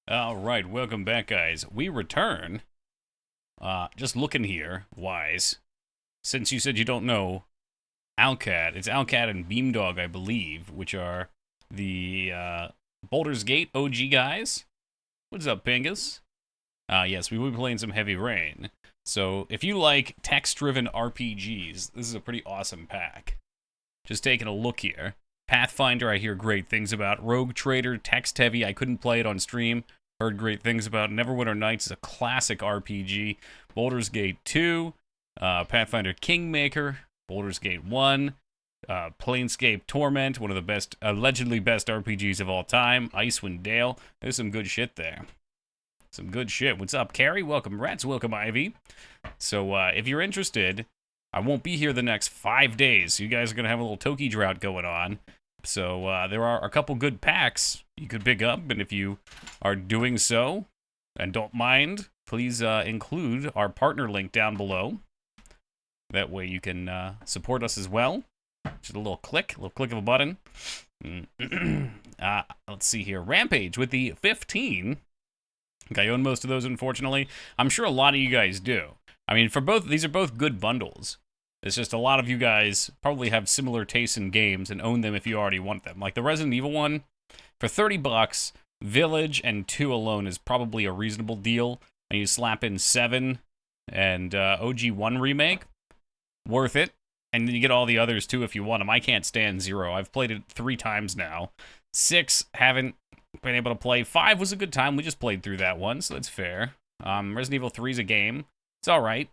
All right, welcome back, guys. We return. Just looking here, Wise. Since you said you don't know Alcat, it's Alcat and Beamdog, I believe, which are the Baldur's Gate OG guys. What's up, Pingus? Yes, we will be playing some Heavy Rain. So, if you like text-driven RPGs, this is a pretty awesome pack. Just taking a look here. Pathfinder, I hear great things about. Rogue Trader, text-heavy. I couldn't play it on stream. Heard great things about. Neverwinter Nights is a classic RPG. Baldur's Gate 2, Pathfinder Kingmaker, Baldur's Gate 1, Planescape Torment, one of the best, allegedly best RPGs of all time. Icewind Dale. There's some good shit there. Some good shit. What's up, Carrie? Welcome, Rats. Welcome, Ivy. So, if you're interested, I won't be here the next 5 days. So you guys are going to have a little Toki drought going on. So, there are a couple good packs you could pick up. And if you are doing so and don't mind, please include our partner link down below. That way you can support us as well. Just a little click of a button. Let's see here. Rampage with the 15. I think I own most of those, unfortunately. I'm sure a lot of you guys do. I mean, for both, these are both good bundles. It's just a lot of you guys probably have similar tastes in games and own them if you already want them. Like the Resident Evil one, for 30 bucks, Village and 2 alone is probably a reasonable deal. And you slap in 7 and OG 1 remake, worth it. And then you get all the others too if you want them. I can't stand 0. I've played it 3 times now. 6, haven't been able to play. 5 was a good time. We just played through that one, so that's fair. Resident Evil 3 is a game. It's all right.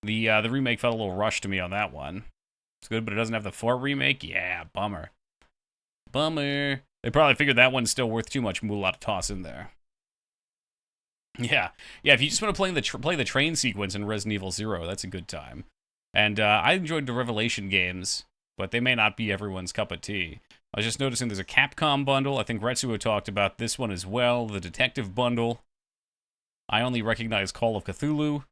The remake felt a little rushed to me on that one. It's good, but it doesn't have the 4 remake. Yeah, bummer. Bummer. They probably figured that one's still worth too much moolah to toss in there. Yeah. If you just want to play the train sequence in Resident Evil 0, that's a good time. And I enjoyed the Revelation games, but they may not be everyone's cup of tea. I was just noticing there's a Capcom bundle. I think Retsuo talked about this one as well. The Detective bundle. I only recognize Call of Cthulhu.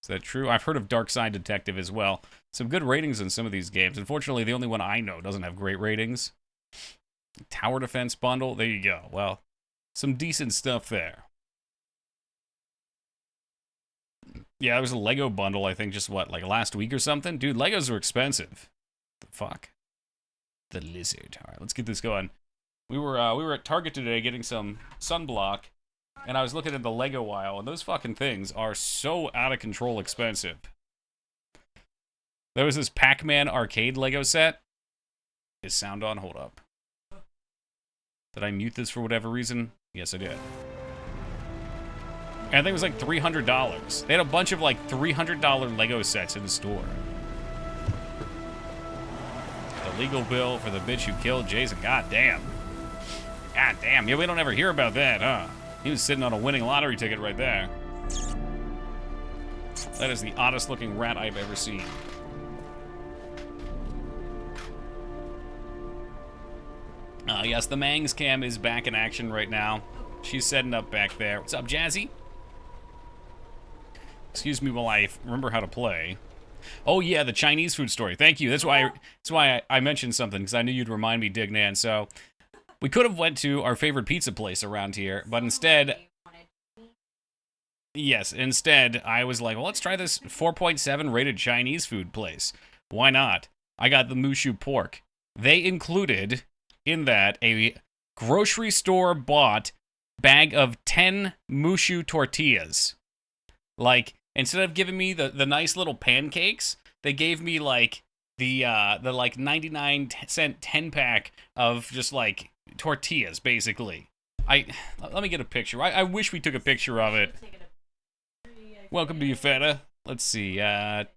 Is that true? I've heard of Dark Side Detective as well. Some good ratings in some of these games. Unfortunately, the only one I know doesn't have great ratings. Tower Defense bundle. There you go. Well, some decent stuff there. Yeah, there was a Lego bundle, I think, just like last week or something? Dude, Legos are expensive. The fuck? The lizard. All right, let's get this going. We were at Target today getting some sunblock, and I was looking at the Lego aisle, and those fucking things are so out of control expensive. There was this Pac-Man arcade Lego set. Is sound on? Hold up. Did I mute this for whatever reason? Yes, I did. And I think it was like $300. They had a bunch of like $300 Lego sets in the store. The legal bill for the bitch who killed Jason. God damn. God damn. Yeah, we don't ever hear about that, huh? He was sitting on a winning lottery ticket right there. That is the oddest looking rat I've ever seen. Yes, the Mangs cam is back in action right now. She's setting up back there. What's up, Jazzy? Excuse me while I remember how to play. Oh yeah, the Chinese food story. Thank you. That's why I mentioned something, because I knew you'd remind me, Dignan. So we could have went to our favorite pizza place around here, but instead, I was like, well, let's try this 4.7 rated Chinese food place. Why not? I got the Mushu pork. They included in that a grocery store bought bag of 10 Mushu tortillas. Like, instead of giving me the nice little pancakes, they gave me like the like 99-cent 10-pack of just like tortillas, basically. Let me get a picture. I wish we took a picture of it. Welcome to you, Feta. Let's see,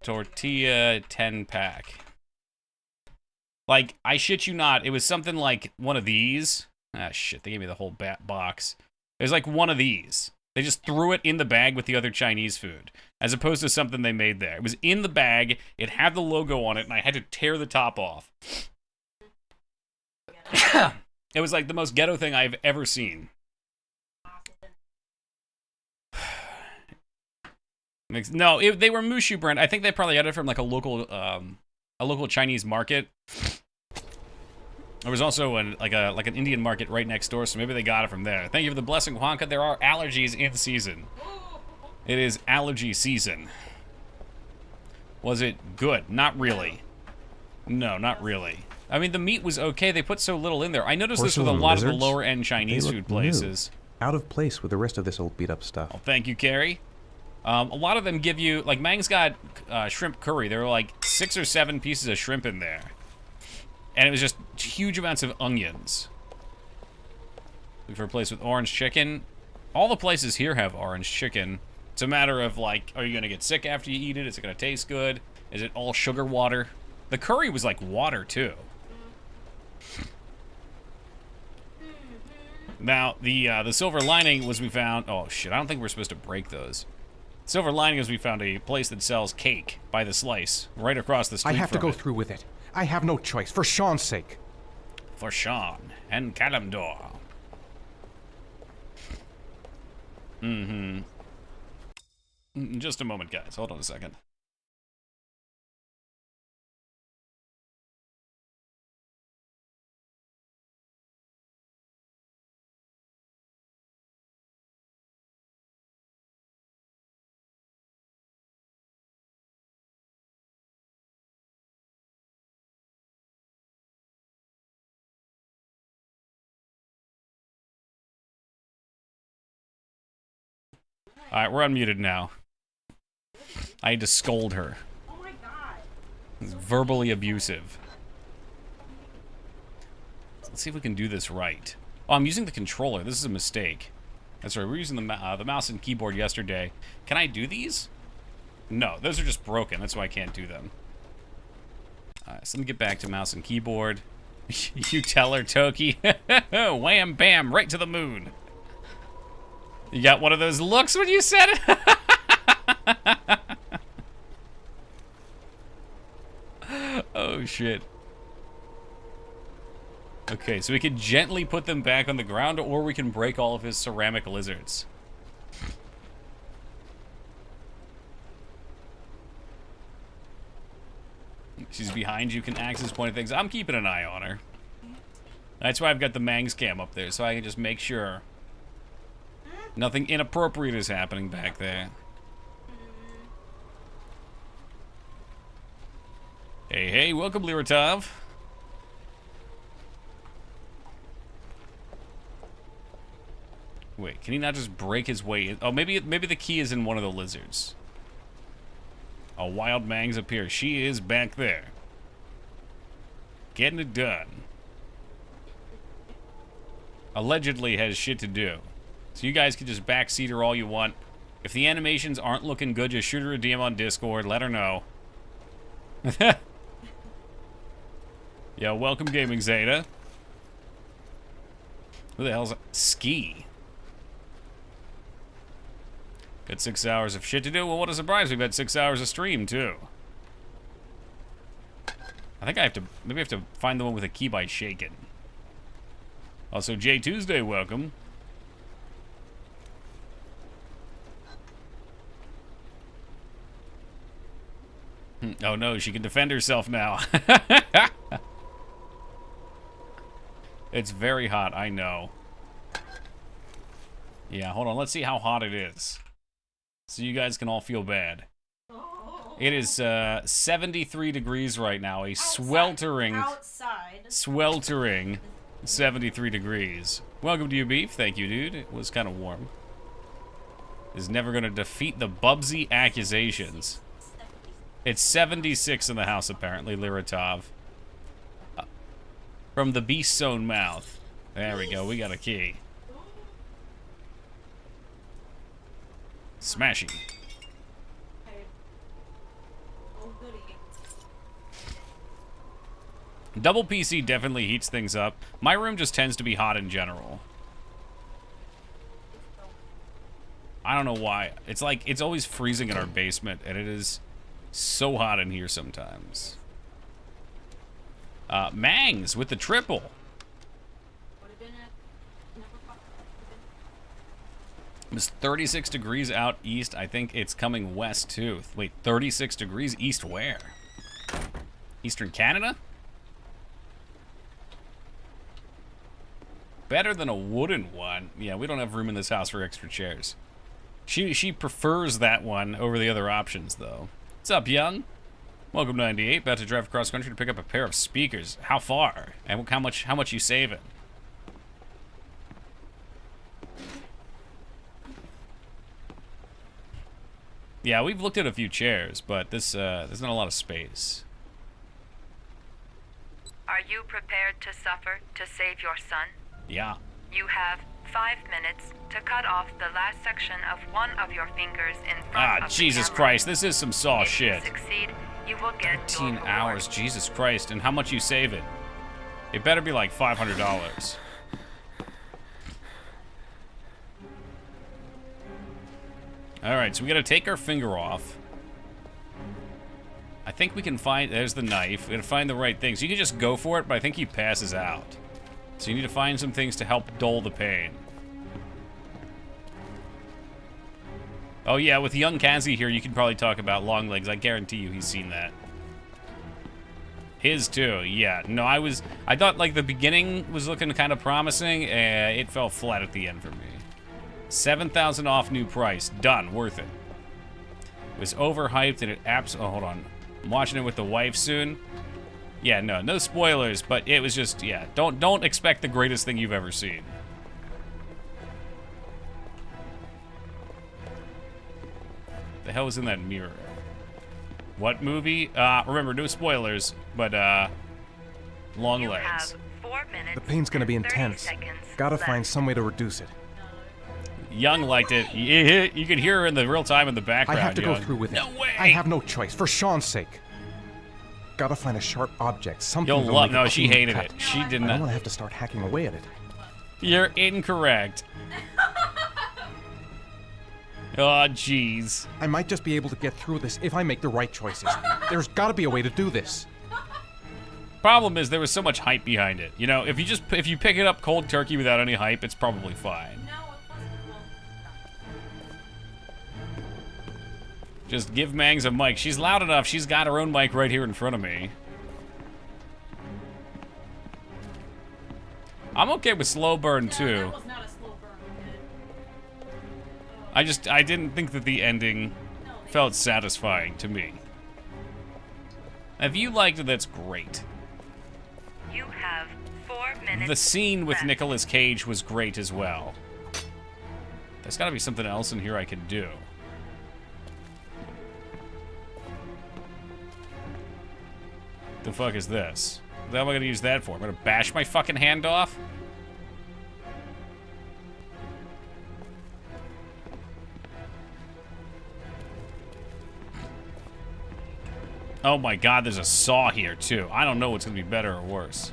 tortilla 10-pack. Like, I shit you not, it was something like one of these. Ah, shit, they gave me the whole box. It was like one of these. They just threw it in the bag with the other Chinese food, as opposed to something they made there. It was in the bag, it had the logo on it, and I had to tear the top off. It was like the most ghetto thing I've ever seen. No, they were Mushu brand. I think they probably got it from like a local Chinese market. There was also an Indian market right next door, so maybe they got it from there. Thank you for the blessing, Juanca. There are allergies in season. It is allergy season. Was it good? Not really. No, not really. I mean, the meat was okay. They put so little in there. I noticed this with a lot of the lower-end Chinese food places. Out of place with the rest of this old beat-up stuff. Oh, thank you, Carrie. A lot of them give you, like, Mang's got shrimp curry. There were like 6 or 7 pieces of shrimp in there. And it was just huge amounts of onions. Look for a place with orange chicken. All the places here have orange chicken. It's a matter of, like, are you going to get sick after you eat it? Is it going to taste good? Is it all sugar water? The curry was like water, too. Now, the silver lining was we found... Oh, shit, I don't think we're supposed to break those. Silver lining is we found a place that sells cake by the slice right across the street. I have to go through with it. I have no choice, for Sean's sake. For Sean and Kalimdor. Just a moment, guys. Hold on a second. Alright, we're unmuted now. I had to scold her. Oh my god. It's verbally abusive. Let's see if we can do this right. Oh, I'm using the controller. This is a mistake. That's right, we were using the mouse and keyboard yesterday. Can I do these? No, those are just broken. That's why I can't do them. Alright, so let me get back to mouse and keyboard. You tell her, Toki. Wham, bam, right to the moon. You got one of those looks when you said it? Oh, shit. Okay, so we can gently put them back on the ground, or we can break all of his ceramic lizards. She's behind you, can access point of things. I'm keeping an eye on her. That's why I've got the Mangs cam up there, so I can just make sure nothing inappropriate is happening back there. Hey, hey, welcome, Liratov. Wait, can he not just break his way in? Oh, maybe the key is in one of the lizards. A wild Mangs appears. She is back there. Getting it done. Allegedly has shit to do. So you guys can just backseat her all you want. If the animations aren't looking good, just shoot her a DM on Discord. Let her know. Yo, welcome Gaming Zeta. Who the hell's Ski? Got 6 hours of shit to do. Well, what a surprise. We've had 6 hours of stream, too. I think I have to... Maybe I have to find the one with a key by Shaken. Also, J Tuesday, welcome. Oh no, she can defend herself now. It's very hot, I know. Yeah, hold on, let's see how hot it is. So you guys can all feel bad. It is 73 degrees right now, a sweltering 73 degrees. Welcome to you, Beef. Thank you, dude. It was kind of warm. Is never going to defeat the Bubsy accusations. It's 76 in the house, apparently, Liratov. From the beast's own mouth. There we go, we got a key. Smashy. Double PC definitely heats things up. My room just tends to be hot in general. I don't know why. It's like, it's always freezing in our basement, and it is so hot in here sometimes. Mangs with the triple. It's 36 degrees out east. I think it's coming west, too. Wait, 36 degrees east where? Eastern Canada? better than a wooden one. Yeah, we don't have room in this house for extra chairs. She prefers that one over the other options, though. What's up, young? Welcome to 98. About to drive across country to pick up a pair of speakers. How far? And how much you saving? Yeah, we've looked at a few chairs, but this there's not a lot of space. Are you prepared to suffer to save your son? Yeah. You have 5 minutes to cut off the last section of one of your fingers in front of Jesus the camera. Christ, this is some Saw If shit. you succeed, you will get 13 your hours, reward. Jesus Christ, and how much you saving? It better be like $500. Alright, so we gotta take our finger off. I think we can find, there's the knife. We gotta find the right things. You can just go for it, but I think he passes out. So you need to find some things to help dull the pain. Oh yeah, with young Kazi here, you can probably talk about long legs. I guarantee you he's seen that. His too, yeah. No, I thought like the beginning was looking kind of promising, and it fell flat at the end for me. 7,000 off new price. Done. Worth it. It was overhyped and it oh, hold on. I'm watching it with the wife soon. Yeah, no spoilers, but it was just, yeah. Don't expect the greatest thing you've ever seen. The hell was in that mirror? What movie? Remember, no spoilers, but long You legs. have 4 minutes. The pain's gonna be and 30 intense. seconds Gotta left. find some way to reduce it. Young liked it. You could hear her in the real time in the I background. have to go Young. through with it. No way. I have no choice, for Sean's sake. Gotta find a sharp object, something You'll to love. make a No, she clean hated cut. it. She did I don't not. want to have to start hacking away at it. You're incorrect. Oh, jeez. I might just be able to get through this if I make the right choices. There's gotta be a way to do this. Problem is there was so much hype behind it. You know, if you pick it up cold turkey without any hype, it's probably fine. Just give Mangs a mic. She's loud enough. She's got her own mic right here in front of me. I'm okay with slow burn too. I didn't think that the ending felt satisfying to me. If you liked it, that's great. You have 4 minutes. The scene with left. Nicolas Cage was great as well. There's gotta be something else in here I can do. The fuck is this? What am I gonna use that for? I'm gonna bash my fucking hand off? Oh my god, there's a saw here too. I don't know what's gonna be better or worse.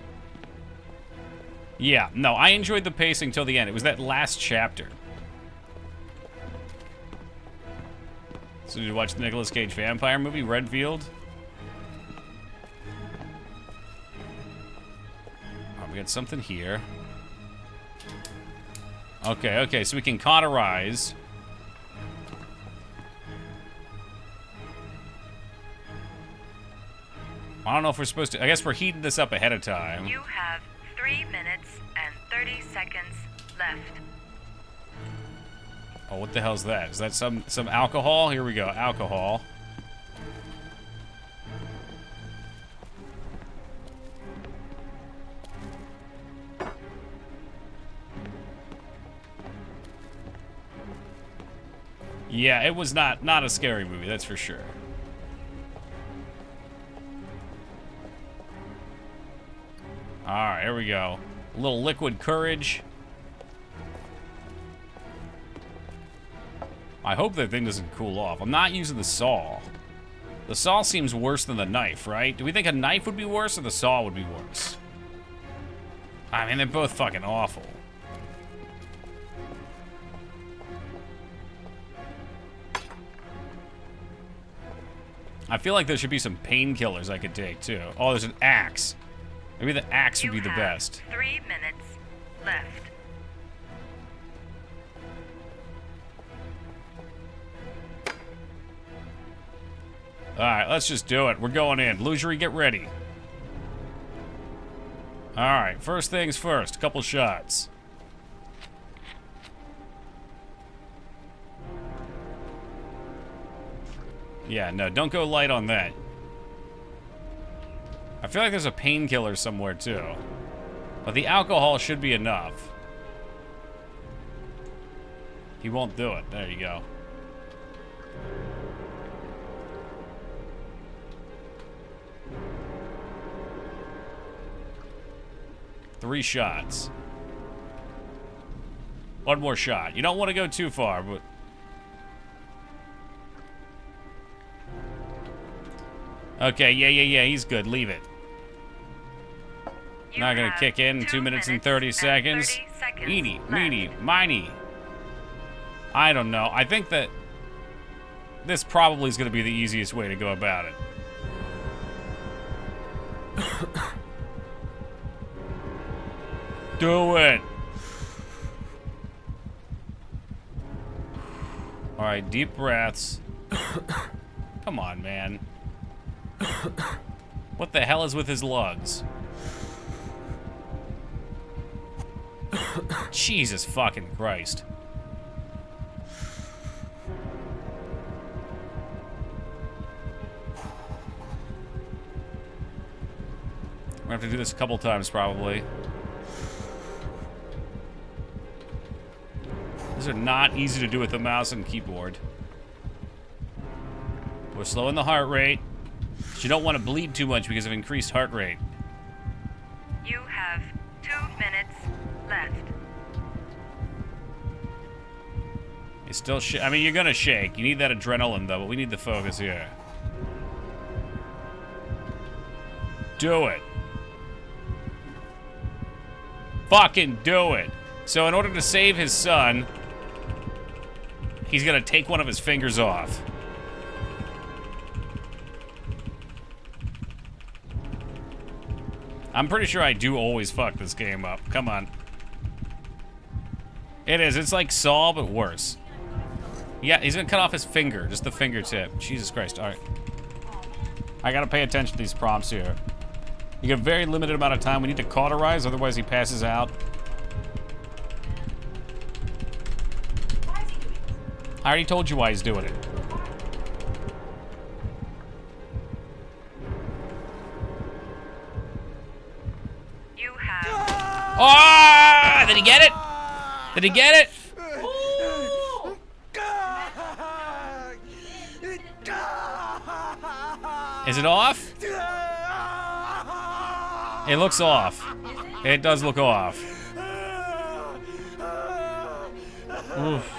Yeah, no, I enjoyed the pacing till the end. It was that last chapter. So did you watch the Nicolas Cage vampire movie, Redfield? Oh, we got something here. Okay, so we can cauterize. I don't know if we're supposed to. I guess we're heating this up ahead of time. You have 3 minutes and 30 seconds left. Oh, what the hell's that? Is that some alcohol? Here we go, alcohol. Yeah, it was not a scary movie, that's for sure. Alright, here we go. A little liquid courage. I hope that thing doesn't cool off. I'm not using the saw. The saw seems worse than the knife, right? Do we think a knife would be worse or the saw would be worse? I mean, they're both fucking awful. I feel like there should be some painkillers I could take, too. Oh, there's an axe. Maybe the axe would be the best. 3 minutes left. Alright, let's just do it. We're going in. Lugery, get ready. Alright, first things first. A couple shots. Yeah, no, don't go light on that. I feel like there's a painkiller somewhere, too. But the alcohol should be enough. He won't do it. There you go. Three shots. One more shot. You don't want to go too far, but... Okay, yeah, he's good. Leave it. You Not gonna have kick in 2 minutes and 30 seconds. 30 seconds Eeny, left. meeny, miny. I don't know. I think that this probably is gonna be the easiest way to go about it. Do it. All right, deep breaths. Come on, man. What the hell is with his lugs? Jesus fucking Christ. We're gonna have to do this a couple times, probably. These are not easy to do with the mouse and keyboard. We're slowing the heart rate. But you don't want to bleed too much because of increased heart rate. You have 2 minutes left. It's still I mean, you're gonna shake. You need that adrenaline, though, but we need the focus here. Do it. Fucking do it. So in order to save his son, he's gonna take one of his fingers off. I'm pretty sure I do always fuck this game up. Come on. It is. It's like Saw, but worse. Yeah, he's gonna cut off his finger. Just the fingertip. Jesus Christ. All right. I gotta pay attention to these prompts here. You get a very limited amount of time. We need to cauterize, otherwise he passes out. I already told you why he's doing it. You have Ah! Did he get it? Did he get it? Is it off? It looks off. It does look off. Oof.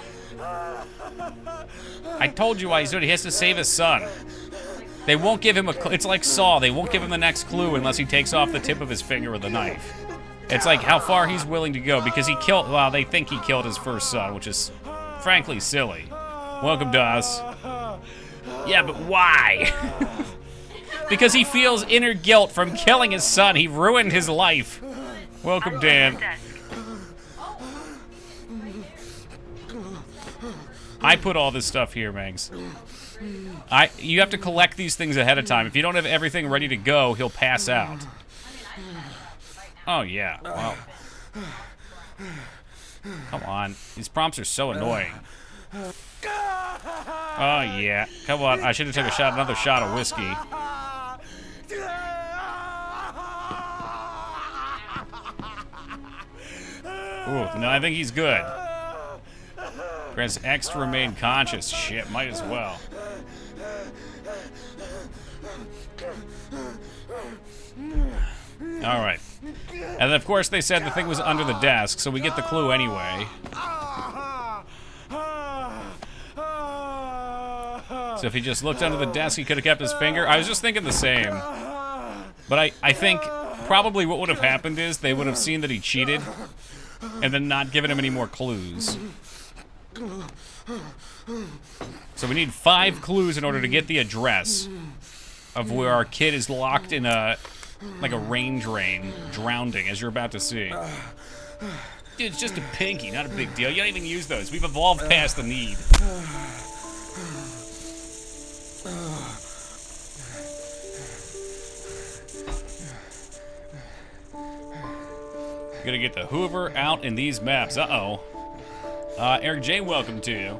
I told you why he's doing it. He has to save his son. They won't give him a clue. It's like Saw. They won't give him the next clue unless he takes off the tip of his finger with a knife. It's like how far he's willing to go because he killed, well, they think he killed his first son, which is frankly silly. Welcome, Das. Yeah, but why? Because he feels inner guilt from killing his son. He ruined his life. Welcome, Dan. I put all this stuff here, Mangs. You have to collect these things ahead of time. If you don't have everything ready to go, he'll pass out. Oh, yeah. Wow. Come on. These prompts are so annoying. Oh, yeah. Come on. I should have took another shot of whiskey. Ooh, no, I think he's good. Press X to remain conscious. Shit, might as well. Alright. And then, of course, they said the thing was under the desk, so we get the clue anyway. So if he just looked under the desk, he could have kept his finger. I was just thinking the same. But I think probably what would have happened is they would have seen that he cheated and then not given him any more clues. So we need 5 clues in order to get the address of where our kid is locked in a, like a rain drain, drowning, as you're about to see. Dude, it's just a pinky, not a big deal. You don't even use those. We've evolved past the need. Gonna get the Hoover out in these maps. Uh-oh. Eric J, welcome to you.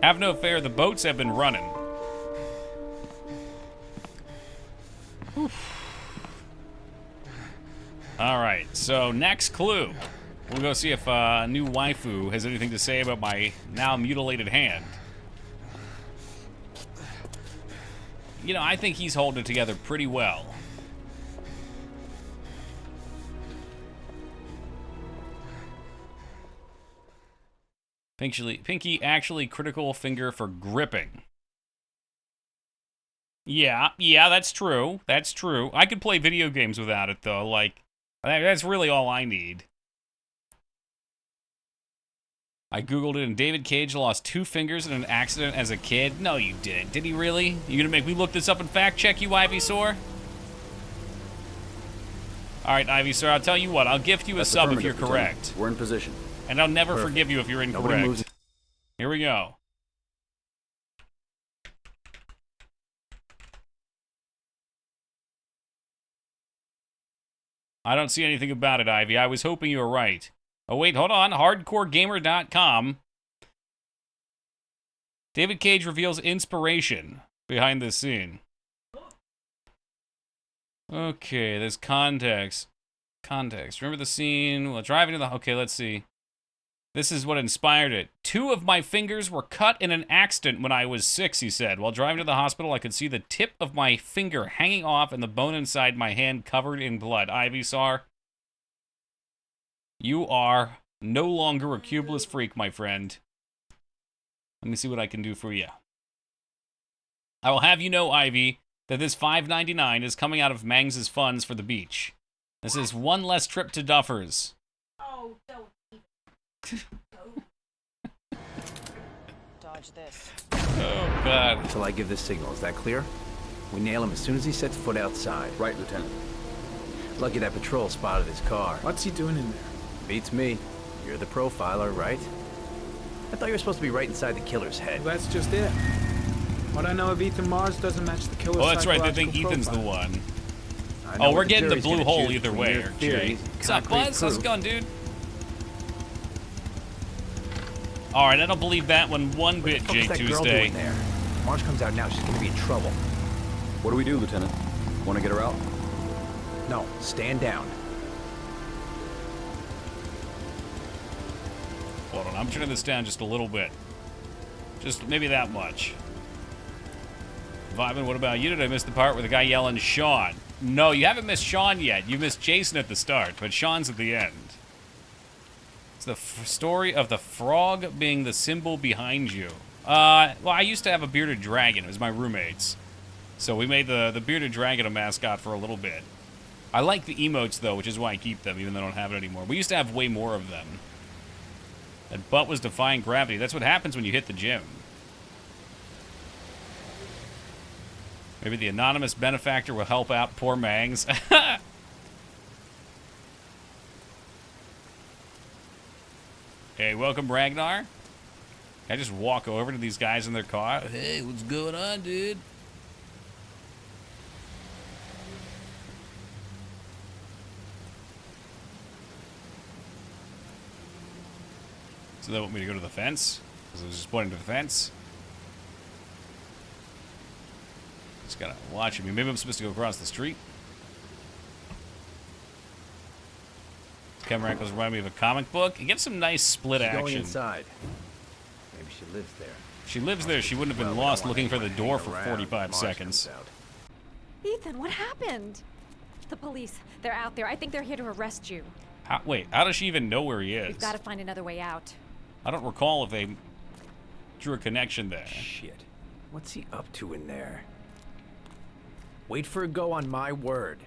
Have no fear, the boats have been running. Alright, so next clue. We'll go see if new waifu has anything to say about my now mutilated hand. You know, I think he's holding it together pretty well. Pinky actually critical finger for gripping. Yeah, that's true. That's true. I could play video games without it, though. Like, that's really all I need. I googled it, and David Cage lost 2 fingers in an accident as a kid. No, you didn't. Did he really? You gonna make me look this up and fact check you, Ivysaur? All right, Ivysaur, I'll tell you what. I'll gift you a sub if you're correct. We're in position. And I'll never forgive you if you're incorrect. Here we go. I don't see anything about it, Ivy. I was hoping you were right. Oh, wait, hold on. HardcoreGamer.com. David Cage reveals inspiration behind this scene. Okay, there's context. Remember the scene? Well, driving to the... Okay, let's see. This is what inspired it. 2 of my fingers were cut in an accident when I was 6, he said. While driving to the hospital, I could see the tip of my finger hanging off and the bone inside my hand covered in blood. Ivysaur, you are no longer a cubeless freak, my friend. Let me see what I can do for you. I will have you know, Ivy, that this $5.99 is coming out of Mangs' funds for the beach. This is one less trip to Duffers. Oh, don't dodge this. Oh, God. Until I give this signal. Is that clear? We nail him as soon as he sets foot outside. Right, Lieutenant. Lucky that patrol spotted his car. What's he doing in there? Beats me. You're the profiler, right? I thought you were supposed to be right inside the killer's head. Well, that's just it. What I know of Ethan Mars doesn't match the killer's Oh, that's right. They think psychological Ethan's the profile. one. I know Oh, what we're getting the jury's blue gonna hole choose either between way, your Jay. theories, What's up, concrete Buzz? How's it proof. going, dude? Alright, I don't believe that one one bit, What the Jay fuck is that girl Tuesday. doing there? Marge comes out now, she's gonna be in trouble. What do we do, Lieutenant? Want to get her out? No, stand down. Hold on, I'm turning this down just a little bit. Just maybe that much. Vibin, what about you? Did I miss the part where the guy yelling Sean? No, you haven't missed Sean yet. You missed Jason at the start, but Sean's at the end. It's the story of the frog being the symbol behind you. Well, I used to have a bearded dragon. It was my roommate's. So we made the bearded dragon a mascot for a little bit. I like the emotes, though, which is why I keep them, even though I don't have it anymore. We used to have way more of them. That butt was defying gravity. That's what happens when you hit the gym. Maybe the anonymous benefactor will help out poor Mangs. Hey, welcome, Ragnar. Can I just walk over to these guys in their car? Hey, what's going on, dude? So they want me to go to the fence? Because I was just pointing to the fence? Just gotta watch me. Maybe I'm supposed to go across the street? Camera angles remind me of a comic book. You get some nice split She's action. going inside. Maybe she lives there. She lives there. She wouldn't have been Well, we don't lost want looking for the anyone door hanging for around. 45 Marge seconds. comes out. Ethan, what happened? The police. They're out there. I think they're here to arrest you. Wait, how does she even know where he is? We've got to find another way out. I don't recall if they drew a connection there. Shit. What's he up to in there? Wait for a go on my word.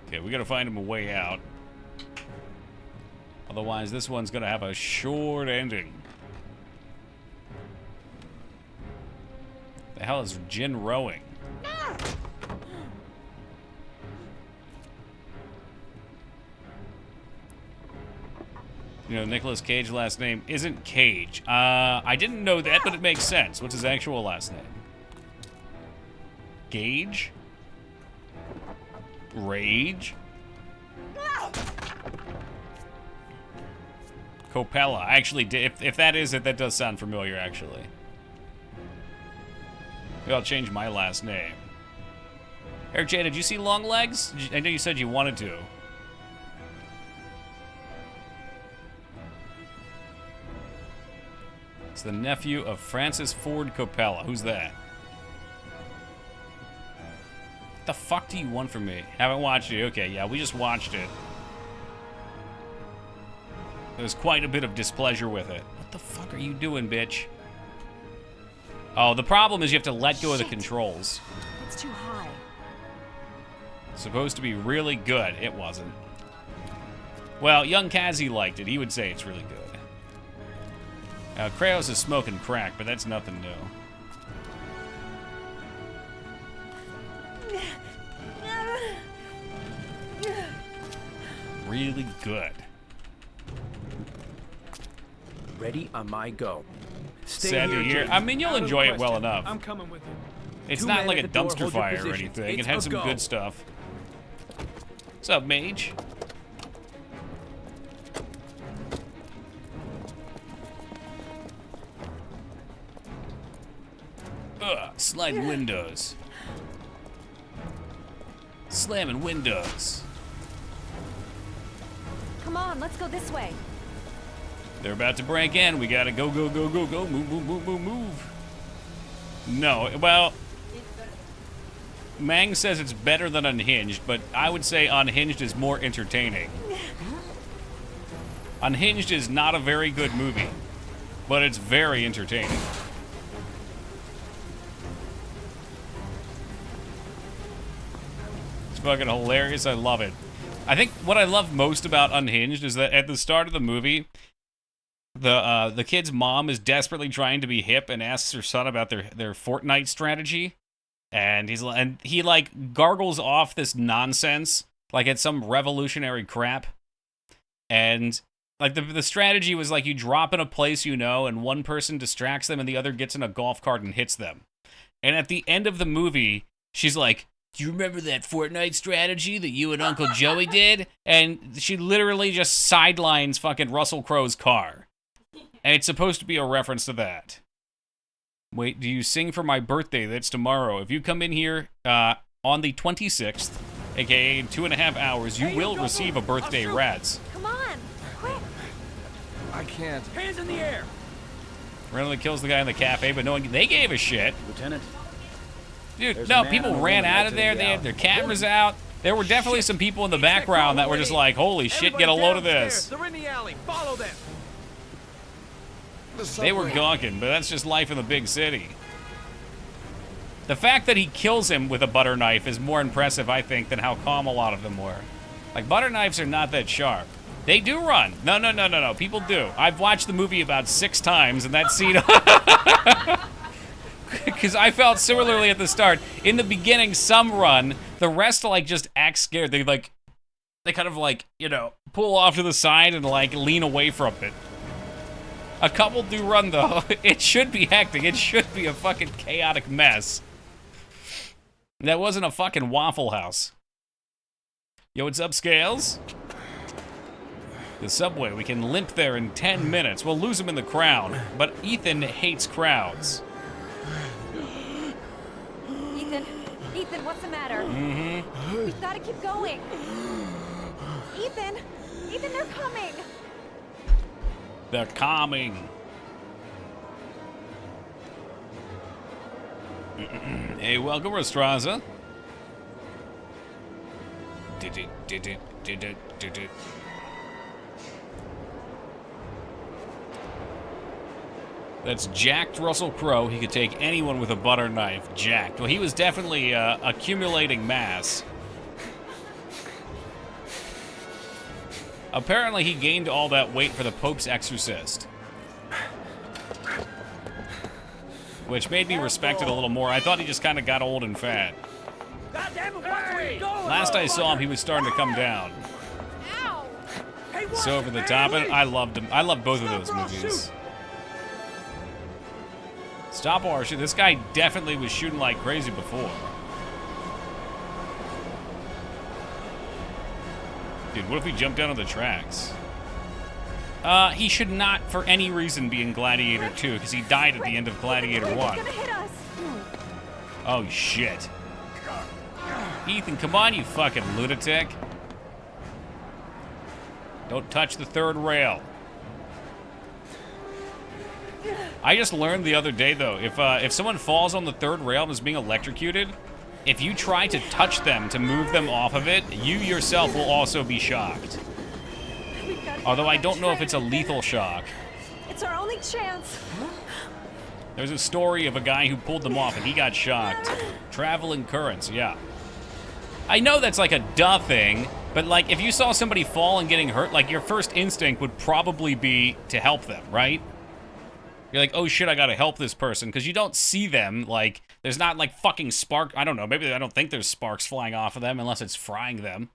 Okay, we gotta find him a way out. Otherwise, this one's gonna have a short ending. The hell is Jin rowing? You know, Nicolas Cage last name isn't Cage. I didn't know that, but it makes sense. What's his actual last name? Gage? Rage? Copella. I actually did. If that is it, that does sound familiar, actually. Maybe I'll change my last name. Eric J, did you see Long Legs? I know you said you wanted to. It's the nephew of Francis Ford Coppola. Who's that? What the fuck do you want from me? Haven't watched it. Okay, yeah, we just watched it. There's quite a bit of displeasure with it. What the fuck are you doing, bitch? Oh, the problem is you have to let go of the controls. It's too high. It's supposed to be really good. It wasn't. Well, young Kazi liked it. He would say it's really good. Kratos is smoking crack, but that's nothing new. Really good. Ready on my go. Stay Sad to hear. Jake. I mean, you'll Out of the enjoy it well question. enough. I'm coming with you. It's Two not men like a at the door, dumpster hold your fire or positions. anything. It It's had a some go. good stuff. What's up, Mage? Ugh, sliding windows. Slamming windows. Come on, let's go this way. They're about to break in. We gotta go, go, go, go, go. Move, move, move, move, move. No, well, Mang says it's better than Unhinged, but I would say Unhinged is more entertaining. Unhinged is not a very good movie, but it's very entertaining. It's fucking hilarious. I love it. I think what I love most about Unhinged is that at the start of the movie, the kid's mom is desperately trying to be hip and asks her son about their Fortnite strategy, and he like gargles off this nonsense like it's some revolutionary crap, and like the strategy was like you drop in a place you know, and one person distracts them, and the other gets in a golf cart and hits them, and at the end of the movie, she's like, "Do you remember that Fortnite strategy that you and Uncle Joey did?" And she literally just sidelines fucking Russell Crowe's car. And it's supposed to be a reference to that. Wait, do you sing for my birthday? That's tomorrow. If you come in here on the 26th, aka in 2.5 hours, you will receive a birthday rats. Come on, quick. I can't. Hands in the air. Randomly kills the guy in the cafe, but no one, they gave a shit. Lieutenant, Dude, There's no, a man people and a ran woman out of exiting there. the They had alley. their cameras out. There were definitely some people in the background that were just like, holy shit, get a load of this. They're in the alley. Follow them. They were gawking, but that's just life in the big city. The fact that he kills him with a butter knife is more impressive, I think, than how calm a lot of them were. Like, butter knives are not that sharp. They do run. No. People do. I've watched the movie about 6 times, and that scene... Because I felt similarly at the start. In the beginning, some run. The rest, like, just act scared. They kind of, like, you know, pull off to the side and, like, lean away from it. A couple do run, though. It should be hectic. It should be a fucking chaotic mess. That wasn't a fucking Waffle House. Yo, what's up, Scales? The subway. We can limp there in 10 minutes. We'll lose him in the crowd. But Ethan hates crowds. Ethan, what's the matter? Mm-hmm. We've got to keep going. Ethan, they're coming. They're coming. Hey, welcome, Rastraza. Did it. That's jacked Russell Crowe. He could take anyone with a butter knife. Jacked. Well, he was definitely accumulating mass. Apparently, he gained all that weight for the Pope's Exorcist. Which made me respect it a little more. I thought he just kind of got old and fat. Last I saw him, he was starting to come down. Ow! So over the top. I loved him. I loved both of those movies. Stop or shoot. This guy definitely was shooting like crazy before. Dude, what if we jump down on the tracks? He should not, for any reason, be in Gladiator 2, because he died at the end of Gladiator 1. He's gonna hit us. Oh, shit. Ethan, come on, you fucking lunatic. Don't touch the third rail. I just learned the other day, though, if someone falls on the third rail and is being electrocuted, if you try to touch them to move them off of it, you yourself will also be shocked. Although I don't know if it's a lethal shock. It's our only chance. There's a story of a guy who pulled them off and he got shocked. Traveling currents, yeah. I know that's like a duh thing, but like if you saw somebody fall and getting hurt, like your first instinct would probably be to help them, right? You're like, oh shit, I gotta help this person, because you don't see them, like, there's not like fucking spark, I don't know, maybe I don't think there's sparks flying off of them unless it's frying them.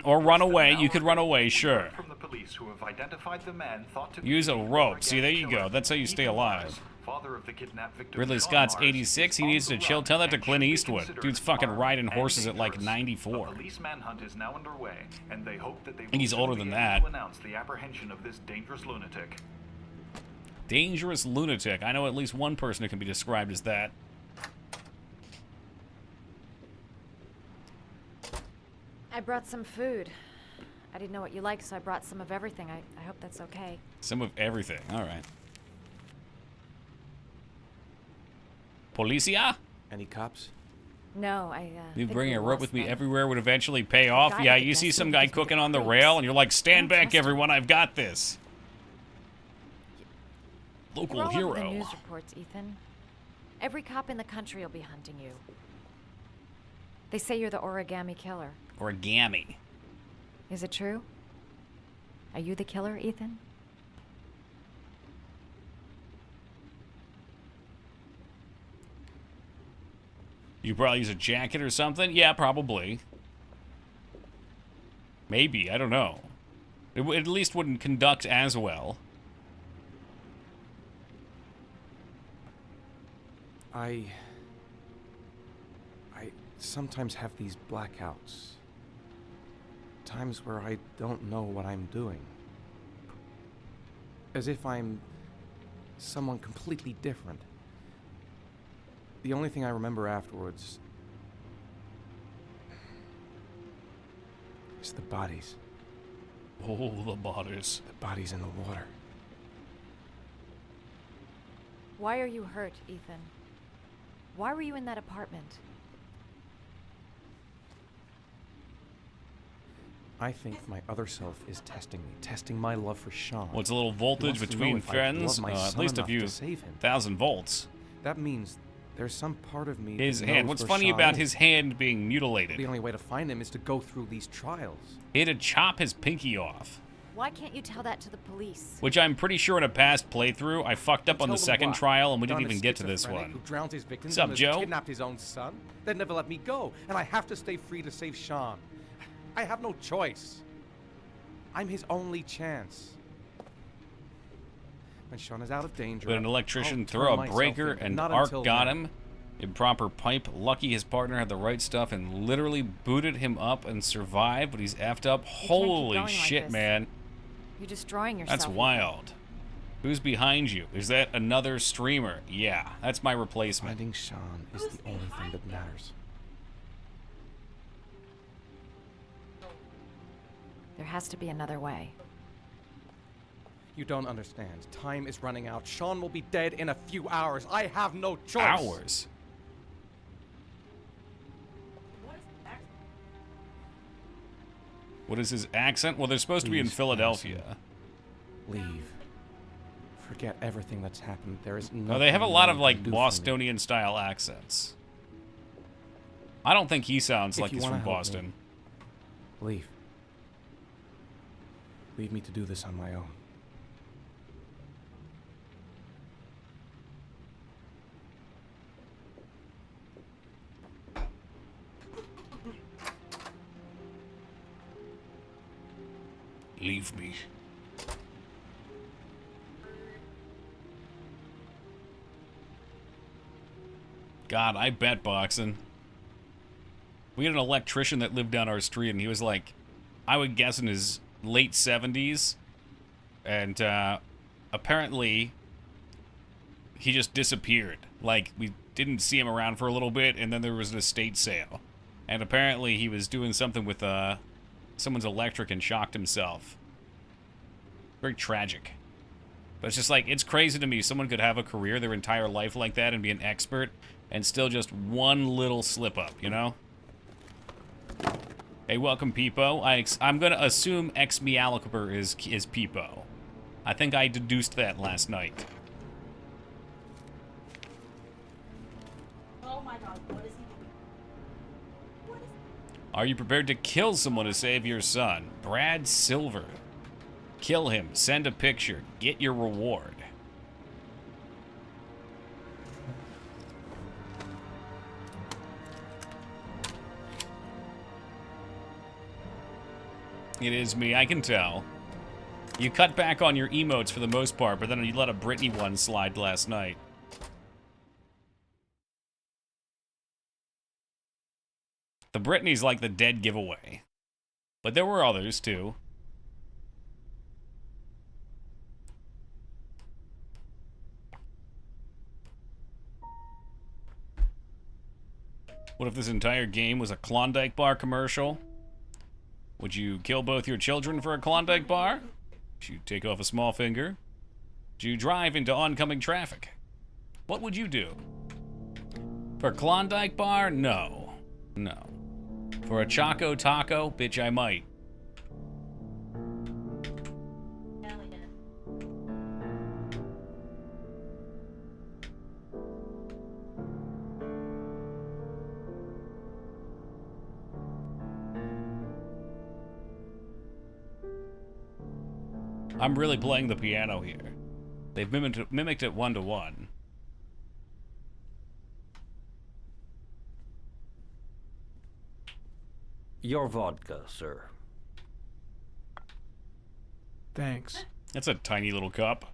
Or run away, you could run away, sure. From the police who have identified the man thought to Use a rope, see, there you go, that's how you stay alive. Father of the kidnapped victim Ridley Sean Scott's Mars 86, he is needs on to the chill, run tell that to and Clint should be Eastwood. considered Dude's fucking armed riding and horses at like dangerous. 94. A police manhunt is now underway, and they hope that they think he's will older soon than be that. able to announce the apprehension of this dangerous lunatic. Dangerous lunatic. I know at least one person who can be described as that. I brought some food. I didn't know what you liked, so I brought some of everything. I hope that's okay. Some of everything. All right. Policia? Any cops? No, You think bring we a rope lost with me them. everywhere would eventually pay off. Guy Yeah, at the you see desk some who guy gives me the cooking on the creeps. rail, and you're like, stand Don't back, trust him. everyone, I've got this. We're Local all over the hero. news reports, Ethan. Every cop in the country will be hunting you. They say you're the origami killer. Origami. Is it true? Are you the killer, Ethan? You probably use a jacket or something? Yeah, probably. Maybe, I don't know. It at least wouldn't conduct as well. I sometimes have these blackouts. Times where I don't know what I'm doing. As if I'm someone completely different. The only thing I remember afterwards is the bodies. Oh, the bodies. The bodies in the water. Why are you hurt, Ethan? Why were you in that apartment? I think my other self is testing me, testing my love for Sean. What's a little He voltage wants to know between if I friends? love my At son least a enough few to save him. 1,000 volts. That means there's some part of me His that hand. knows What's where funny Sean about is. his hand being mutilated? The only way to find him is to go through these trials. He had to chop his pinky off. Why can't you tell that to the police? Which I'm pretty sure in a past playthrough, I fucked up on the Tell them second what? trial and we That didn't I'm a even get to this schizophrenic one. Who drowned his victims Sup, and has Joe? kidnapped his own son? They'd never let me go, and I have to stay free to save Sean. I have no choice. I'm his only chance. When Sean is out of danger, But an electrician I'll throw turn a myself breaker in, but and not Arc until got then. him. Improper pipe. Lucky his partner had the right stuff and literally booted him up and survived, but he's effed up. keep Holy going like shit, this. man. You're destroying yourself. That's Ethan. wild. Who's behind you? Is that another streamer? Yeah, that's my replacement. Finding Sean is the only thing that matters. There has to be another way. You don't understand. Time is running out. Sean will be dead in a few hours. I have no choice. Hours. What is his accent? Well, they're supposed to be in Please, Philadelphia. Leave. Forget everything that's happened. There is nothing No, they have a lot of you like can do for me. Bostonian style accents. I don't think he sounds If like you he's wanna from help me, Boston. Leave. Leave me to do this on my own. Leave me. God, I bet boxing. We had an electrician that lived down our street, and he was like, I would guess in his late 70s. And apparently, he just disappeared. Like, didn't see him around for a little bit, and then there was an estate sale. And apparently he was doing something with someone's electric and shocked himself. Very tragic. But it's just like, it's crazy to me. Someone could have a career their entire life like that and be an expert, and still just one little slip up, you know? Hey, welcome, Peepo. I'm gonna assume X-Meallicaber is Peepo. I think I deduced that last night. Oh my god, what is he doing? What is... Are you prepared to kill someone to save your son? Brad Silver. Kill him. Send a picture. Get your reward. It is me, I can tell. You cut back on your emotes for the most part, but then you let a Britney one slide last night. The Britney's like the dead giveaway. But there were others, too. What if this entire game was a Klondike bar commercial? Would you kill both your children for a Klondike bar? Would you take off a small finger? Would you drive into oncoming traffic? What would you do? For a Klondike bar? No. No. For a Choco Taco? Bitch, I might. I'm really playing the piano here. They've mimicked it one-to-one. Your vodka, sir. Thanks. That's a tiny little cup.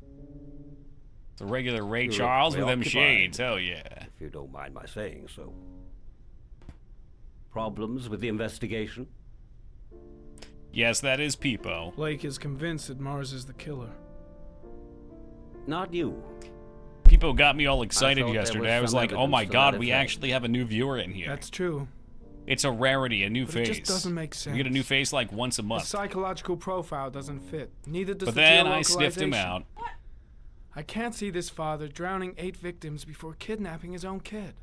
It's a regular Ray You look Charles with them preoccupied, shades. Hell yeah. If you don't mind my saying so. Problems with the investigation? Yes, that is Peepo. Blake is convinced that Mars is the killer. Not you. Peepo got me all excited thought there yesterday. was I was some like, oh my evidence to god, that we effect. actually have a new viewer in here. That's true. It's a rarity, a new But face. it just doesn't make sense. We get a new face like once a The month. psychological profile doesn't fit. Neither does But the then I sniffed him geolocalization. out. I can't see this father drowning 8 victims before kidnapping his own kid.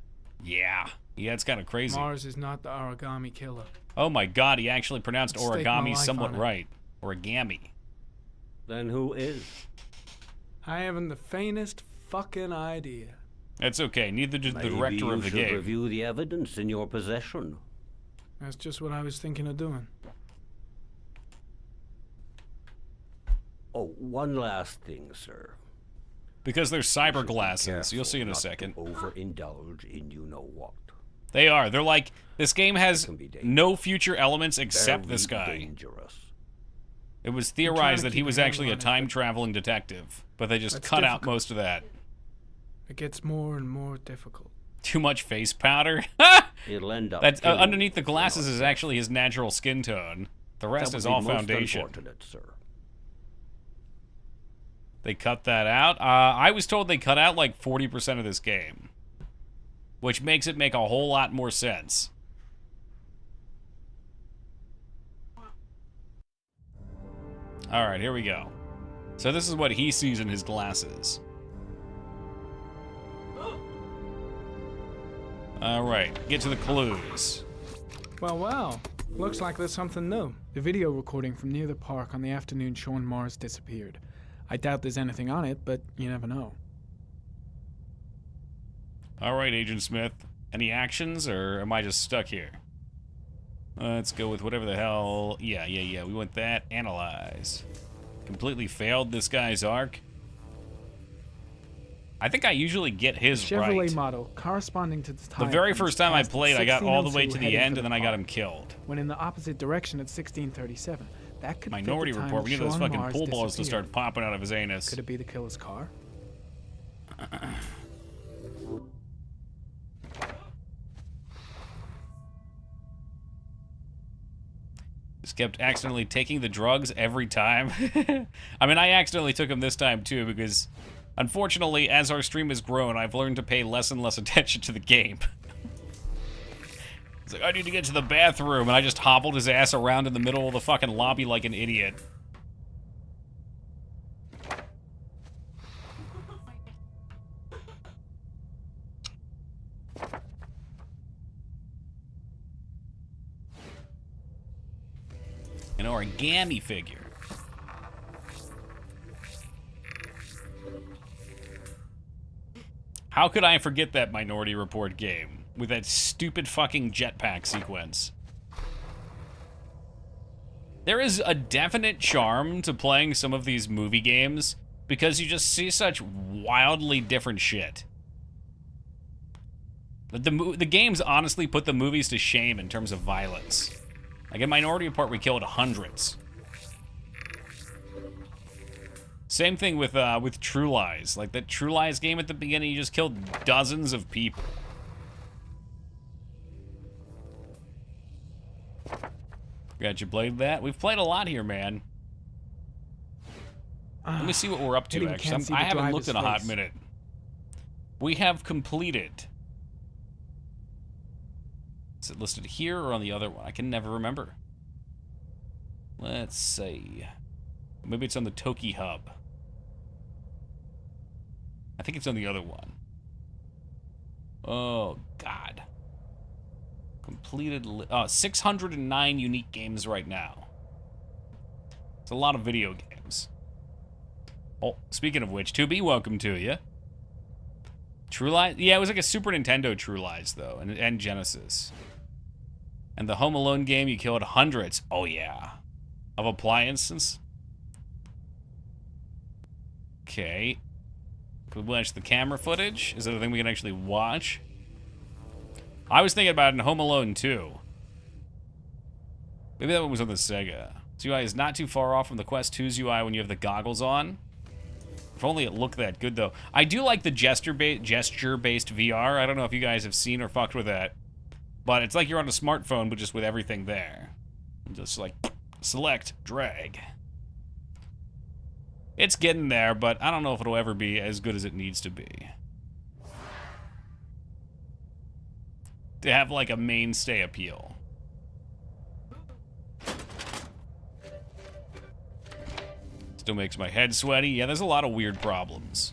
Yeah. Yeah, it's kind of crazy. Mars is not the origami killer. Oh my god, he actually pronounced I'd stake my origami life somewhat on it. right. Origami. Then who is? I haven't the faintest fucking idea. That's okay. Neither did the Maybe director you of the should game. review the evidence in your possession. That's just what I was thinking of doing. Oh, one last thing, sir. Because they're cyber Should be glasses. You'll careful see in a not to second. overindulge in you know what. They are. They're like, this game has Can be dangerous. no future elements except Very this guy. dangerous. It was trying theorized to that he keep was a handle actually a on it, but- time-traveling detective, but they just That's cut out difficult. most of that. It gets more and more difficult. Too much face powder. It'll end up. That's killing underneath the you, glasses not is us. actually his natural skin tone. The rest That would is be all most foundation. unfortunate, sir. They cut that out. I was told they cut out like 40% of this game, which makes it make a whole lot more sense. All right, here we go. So this is what he sees in his glasses. All right, get to the clues. Well, well. Looks like there's something new. The video recording from near the park on the afternoon showing Mars disappeared. I doubt there's anything on it, but you never know. All right, Agent Smith. Any actions, or am I just stuck here? Let's go with whatever the hell. Yeah. We want that. Analyze. Completely failed this guy's arc. I think I usually get his Chevrolet right. model corresponding to the The time. very first time I played, I got all the way to the heading end, for and then I got park. him killed. When in the opposite direction at 1637. That could Minority fit the time Report. We need those Sean fucking Mars pool balls to disappeared. start popping out of his anus. Could it be the killer's car? Just kept accidentally taking the drugs every time. I mean, I accidentally took them this time too because Unfortunately, as our stream has grown, I've learned to pay less and less attention to the game. It's like, I need to get to the bathroom, and I just hobbled his ass around in the middle of the fucking lobby like an idiot. An origami figure. How could I forget that Minority Report game with that stupid fucking jetpack sequence? There is a definite charm to playing some of these movie games because you just see such wildly different shit. The games honestly put the movies to shame in terms of violence. Like in Minority Report, we killed hundreds. Same thing with True Lies. Like that True Lies game at the beginning, you just killed dozens of people. Glad you played that. We've played a lot here, man. Let me see what we're up to, actually. I haven't looked in a hot minute. We have completed. Is it listed here or on the other one? I can never remember. Let's see. Maybe it's on the Toki Hub. I think it's on the other one. Oh, God. Completed 609 unique games right now. It's a lot of video games. Oh, speaking of which, 2B, welcome to you. True Lies? Yeah, it was like a Super Nintendo True Lies, though, and Genesis. And the Home Alone game, you killed hundreds. Oh, yeah. Of appliances. Okay. Can we watch the camera footage? Is that a thing we can actually watch? I was thinking about it in Home Alone 2. Maybe that one was on the Sega. This UI is not too far off from the Quest 2's UI when you have the goggles on. If only it looked that good, though. I do like the gesture-based VR. I don't know if you guys have seen or fucked with that. But it's like you're on a smartphone, but just with everything there. Just like, select, drag. It's getting there, but I don't know if it'll ever be as good as it needs to be. To have, like, a mainstay appeal. Still makes my head sweaty. Yeah, there's a lot of weird problems.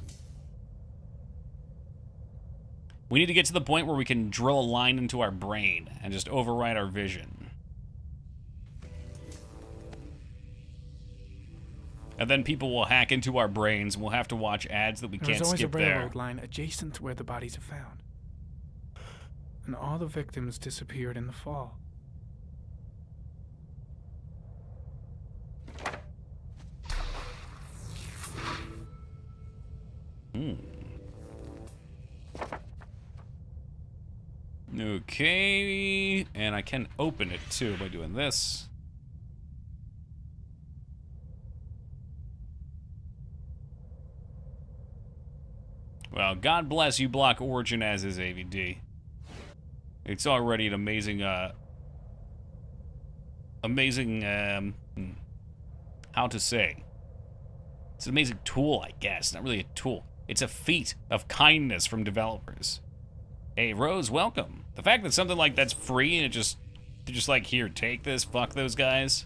We need to get to the point where we can drill a line into our brain and just override our vision. And then people will hack into our brains and we'll have to watch ads that we can't skip there. There's always a railroad line adjacent to where the bodies are found. And all the victims disappeared in the fall. Okay, and I can open it too by doing this. Well, God bless you, Block Origin, as is AVD. It's already an amazing, how to say? It's an amazing tool, I guess. Not really a tool. It's a feat of kindness from developers. Hey, Rose, welcome. The fact that something like that's free and they're just like, here, take this, fuck those guys.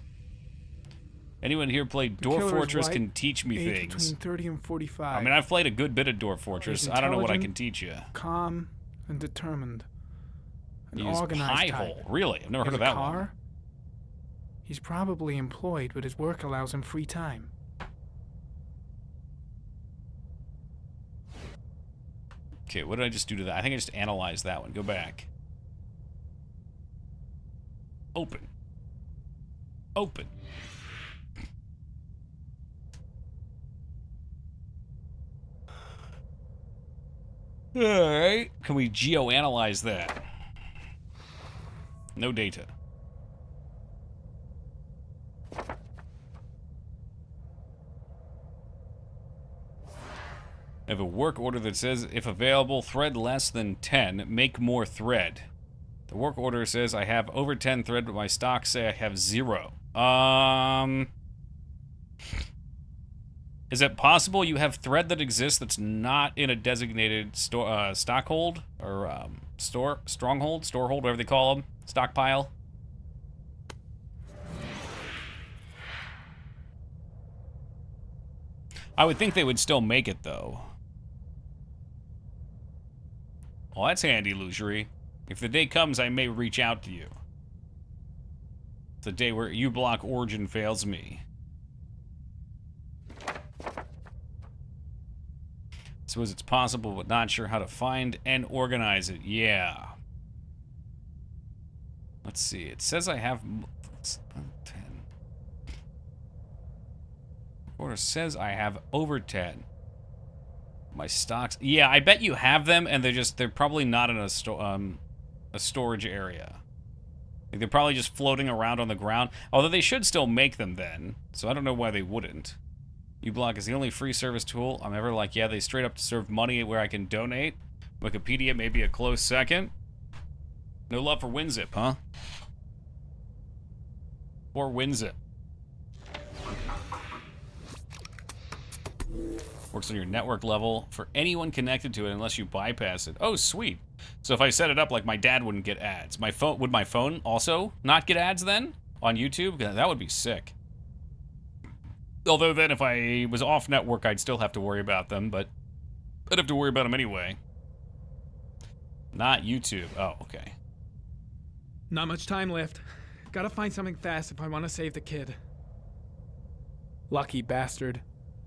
Anyone here played Dwarf Fortress can teach me things. Between 30 and 45. I mean, I've played a good bit of Dwarf Fortress. I don't know what I can teach you. Calm and determined. An Use organized pie type. hole. Really? I've never heard of that one. He's probably employed, but his work allows him free time. Okay, what did I just do to that? I think I just analyzed that one. Go back. Open. Open. Alright. Can we geoanalyze that? No data. I have a work order that says, if available, thread less than 10, make more thread. The work order says I have over 10 thread, but my stocks say I have 0. Is it possible you have thread that exists that's not in a designated stockhold or stronghold, storehold, whatever they call them, stockpile? I would think they would still make it though. Well, that's handy, Illusory. If the day comes, I may reach out to you. It's a day where U-Block Origin fails me. Suppose it's possible, but not sure how to find and organize it. Yeah. Let's see. It says I have 10. Order says I have over 10. My stocks. Yeah, I bet you have them, and they're probably not in a storage area. Like, they're probably just floating around on the ground. Although they should still make them then, so I don't know why they wouldn't. uBlock is the only free service tool I'm ever like, yeah, they straight up serve money where I can donate. Wikipedia may be a close second. No love for WinZip, huh? Or WinZip. Works on your network level for anyone connected to it unless you bypass it. Oh, sweet. So if I set it up, like, my dad wouldn't get ads. Would my phone also not get ads then on YouTube? That would be sick. Although then if I was off network, I'd still have to worry about them, but I'd have to worry about them anyway. Not YouTube. Oh, okay. Not much time left. Gotta find something fast if I want to save the kid. Lucky bastard.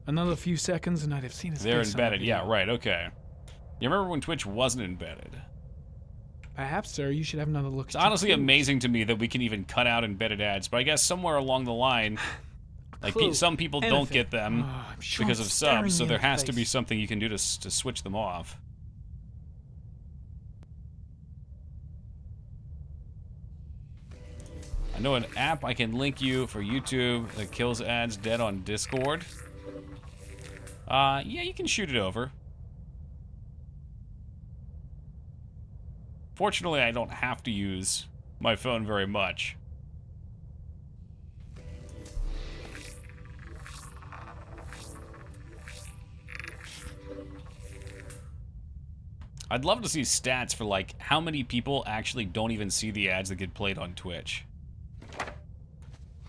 Another few seconds and I'd have seen his They're face embedded. Yeah, right. Okay. You remember when Twitch wasn't embedded? Perhaps, sir, you should have another look. It's honestly amazing to me that we can even cut out embedded ads, but I guess somewhere along the line, like some people don't get them because of subs, so there has to be something you can do to switch them off. I know an app I can link you for YouTube that kills ads dead on Discord. Yeah, you can shoot it over. Fortunately, I don't have to use my phone very much. I'd love to see stats for, like, how many people actually don't even see the ads that get played on Twitch.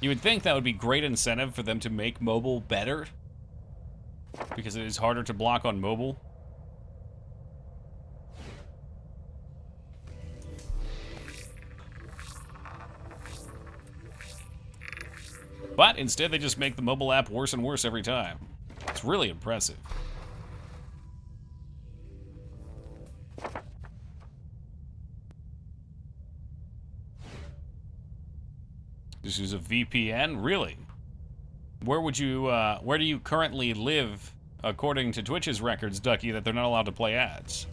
You would think that would be great incentive for them to make mobile better, because it is harder to block on mobile. But instead they just make the mobile app worse and worse every time. It's really impressive. Just use a VPN? Really? Where would you, where do you currently live, according to Twitch's records, Ducky, that they're not allowed to play ads?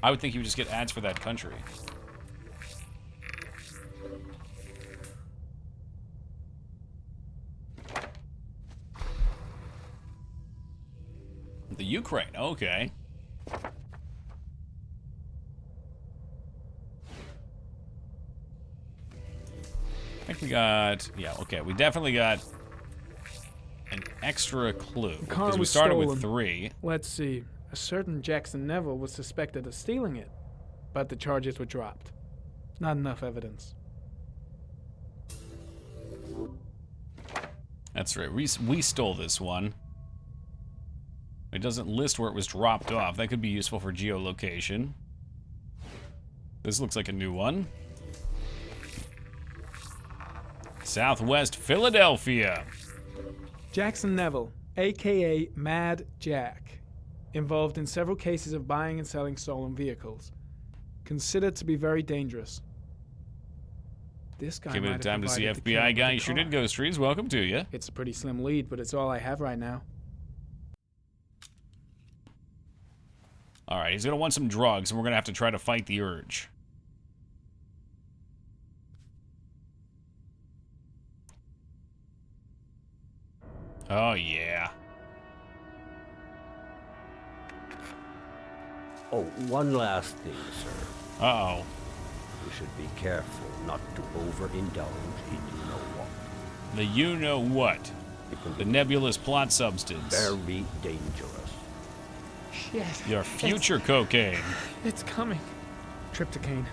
I would think you would just get ads for that country. The Ukraine, okay. I think we got, yeah, okay, we definitely got an extra clue. The car Because we was started stolen. with 3. Let's see. A certain Jackson Neville was suspected of stealing it, but the charges were dropped. Not enough evidence. That's right, we stole this one. It doesn't list where it was dropped off. That could be useful for geolocation. This looks like a new one. Southwest Philadelphia. Jackson Neville, a.k.a. Mad Jack, involved in several cases of buying and selling stolen vehicles. Considered to be very dangerous. This guy Give it might have time to see provided the killer FBI with guy. the You sure car. did, Ghost Trees. Welcome to you. It's a pretty slim lead, but it's all I have right now. All right, he's going to want some drugs, and we're going to have to try to fight the urge. Oh, yeah. Oh, one last thing, sir. Uh-oh. You should be careful not to overindulge in you-know-what. The you-know-what. It can The be nebulous plot substance. very dangerous. Shit. Your future cocaine. It's coming. Tryptocaine.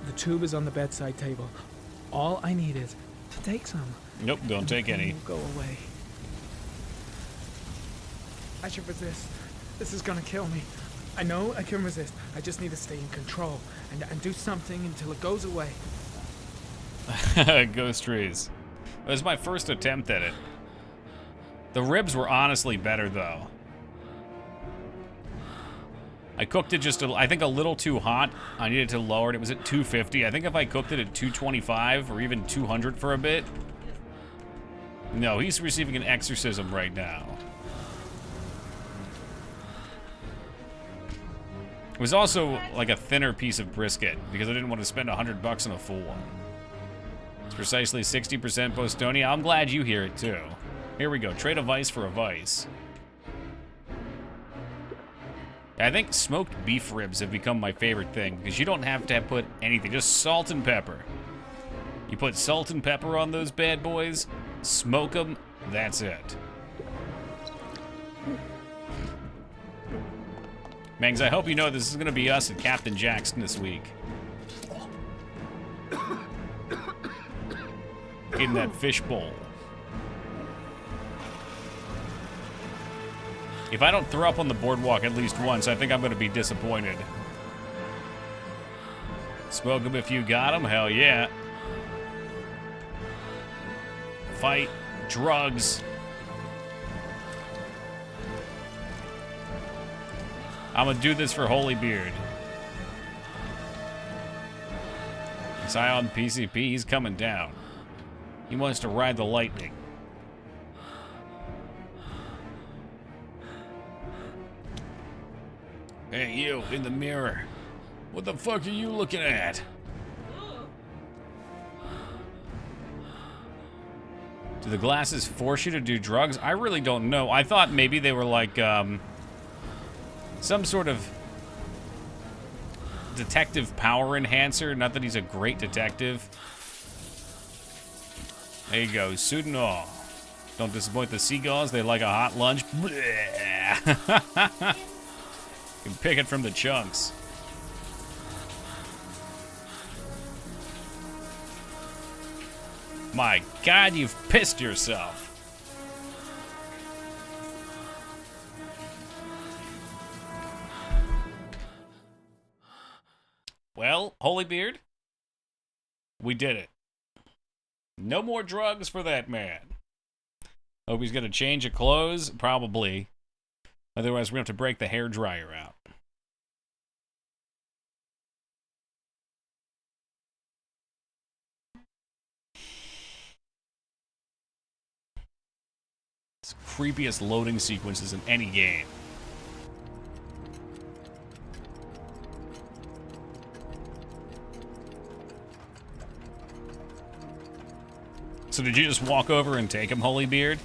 The tube is on the bedside table. All I need is to take some. Nope, don't take any. Go away. I should resist. This is gonna kill me. I know I can resist. I just need to stay in control and do something until it goes away. Ghost trees. It was my first attempt at it. The ribs were honestly better, though. I cooked it just, I think, a little too hot. I needed to lower it. It was at 250. I think if I cooked it at 225 or even 200 for a bit. No, he's receiving an exorcism right now. It was also like a thinner piece of brisket because I didn't want to spend $100 on a full one. It's precisely 60% Bostonia. I'm glad you hear it too. Here we go. Trade a vice for a vice. I think smoked beef ribs have become my favorite thing because you don't have to put anything, just salt and pepper. You put salt and pepper on those bad boys, smoke them, that's it. Mangs, I hope you know this is going to be us at Captain Jackson this week. In that fish bowl. If I don't throw up on the boardwalk at least once, I think I'm going to be disappointed. Smoke them if you got them, hell yeah. Fight, drugs. I'm gonna do this for Holybeard. Scion PCP, he's coming down. He wants to ride the lightning. Hey, you, in the mirror. What the fuck are you looking at? Do the glasses force you to do drugs? I really don't know. I thought maybe they were like, some sort of detective power enhancer. Not that he's a great detective. There you go, suit and all. Don't disappoint the seagulls, they like a hot lunch. You can pick it from the chunks. My God, you've pissed yourself. Well, Holybeard, we did it. No more drugs for that man. Hope he's gonna change of clothes, probably. Otherwise, we're gonna have to break the hairdryer out. It's the creepiest loading sequences in any game. So did you just walk over and take him, Holybeard?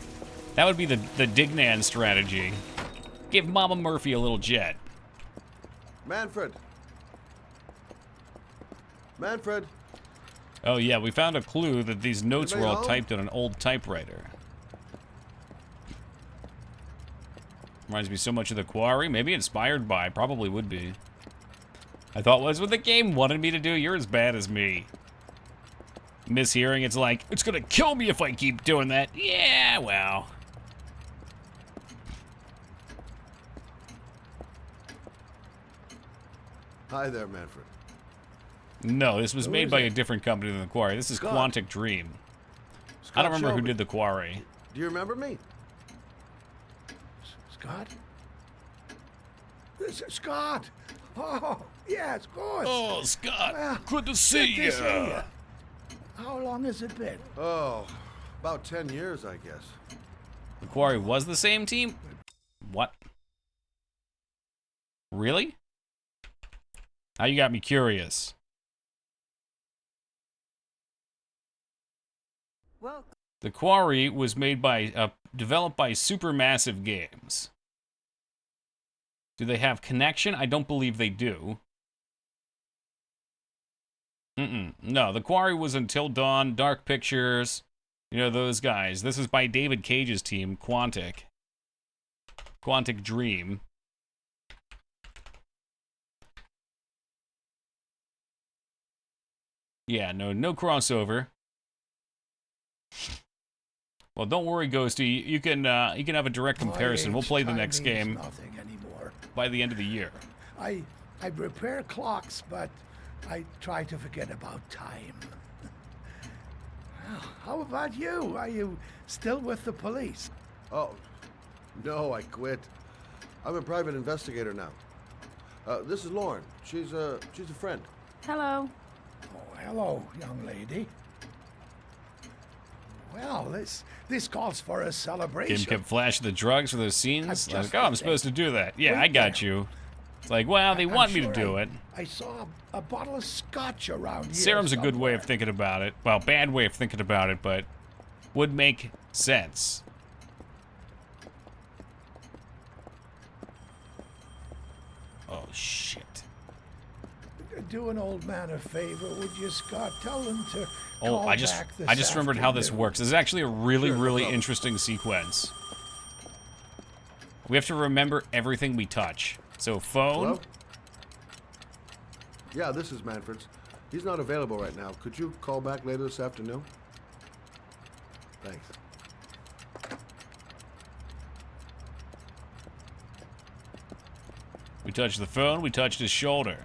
That would be the Dignan strategy. Give Mama Murphy a little jet. Manfred. Manfred. Oh yeah, we found a clue that these notes were all home? typed on an old typewriter. Reminds me so much of The Quarry. Maybe inspired by. Probably would be. I thought was what the game wanted me to do. You're as bad as me. Mishearing, it's like, it's gonna kill me if I keep doing that. Yeah, well. Hi there, Manfred. No, this was Who made is by it? a different company than The Quarry. This is Scott. Quantic Dream. I Scott don't remember who Shelby. did The Quarry. Do you remember me? Scott? This is Scott. Oh, yes, of course. Oh, Scott, Well, good to see good to see you. ya. How long has it been? Oh, about 10 years, I guess. The Quarry was the same team? What? Really? Now you got me curious. Well, The Quarry was made by, developed by Supermassive Games. Do they have connection? I don't believe they do. No, The Quarry was Until Dawn, Dark Pictures, You know those guys. This is by David Cage's team, Quantic. Quantic Dream. Yeah, no crossover. Well, don't worry, Ghosty. You can have a direct comparison. We'll play the next game by the end of the year. I repair clocks, but I try to forget about time. Well, how about you? Are you still with the police? Oh, no, I quit. I'm a private investigator now. This is Lauren. She's a friend. Hello. Oh, hello, young lady. Well, this calls for a celebration. Kim kept flashing the drugs for those scenes. Like, oh, I'm supposed to do that. Yeah, Wait I got there. you. It's like, well, they want me to do it. I saw a bottle of scotch around here. Serum's a good way of thinking about it. Well, bad way of thinking about it, but would make sense. Oh, shit. Do an old man a favor, would you, Scott? Tell him to Oh, call I just back this remembered how this afternoon. works. This is actually a really, Sure, no really problem. interesting sequence. We have to remember everything we touch. So phone. Hello? Yeah, this is Manfred's. He's not available right now. Could you call back later this afternoon? Thanks. We touched the phone. We touched his shoulder.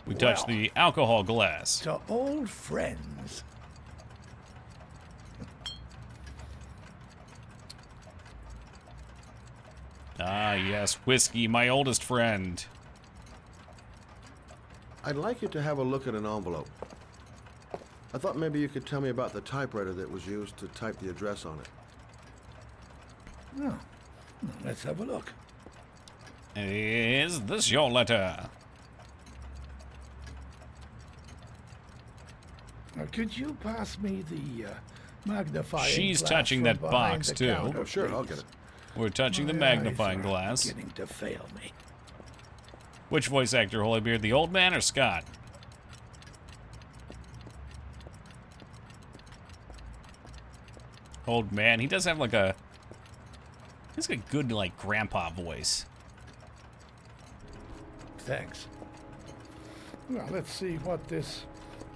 We touched Well, the alcohol glass. To old friends. Ah, yes, whiskey, my oldest friend. I'd like you to have a look at an envelope. I thought maybe you could tell me about the typewriter that was used to type the address on it. Oh, let's have a look. Is this your letter? Could you pass me the magnifying She's glass touching from that behind box, the too. counter, Oh, sure, I'll please? get it. We're touching the My magnifying eyes are glass. beginning to fail me. Which voice actor, Holybeard, the old man or Scott? Old man. He does have like a... He's got a good, like, grandpa voice. Thanks. Well, let's see what this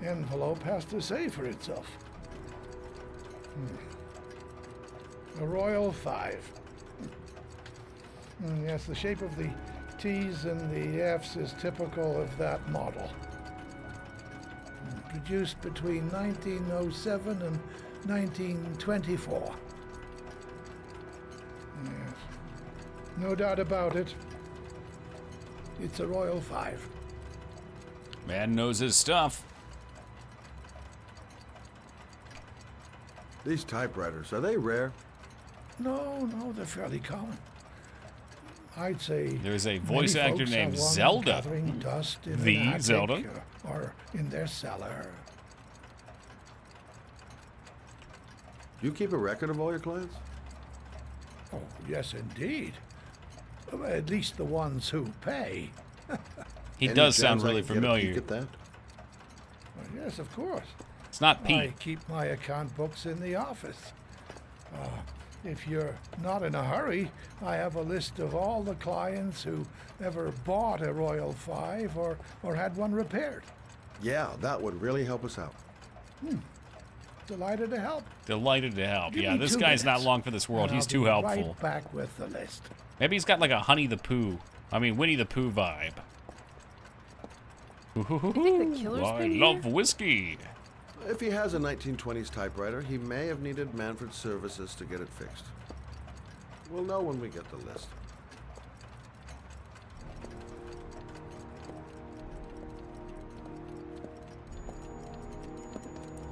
envelope has to say for itself. A Royal 5. Yes, the shape of the T's and the F's is typical of that model. Produced between 1907 and 1924. Yes. No doubt about it. It's a Royal 5. Man knows his stuff. These typewriters, are they rare? No, they're fairly common. I'd say There's a voice many actor folks named have one Zelda. gathering dust in The an attic, Zelda. or in their cellar. You keep a record of all your clients? Oh, yes, indeed. At least the ones who pay. He Any does chance sound I really can get a familiar. peek at that? Well, yes, of course. It's not I Pete. keep my account books in the office. If you're not in a hurry, I have a list of all the clients who ever bought a Royal 5 or had one repaired. Yeah, that would really help us out. Delighted to help. Delighted to help. Give Yeah, me this 2 guy's not minutes, long for this world. and He's I'll too be helpful. Right back with the list. Maybe he's got like a Winnie the Pooh vibe. the killer's I been love here? whiskey. If he has a 1920s typewriter, he may have needed Manfred's services to get it fixed. We'll know when we get the list.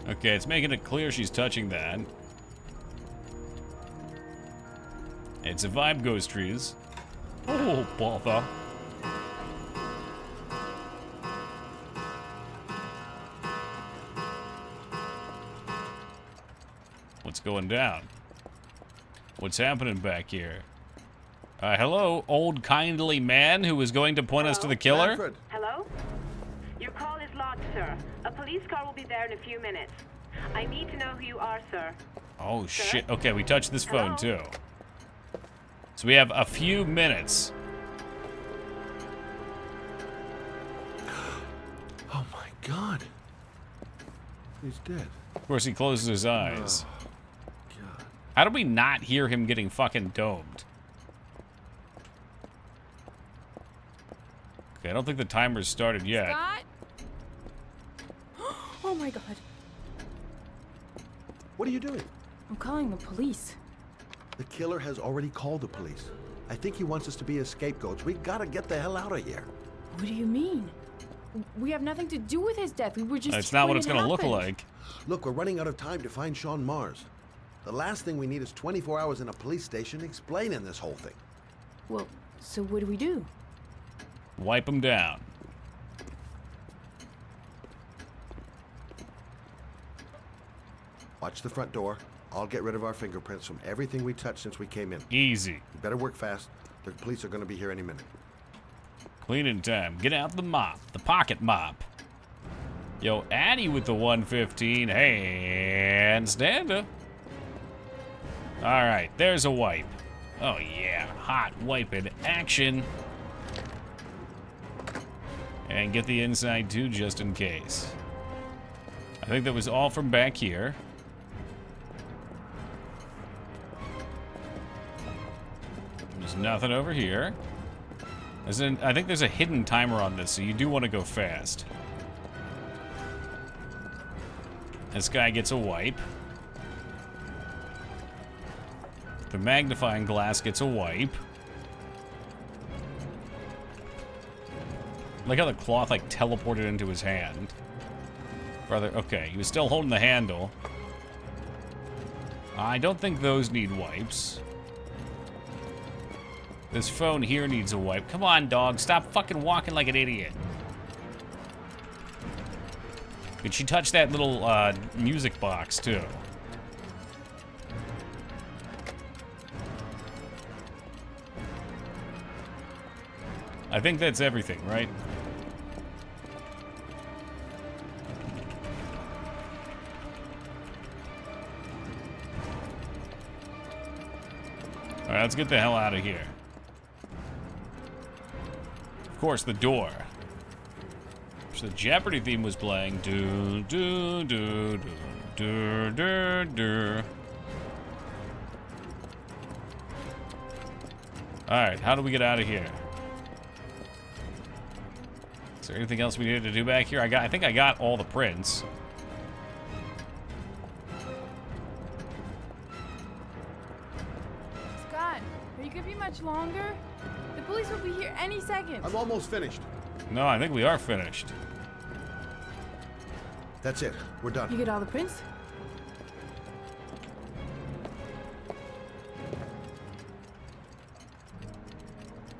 Okay, it's making it clear she's touching that. It's a vibe, Ghost Trees. Oh, bother. What's going down? What's happening back here? Hello, old kindly man who is going to point us to the killer? Manfred. Hello? You sir. A police car will be there in a few minutes. I need to know who you are, sir. Oh, shit. Okay, we touched this phone, too. So we have a few minutes. Oh my God. He's dead. Of course, he closes his eyes. Oh, God. How do we not hear him getting fucking domed? Okay, I don't think the timer's started yet. Scott? Oh my God. What are you doing? I'm calling the police. The killer has already called the police. I think he wants us to be his scapegoats. We gotta get the hell out of here. What do you mean? We have nothing to do with his death. We were just. That's not what it's gonna look happened. like. Look, we're running out of time to find Sean Mars. The last thing we need is 24 hours in a police station explaining this whole thing. Well, so what do we do? Wipe him down. Watch the front door. I'll get rid of our fingerprints from everything we touched since we came in. Easy. You better work fast. The police are gonna be here any minute. Cleaning time. Get out the mop. The pocket mop. Yo, Addy with the 115 handstander. Alright, there's a wipe. Oh yeah, hot wipe in action. And get the inside too, just in case. I think that was all from back here. There's nothing over here. I think there's a hidden timer on this, so you do want to go fast. This guy gets a wipe. The magnifying glass gets a wipe. Like how the cloth like teleported into his hand. Brother, okay, he was still holding the handle. I don't think those need wipes. This phone here needs a wipe. Come on, dog, stop fucking walking like an idiot. Did she touch that little music box too? I think that's everything, right? All right, let's get the hell out of here. Of course, the door. So the Jeopardy theme was playing. Do do do do do do do. All right, how do we get out of here? Is there anything else we needed to do back here? I think I got all the prints. Scott, are you gonna be much longer? The police will be here any second. I'm almost finished. No, I think we are finished. That's it. We're done. You get all the prints?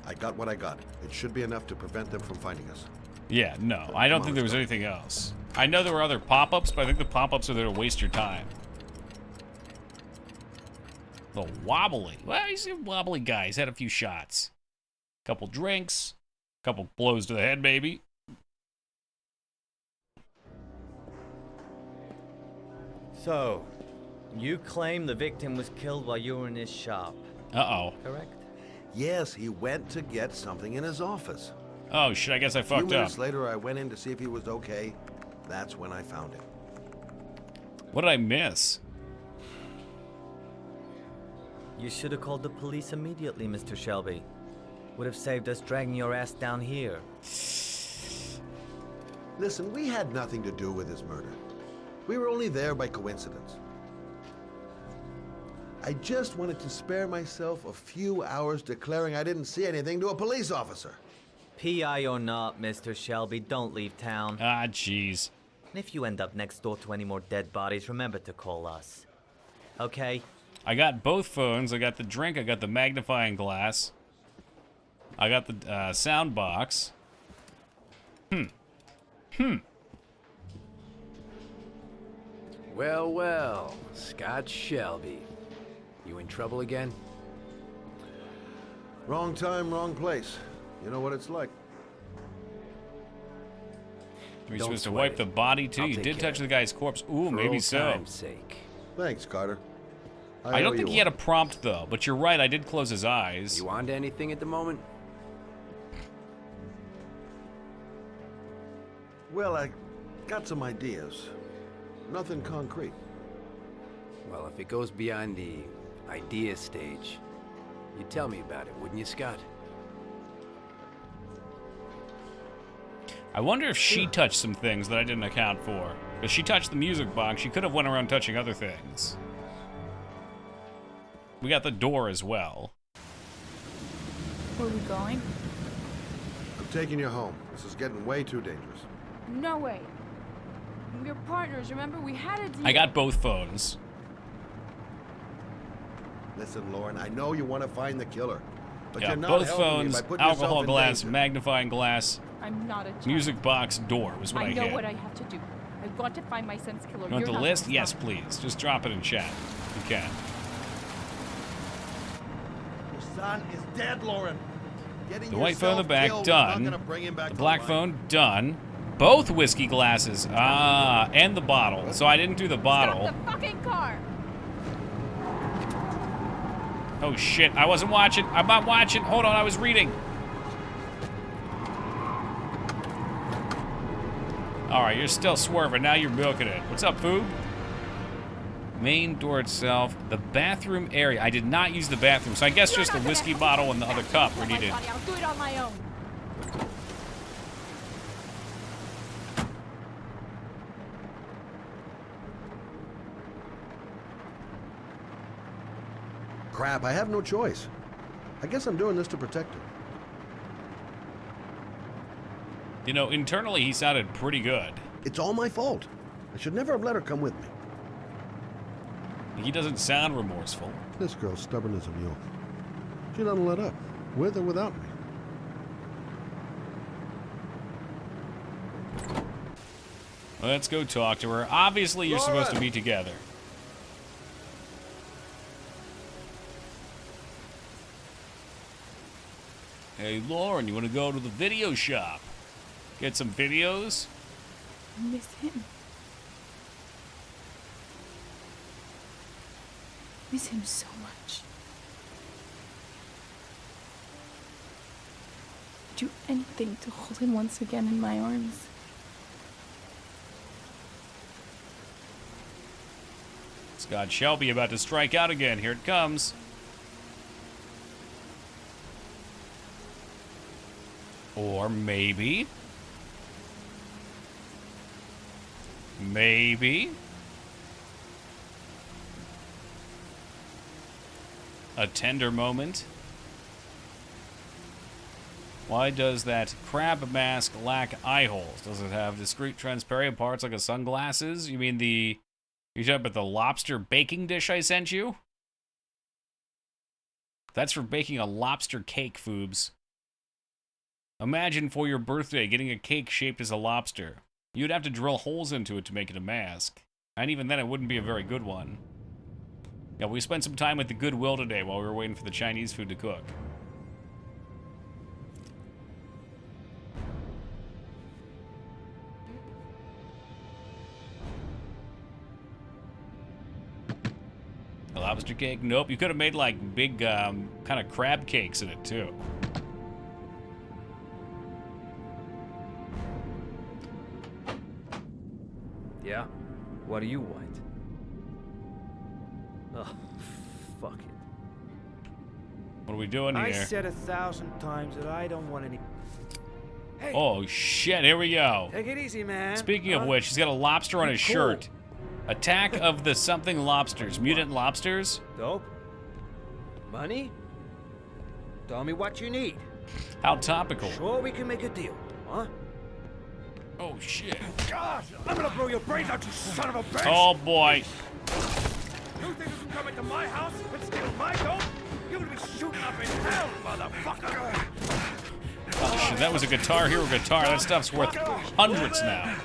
I got what I got. It should be enough to prevent them from finding us. Yeah, no, I don't think there was anything else. I know there were other pop-ups, but I think the pop-ups are there to waste your time. The wobbly. Well, he's a wobbly guy. He's had a few shots. Couple drinks. Couple blows to the head, maybe. So, you claim the victim was killed while you were in his shop. Uh-oh. Correct? Yes, he went to get something in his office. Oh, shit, I guess I A fucked few minutes up. later, I went in to see if he was okay. That's when I found him. What did I miss? You should have called the police immediately, Mr. Shelby. Would have saved us dragging your ass down here. Listen, we had nothing to do with his murder. We were only there by coincidence. I just wanted to spare myself a few hours declaring I didn't see anything to a police officer. PI or not, Mr. Shelby, don't leave town. Ah, jeez. And if you end up next door to any more dead bodies, remember to call us. Okay? I got both phones. I got the drink. I got the magnifying glass. I got the sound box. Well, well, Scott Shelby. You in trouble again? Wrong time, wrong place. You know what it's like. Are you Don't supposed to sweat wipe it. the body too? I'll You take did care touch of the guy's corpse. Ooh, For maybe old so. time's sake. Thanks, Carter. I don't owe think you he had a one. prompt though, but you're right. I did close his eyes. You on to anything at the moment? Well, I got some ideas. Nothing concrete. Well, if it goes beyond the idea stage, you'd tell me about it, wouldn't you, Scott? I wonder if she touched some things that I didn't account for. Because she touched the music box, she could have went around touching other things. We got the door as well. Where are we going? I'm taking you home. This is getting way too dangerous. No way. We're partners, remember? We had a deal. I got both phones. Listen, Lauren, I know you want to find the killer. But Yeah, you're not both helping me phones, by putting yourself alcohol in glass, danger. magnifying glass, I'm not a child. music box, door was what I I know hit. what I have to do. I've got to find my son's killer. You want You're the not list? gonna Yes, stop me. please. Just drop it in chat. You can. Your son is dead, Lauren. Getting The white phone in the yourself back, killed is not done. gonna bring him back The to black life. phone, done. Both whiskey glasses. Ah, and the bottle. So I didn't do the bottle. Stop the fucking car! Oh shit, I wasn't watching. I'm not watching. Hold on, I was reading. Alright, you're still swerving. Now you're milking it. What's up, Foob? Main door itself. The bathroom area. I did not use the bathroom, so I guess just the whiskey bottle and the other cup were needed. I'll do it on my own. Crap, I have no choice. I guess I'm doing this to protect her. You know, internally he sounded pretty good. It's all my fault. I should never have let her come with me. He doesn't sound remorseful. This girl's stubborn as a mule. She doesn't let up, with or without me. Let's go talk to her. Obviously, you're supposed to be together. Hey, Lauren, you want to go to the video shop? Get some videos? I miss him. Miss him so much. Do anything to hold him once again in my arms. Scott Shelby about to strike out again. Here it comes. Or maybe. Maybe. A tender moment. Why does that crab mask lack eye holes? Does it have discrete transparent parts like a sunglasses? You mean the... You talking about the lobster baking dish I sent you? That's for baking a lobster cake, Foobs. Imagine for your birthday getting a cake shaped as a lobster. You'd have to drill holes into it to make it a mask. And even then, it wouldn't be a very good one. Yeah, we spent some time at the Goodwill today while we were waiting for the Chinese food to cook. A lobster cake? Nope. You could have made like big kind of crab cakes in it too. Yeah? What do you want? Oh, fuck it. What are we doing here? I said 1,000 times that I don't want any. Hey, Oh shit, here we go. take it easy, man. Speaking of which, he's got a lobster on his Cool. shirt. Attack of the something lobsters. Mutant lobsters? Dope. Money? Tell me what you need. How topical. Sure, we can make a deal, huh? Oh shit. God, I'm gonna blow your brains out, you son of a bitch! Oh boy. You think you can come into my house and steal my dope? You're gonna be shooting up in hell, motherfucker! Oh shit, that was a Guitar Hero guitar. That stuff's worth hundreds now.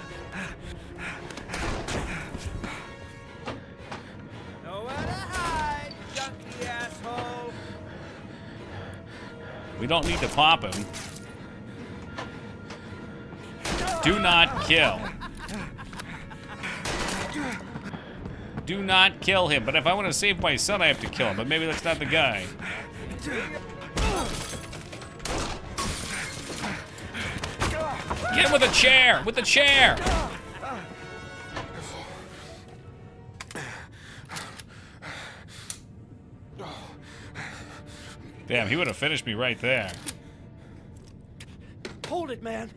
Nowhere to hide, junkie asshole! We don't need to pop him. Do not kill. Do not kill him. But if I want to save my son, I have to kill him. But maybe that's not the guy. Get him with a chair! With the chair! Damn, he would have finished me right there. Hold it, man.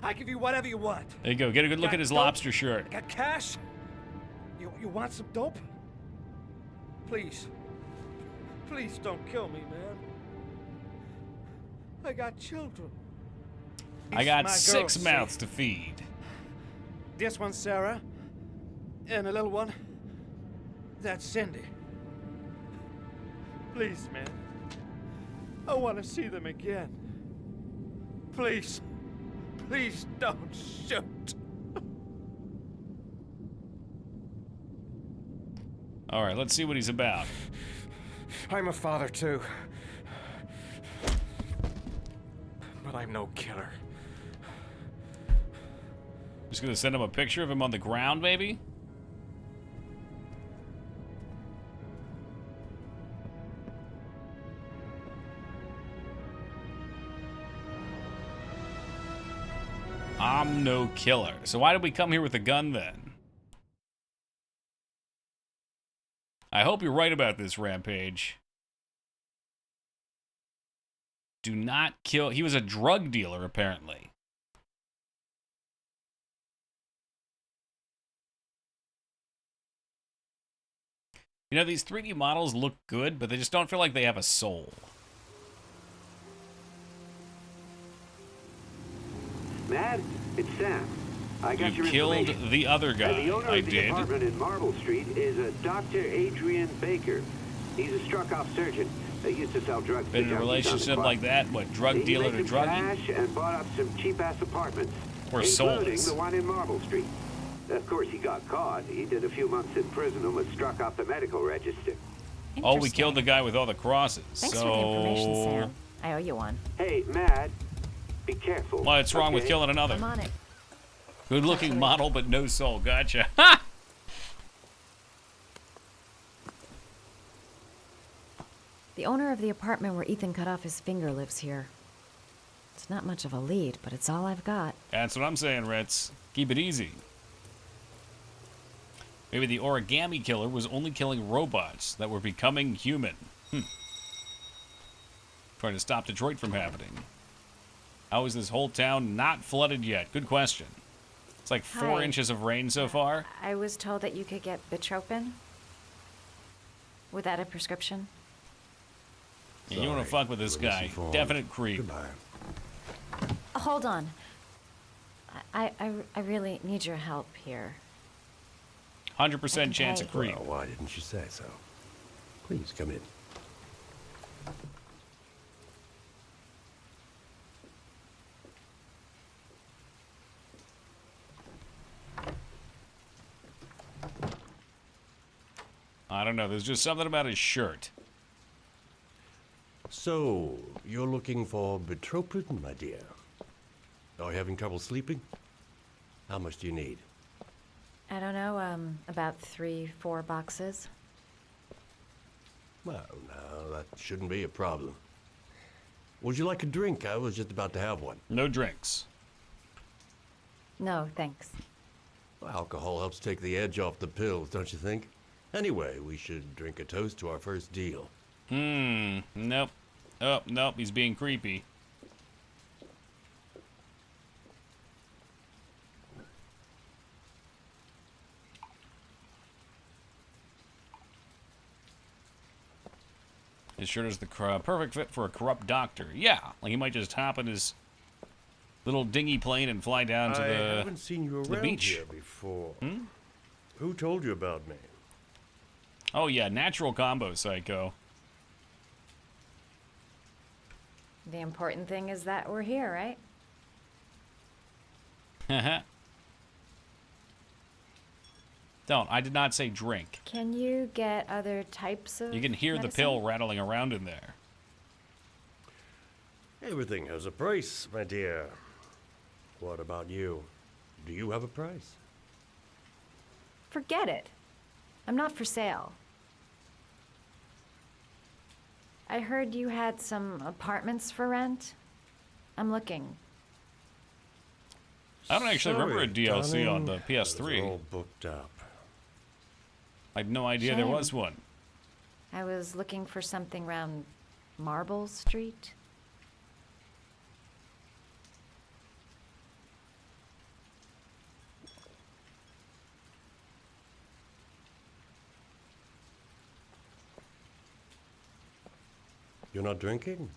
I give you whatever you want. There you go. Get a good look at his lobster shirt. Got cash? You want some dope? Please. Please don't kill me, man. I got children. I got My 6 girls, mouths to feed. This one's Sarah. And a little one. That's Cindy. Please, man. I want to see them again. Please. Please don't shoot. All right, let's see what he's about. I'm a father too. But I'm no killer. Just gonna send him a picture of him on the ground, maybe? I'm no killer. So why did we come here with a gun then? I hope you're right about this, Rampage. Do not kill. He was a drug dealer, apparently. You know, these 3D models look good, but they just don't feel like they have a soul. Matt, it's Sam. I got You your killed information. the other guy. The owner I of the did. apartment in Marble Street is a Dr. Adrian Baker. He's a struck-off surgeon that used to sell drugs. Been to in a junkies on the relationship quad. like that? What, drug He dealer made to some druggie? cash and bought up some cheap-ass apartments, Or including soulless. the one in Marble Street. Of course, he got caught. He did a few months in prison and was struck off the medical register. Oh, we killed the guy with all the crosses. Thanks so... for the information, Sam. I owe you one. Hey, Matt, be careful. What's wrong with okay? killing another? I'm on it. Good-looking model, but no soul. Gotcha. Ha! The owner of the apartment where Ethan cut off his finger lives here. It's not much of a lead, but it's all I've got. That's what I'm saying, Ritz. Keep it easy. Maybe the origami killer was only killing robots that were becoming human. Trying to stop Detroit from happening. How is this whole town not flooded yet? Good question. It's like 4 Hi. inches of rain so far. I was told that you could get Bitropin without a prescription. Yeah, you want to fuck with this guy. Definite creep. Hold on. I really need your help here. 100% chance of creep. Well, why didn't you say so? Please come in. I don't know. There's just something about his shirt. So, you're looking for Bitropin, my dear? Are you having trouble sleeping? How much do you need? I don't know, about 3-4 boxes. Well, no, that shouldn't be a problem. Would you like a drink? I was just about to have one. No drinks. No, thanks. Well, alcohol helps take the edge off the pills, don't you think? Anyway, we should drink a toast to our first deal. Nope. Oh, nope, he's being creepy. His shirt is the perfect fit for a corrupt doctor. Yeah, like he might just hop in his little dinghy plane and fly down to I the haven't seen you the around beach. here before. Who told you about me? Oh yeah, natural combo, Psycho. The important thing is that we're here, right? Don't. I did not say drink. Can you get other types of You can hear medicine? the pill rattling around in there. Everything has a price, my dear. What about you? Do you have a price? Forget it. I'm not for sale. I heard you had some apartments for rent. I'm looking. I don't actually remember a DLC on the Those PS3. are all booked up. I had no idea there Shame. was one. I was looking for something around Marble Street. You're not drinking?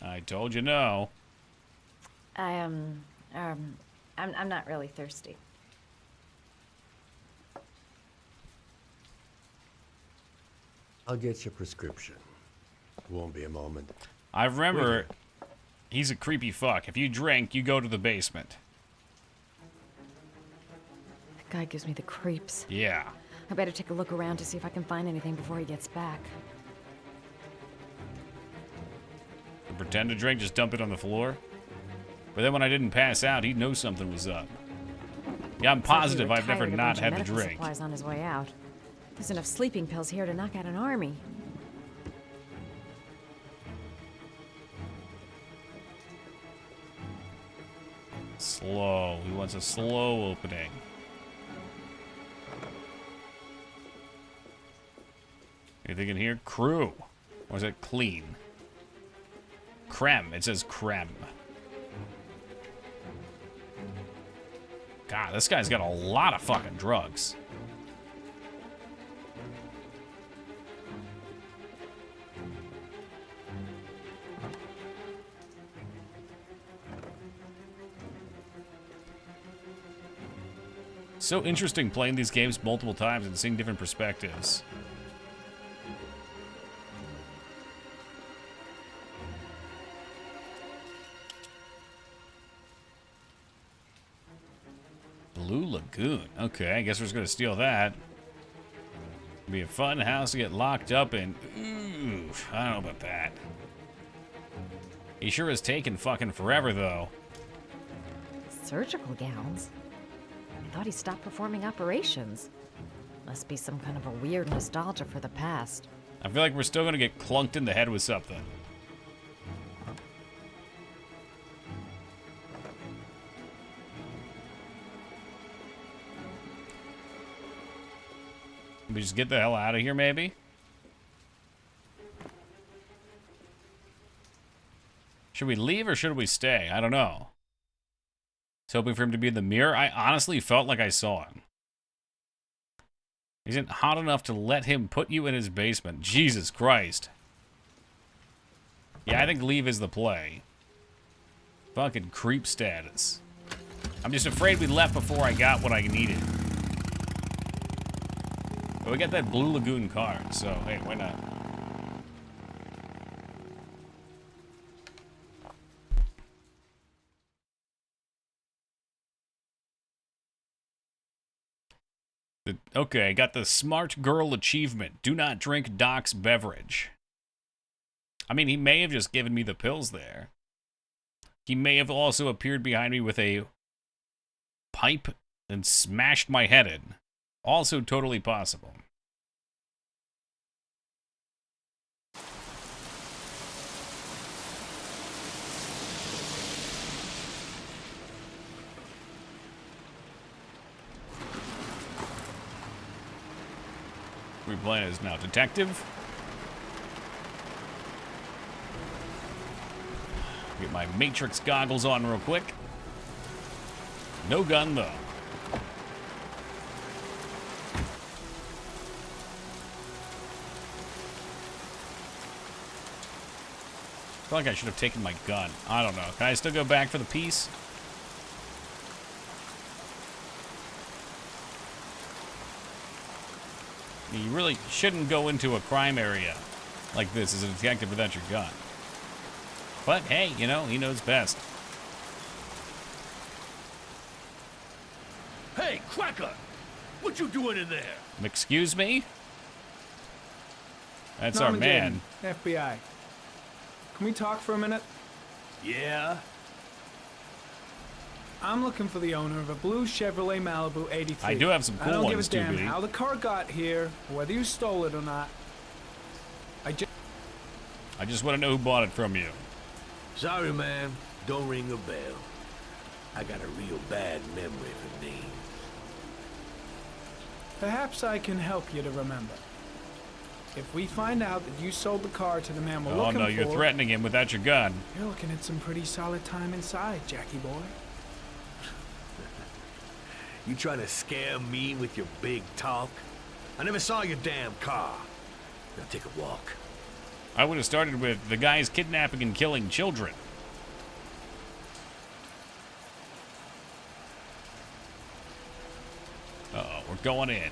I told you no. I'm not really thirsty. I'll get your prescription. Won't be a moment. I remember he's a creepy fuck. If you drink, you go to the basement. That guy gives me the creeps. Yeah. I better take a look around to see if I can find anything before he gets back. I pretend to drink, just dump it on the floor. But then when I didn't pass out, he'd know something was up. Yeah, I'm Looks like he positive I've never retired a not bunch of had the medical drink. supplies on his way out. There's enough sleeping pills here to knock out an army. Slow. He wants a slow opening. Anything in here? Crew. Or is it clean? Creme. It says creme. God, this guy's got a lot of fucking drugs. So interesting playing these games multiple times and seeing different perspectives. Blue Lagoon. Okay, I guess we're just gonna steal that. It'll be a fun house to get locked up in. Ooh, I don't know about that. He sure is taking fucking forever, though. Surgical gowns? I thought he stopped performing operations. Must be some kind of a weird nostalgia for the past. I feel like we're still gonna get clunked in the head with something. We just get the hell out of here, maybe? Should we leave or should we stay? I don't know. I was hoping for him to be in the mirror. I honestly felt like I saw him. Isn't hot enough to let him put you in his basement. Jesus Christ. Yeah, I think leave is the play. Fucking creep status. I'm just afraid we left before I got what I needed. But we got that Blue Lagoon card, so hey, why not? Okay, got the Smart Girl achievement. Do not drink Doc's beverage. I mean, he may have just given me the pills there. He may have also appeared behind me with a pipe and smashed my head in. Also totally possible. We're playing as now detective. Get my Matrix goggles on real quick. No gun though. I feel like I should have taken my gun. I don't know. Can I still go back for the piece? You really shouldn't go into a crime area like this as a detective without your gun. But hey, you know, he knows best. Hey, Cracker! What you doing in there? Excuse me? That's Norman our man. Jaden, FBI. Can we talk for a minute? Yeah? I'm looking for the owner of a blue Chevrolet Malibu 83. I do have some cool I don't ones, give a damn too, how the car got here, or whether you stole it or not. I just want to know who bought it from you. Sorry, man. Don't ring a bell. I got a real bad memory for names. Perhaps I can help you to remember. If we find out that you sold the car to the man we're looking for... Oh, no, you're threatening him without your gun. You're looking at some pretty solid time inside, Jackie boy. You trying to scare me with your big talk? I never saw your damn car. Now take a walk. I would have started with the guys kidnapping and killing children. Uh-oh, we're going in.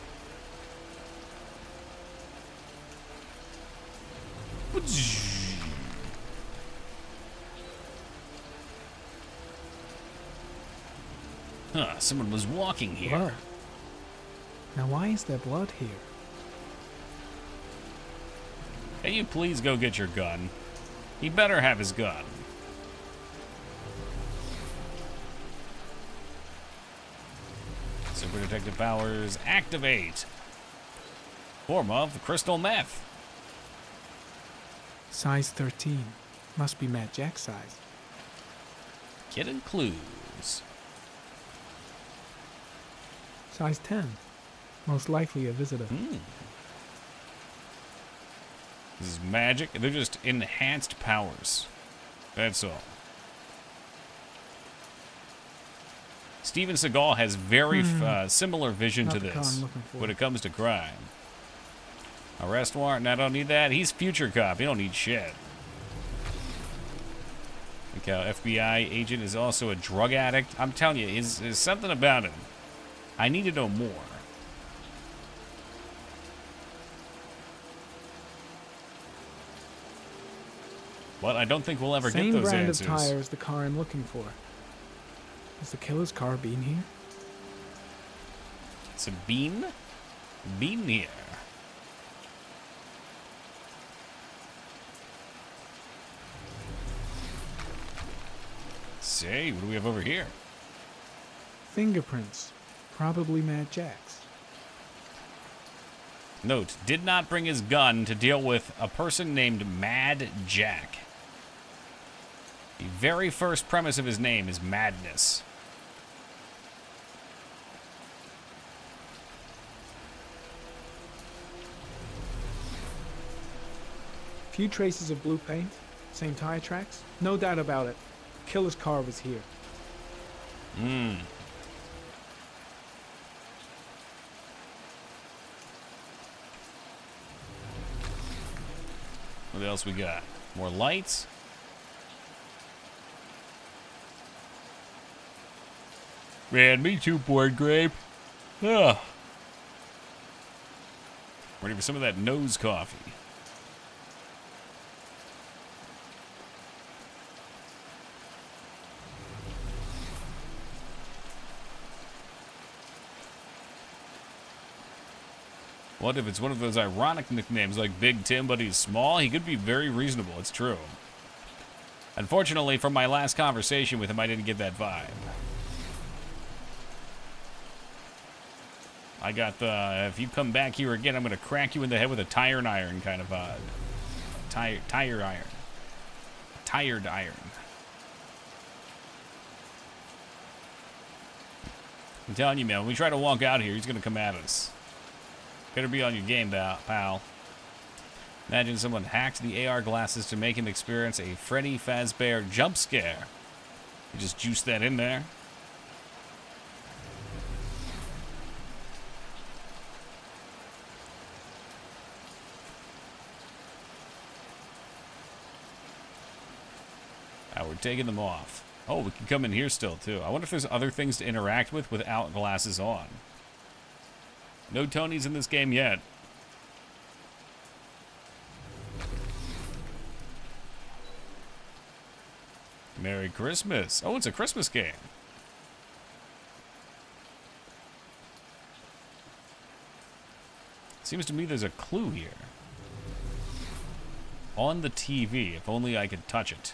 Huh, someone was walking here. Blood. Now why is there blood here? Can you please go get your gun? He better have his gun. Super detective powers activate. Form of crystal meth. Size 13. Must be Mad Jack's size. Kit and clues. Size 10. Most likely a visitor. This is magic. They're just enhanced powers. That's all. Steven Seagal has very similar vision Not to the car this I'm looking for. when it comes to crime. Arrest warrant, I don't need that. He's future cop. He don't need shit. Look how FBI agent is also a drug addict. I'm telling you, is something about him. I need to know more. But I don't think we'll ever get Same those brand answers. of tire as the car I'm looking for. Has the killer's car been here? It's a bean? Bean here. Say, what do we have over here? Fingerprints. Probably Mad Jack's. Note, did not bring his gun to deal with a person named Mad Jack. The very first premise of his name is madness. Few traces of blue paint. Same tire tracks. No doubt about it. Killer's car was here. What else we got? More lights? Man, me too, bored grape. Ugh. Ready for some of that nose coffee. What if it's one of those ironic nicknames like Big Tim, but he's small? He could be very reasonable, it's true. Unfortunately, from my last conversation with him, I didn't get that vibe. I got the, if you come back here again, I'm going to crack you in the head with a tired iron kind of vibe. Tired iron. Tired iron. I'm telling you, man, when we try to walk out here, he's going to come at us. Better be on your game, pal. Imagine someone hacked the AR glasses to make him experience a Freddy Fazbear jump scare. You just juice that in there. We're taking them off. Oh, we can come in here still, too. I wonder if there's other things to interact with without glasses on. No Tonys in this game yet. Merry Christmas. Oh, it's a Christmas game. Seems to me there's a clue here. On the TV, if only I could touch it.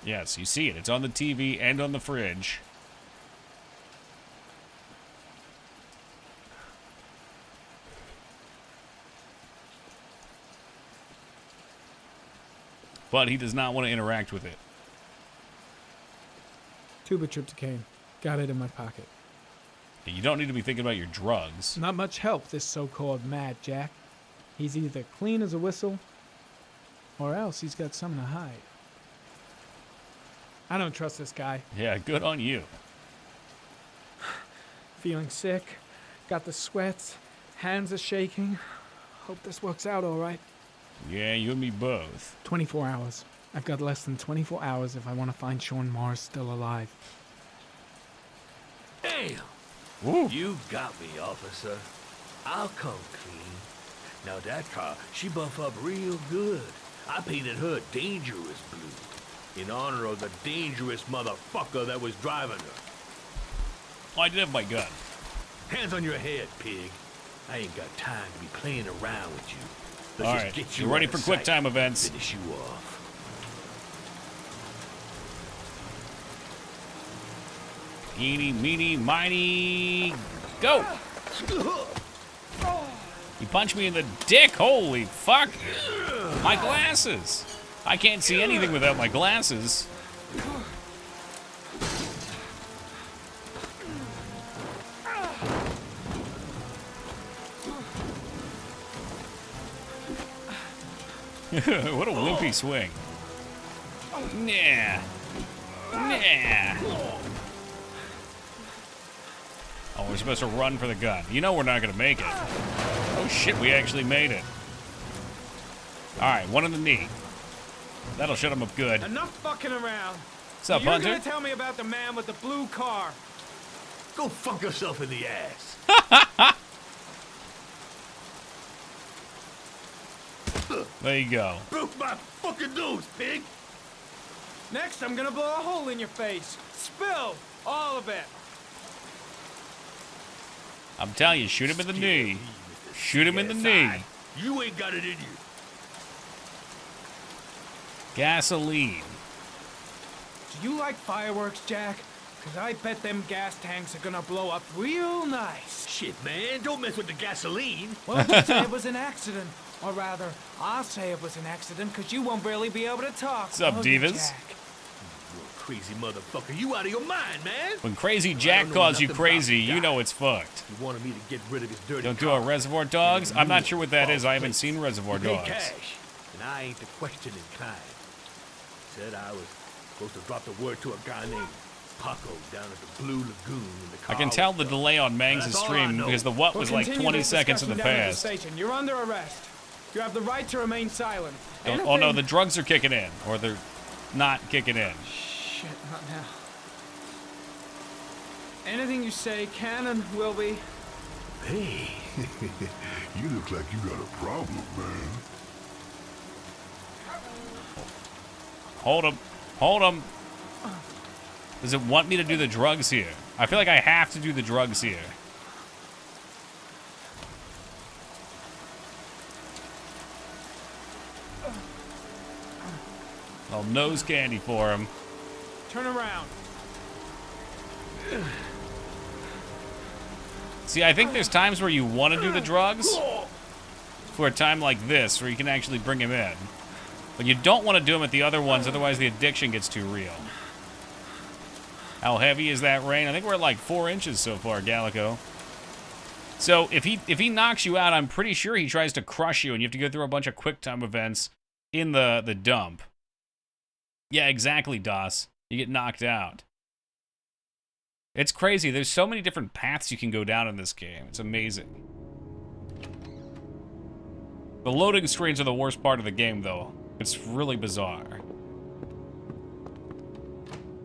Yes, you see it. It's on the TV and on the fridge. But he does not want to interact with it. Tube of tryptocane. Got it in my pocket. You don't need to be thinking about your drugs. Not much help, this so-called Mad Jack. He's either clean as a whistle, or else he's got something to hide. I don't trust this guy. Yeah, good on you. Feeling sick, got the sweats, hands are shaking. Hope this works out all right. Yeah, you and me both. 24 hours. I've got less than 24 hours if I want to find Sean Mars still alive. Damn! Ooh. You got me, officer. I'll come clean. Now that car, she buff up real good. I painted her dangerous blue in honor of the dangerous motherfucker that was driving her. Oh, I did have my gun. Hands on your head, pig. I ain't got time to be playing around with you. All right, get you you ready out for of quick sight. time events? Finish you off. Eeny, meeny, miny, go! You punched me in the dick, holy fuck! My glasses! I can't see anything without my glasses. What a wimpy swing. Nah. Nah. Oh, we're supposed to run for the gun. You know we're not going to make it. Oh, shit, we actually made it. All right, one in the knee. That'll shut him up good. Enough fucking around. What's up, You're Hunter? gonna tell me about the man with the blue car. Go fuck yourself in the ass. There you go. Broke my fucking nose, pig. Next, I'm gonna blow a hole in your face. Spill all of it. I'm telling you, shoot him in the knee. Shoot him in the knee. You ain't got it in you. Gasoline. Do you like fireworks, Jack? Cause I bet them gas tanks are gonna blow up real nice. Shit, man, don't mess with the gasoline. Well, you say it was an accident. Or rather, I'll say it was an accident because you won't really be able to talk. What's up, will you, divas? Jack? You crazy motherfucker. You out of your mind, man. When Crazy I Jack don't know calls you nothing crazy, about the you guy. know it's fucked. You wanted me to get rid of his dirty Don't do car. a Reservoir Dogs? I'm not sure what that is. I haven't seen Reservoir You paid Dogs. cash, and I ain't the questioning kind. Said I was supposed to drop the word to a guy named Paco down at the Blue Lagoon in the car. I can tell the was delay on That's Mangs' all I stream know. because the what We'll was like continue 20 this seconds in the discussion down at past. station. You're under arrest. You have the right to remain silent. Oh no, the drugs are kicking in, or they're not kicking in. Shit, not now. Anything you say can and will be. Hey, You look like you got a problem, man. Hold him. Hold him. Does it want me to do the drugs here? I feel like I have to do the drugs here. I'll nose candy for him. Turn around. See, I think there's times where you want to do the drugs for a time like this where you can actually bring him in. But you don't want to do them at the other ones, otherwise the addiction gets too real. How heavy is that rain? I think we're at like 4 inches so far, Gallico. So if he knocks you out, I'm pretty sure he tries to crush you and you have to go through a bunch of quick time events in the dump. Yeah, exactly, DOS. You get knocked out. It's crazy. There's so many different paths you can go down in this game. It's amazing. The loading screens are the worst part of the game, though. It's really bizarre.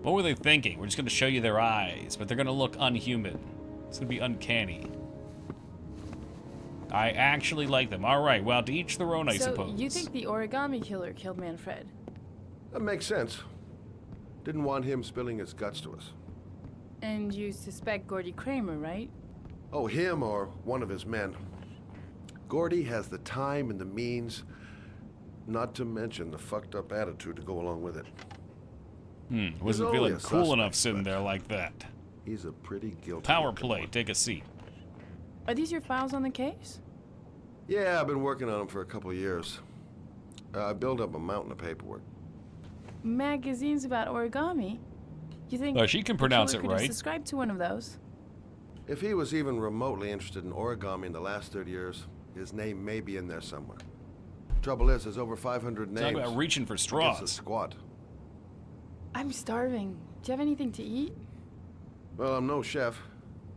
What were they thinking? We're just going to show you their eyes, but they're going to look unhuman. It's going to be uncanny. I actually like them. All right, well, to each their own, I suppose. So, you think the origami killer killed Manfred? That makes sense. Didn't want him spilling his guts to us. And you suspect Gordy Kramer, right? Oh, him or one of his men. Gordy has the time and the means, not to mention the fucked up attitude to go along with it. Wasn't only feeling a cool suspect, enough sitting there like that. He's a pretty guilty. Power play. Take a seat. Are these your files on the case? Yeah, I've been working on him for a couple of years. I built up a mountain of paperwork. Magazines about origami? You think Oh, she can pronounce the it killer could have right. subscribed to one of those? If he was even remotely interested in origami in the last 30 years, his name may be in there somewhere. Trouble is, there's over 500 names. Talk about reaching for against straws. a squad. I'm starving. Do you have anything to eat? Well, I'm no chef.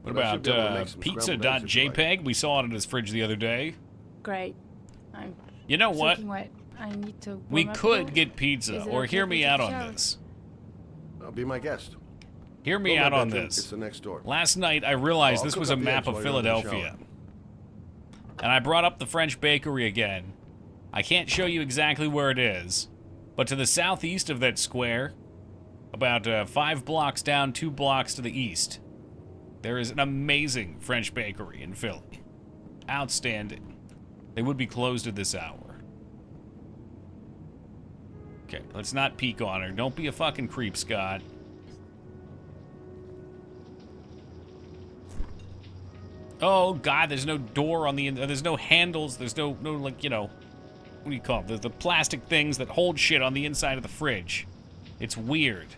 What but I should about be able to make some scrambled eggs if you like. pizza.jpg? We saw it in his fridge the other day. Great. I'm You know what? soaking wet. I need to We warm up a could little. get pizza, Is it or okay hear if we me take out a on shower? this. Be my guest. Hear me Go to my out on bedroom. this. It's the next door. Last night, I realized I'll this cook was a up the map eggs of while you're in the Philadelphia. shower. And I brought up the French bakery again. I can't show you exactly where it is, but to the southeast of that square, about 5 blocks down, 2 blocks to the east, there is an amazing French bakery in Philly. Outstanding. They would be closed at this hour. Okay, let's not peek on her. Don't be a fucking creep, Scott. Oh God, there's no door on the there's no handles, there's no like, you know, what do you call it? The plastic things that hold shit on the inside of the fridge. It's weird.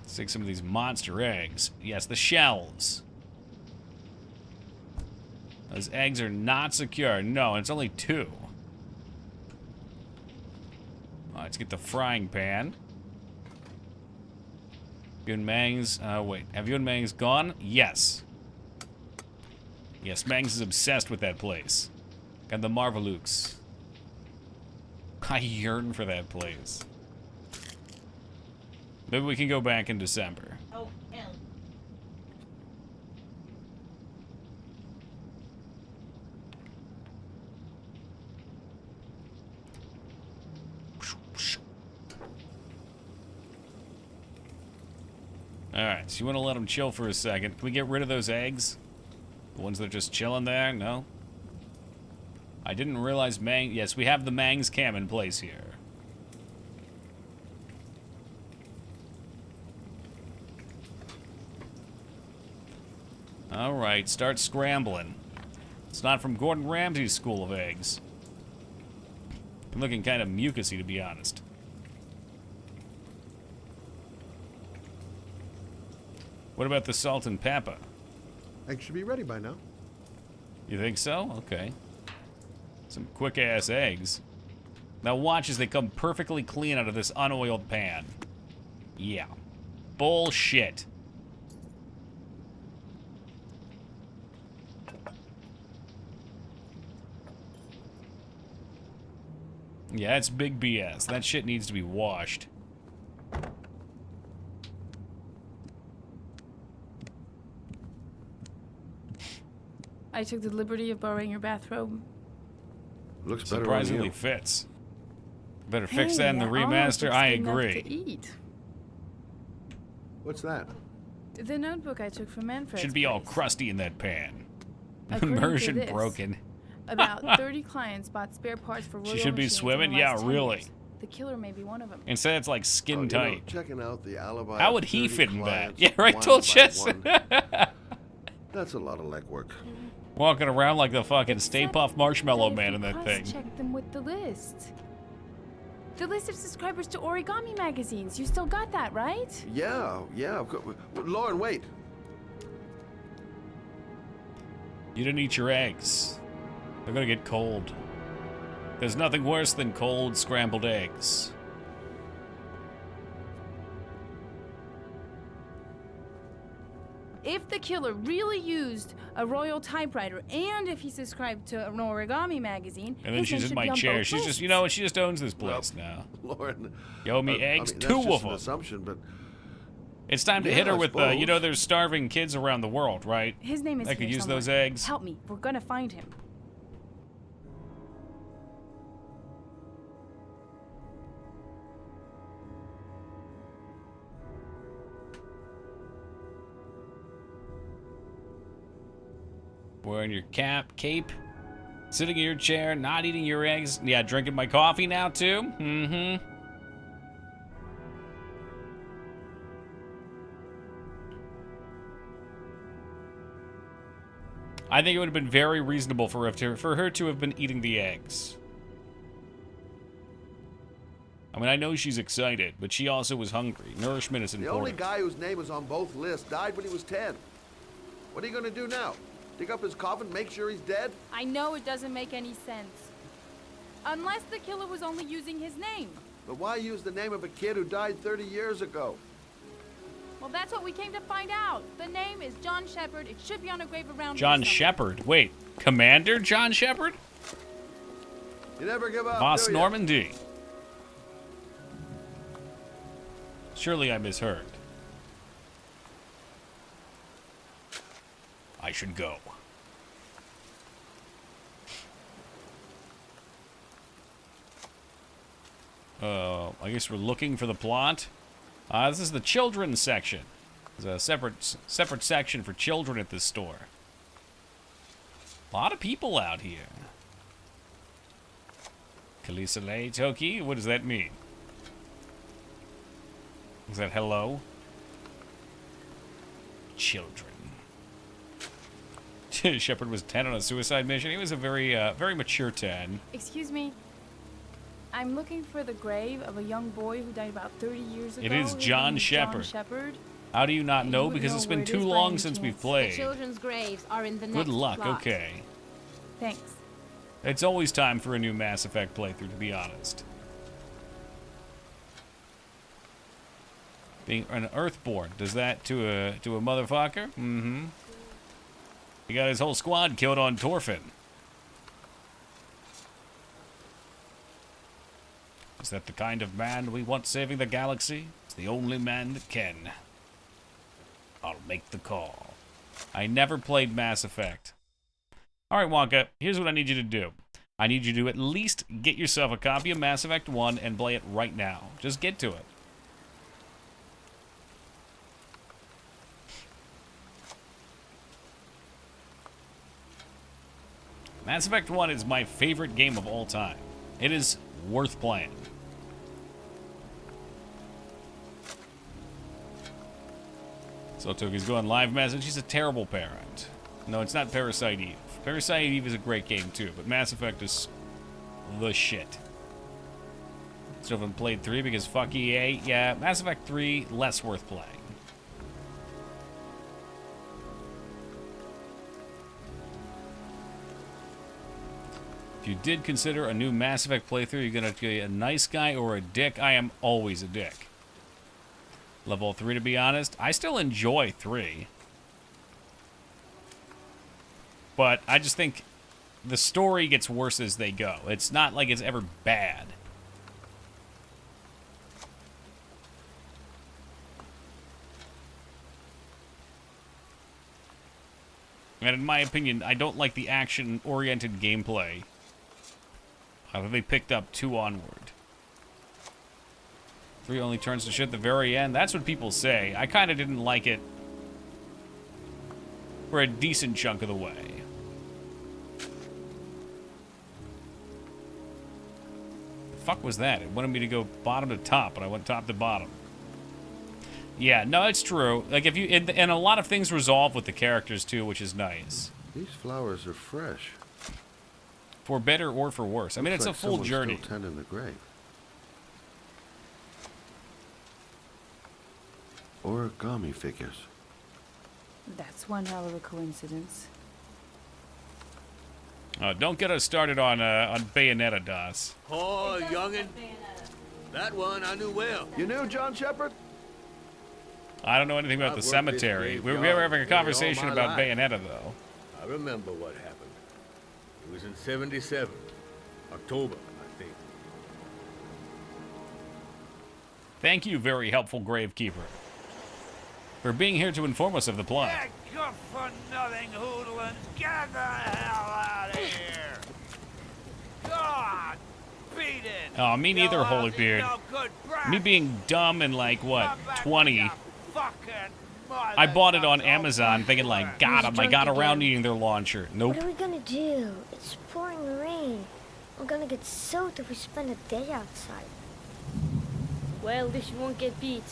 Let's take some of these monster eggs. Yes, the shells. Those eggs are not secure. No, it's only 2. Let's get the frying pan. Yun Mang's, wait, have Yun Mang's gone? Yes. Yes, Mang's is obsessed with that place. And the Marvelux. I yearn for that place. Maybe we can go back in December. Oh, hell. Alright, so you want to let them chill for a second. Can we get rid of those eggs? The ones that are just chilling there? No? I didn't realize Mang... Yes, we have the Mang's cam in place here. Alright, start scrambling. It's not from Gordon Ramsay's school of eggs. I'm looking kind of mucusy, to be honest. What about the salt and pepper? Eggs should be ready by now. You think so? Okay. Some quick-ass eggs. Now watch as they come perfectly clean out of this unoiled pan. Yeah. Bullshit. Yeah, it's big BS. That shit needs to be washed. I took the liberty of borrowing your bathrobe. Looks better on Surprisingly you. fits. Better fix that in the Hey, almost remaster. looks I good enough agree. to eat. What's that? The notebook I took from Manfred's Should be all place. crusty in that pan. According to Immersion this, broken. About 30 clients bought spare parts for Royal She should be machines in swimming? the Yeah, last 10 really. years. The killer may be one of them. Instead, it's like skin Oh, you know, tight. checking out the alibi. How of would he 30 fit in that? clients, Yeah, right, one told by Jess. one. That's a lot of legwork. Walking around like the fucking Stay Puft Marshmallow Man in that Plus, thing. check them with the list. The list of subscribers to Origami magazines. You still got that, right? Yeah, yeah. Of course. Lauren, wait. You didn't eat your eggs. They're gonna get cold. There's nothing worse than cold scrambled eggs. If the killer really used a royal typewriter and if he subscribed to an Origami magazine, And then his she's name in should my be on chair. both She's just, lists. you know, she just owns this place now. Lauren. You owe me eggs, that's 2 just of an them. assumption, but It's time to Yeah, hit her I with, you know, suppose. there's starving kids around the world, right? His name is I could here use somewhere. those eggs. Help me. We're gonna find him. Wearing your cape, sitting in your chair, not eating your eggs. Yeah, drinking my coffee now too. Mm-hmm. I think it would have been very reasonable for her to have been eating the eggs. I mean, I know she's excited, but she also was hungry. Nourishment is The important. only guy whose name is on both lists died when he was 10. What are you gonna do now? Dig up his coffin, make sure he's dead? I know it doesn't make any sense. Unless the killer was only using his name. But why use the name of a kid who died 30 years ago? Well, that's what we came to find out. The name is John Shepard. It should be on a grave around here John somewhere. Shepard. Wait, Commander John Shepard? You never give up, Boss do ya? Normandy. Surely I misheard. I should go. I guess we're looking for the plot. This is the children's section. There's a separate section for children at this store. A lot of people out here. Kalisale Toki? What does that mean? Is that hello? Children. Shepard was 10 on a suicide mission. He was a very mature 10. Excuse me. I'm looking for the grave of a young boy who died about 30 years ago. It is His John name is Shepard. John Shepard. How do you not You know? would Because know it's where been it too is by long any since we've chance. played. The children's graves are in the Good next luck, plot. okay. Thanks. It's always time for a new Mass Effect playthrough, to be honest. Being an Earthborn does that to a motherfucker? Mm-hmm. He got his whole squad killed on Torfin. Is that the kind of man we want saving the galaxy? It's the only man that can. I'll make the call. I never played Mass Effect. Alright, Wonka, here's what I need you to do. I need you to at least get yourself a copy of Mass Effect 1 and play it right now. Just get to it. Mass Effect 1 is my favorite game of all time. It is worth playing. So Toki's going live message. She's a terrible parent. No, it's not Parasite Eve. Parasite Eve is a great game too, but Mass Effect is the shit. Still haven't played 3 because fuck EA. Yeah, Mass Effect 3, less worth playing. If you did consider a new Mass Effect playthrough, you're gonna be a nice guy or a dick. I am always a dick. Level 3, to be honest. I still enjoy 3. But I just think the story gets worse as they go. It's not like it's ever bad. And in my opinion, I don't like the action-oriented gameplay that they picked up 2 onward. 3 only turns to shit at the very end. That's what people say. I kind of didn't like it for a decent chunk of the way. The fuck was that? It wanted me to go bottom to top, but I went top to bottom. Yeah, no, it's true. Like, if you... And a lot of things resolve with the characters, too, which is nice. These flowers are fresh. For better or for worse. I mean, Looks it's like a full someone's journey. Still tending the grave. Origami figures. That's one hell of a coincidence. Don't get us started on Bayonetta, Das. Oh, youngin'. That one I knew well. You knew John Shepard? I don't know anything about the cemetery. We were having a conversation about Bayonetta, though. I remember what happened. It was in 77. October, I think. Thank you, very helpful Gravekeeper, for being here to inform us of the plot. Good for nothing hoodlums. Get the hell out of here. God, beat it. Oh, me neither, Holybeard. Me being dumb and like, what, 20. I bought it on Amazon thinking like, God, I got around eating their launcher. Nope. What are we gonna do? It's pouring rain. We're gonna get soaked if we spend a day outside. Well, at least you won't get beat.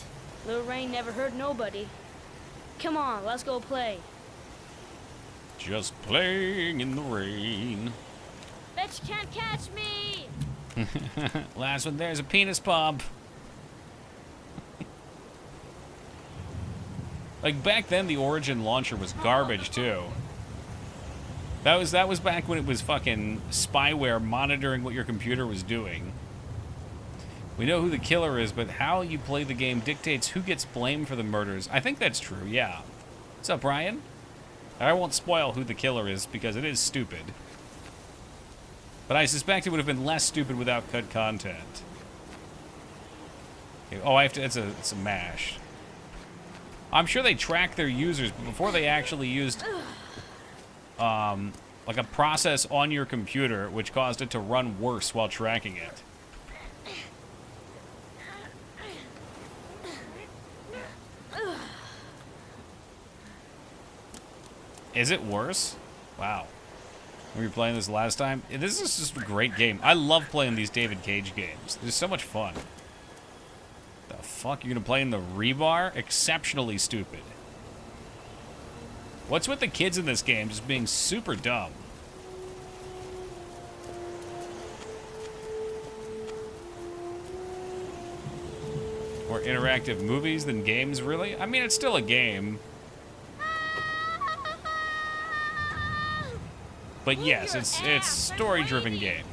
Little rain never hurt nobody. Come on, let's go play. Just playing in the rain. Bet you can't catch me! Last one, there's a penis pump. Like, back then, the Origin launcher was garbage, too. That was back when it was fucking spyware monitoring what your computer was doing. We know who the killer is, but how you play the game dictates who gets blamed for the murders. I think that's true, yeah. What's up, Brian? I won't spoil who the killer is, because it is stupid. But I suspect it would have been less stupid without cut content. Okay, oh, I have to, it's a mash. I'm sure they track their users, but before they actually used like a process on your computer which caused it to run worse while tracking it. Is it worse? Wow. Were you playing this last time? This is just a great game. I love playing these David Cage games. They're so much fun. The fuck? You're gonna play in the rebar? Exceptionally stupid. What's with the kids in this game just being super dumb? More interactive movies than games, really? I mean, it's still a game. But yes, it's story-driven game.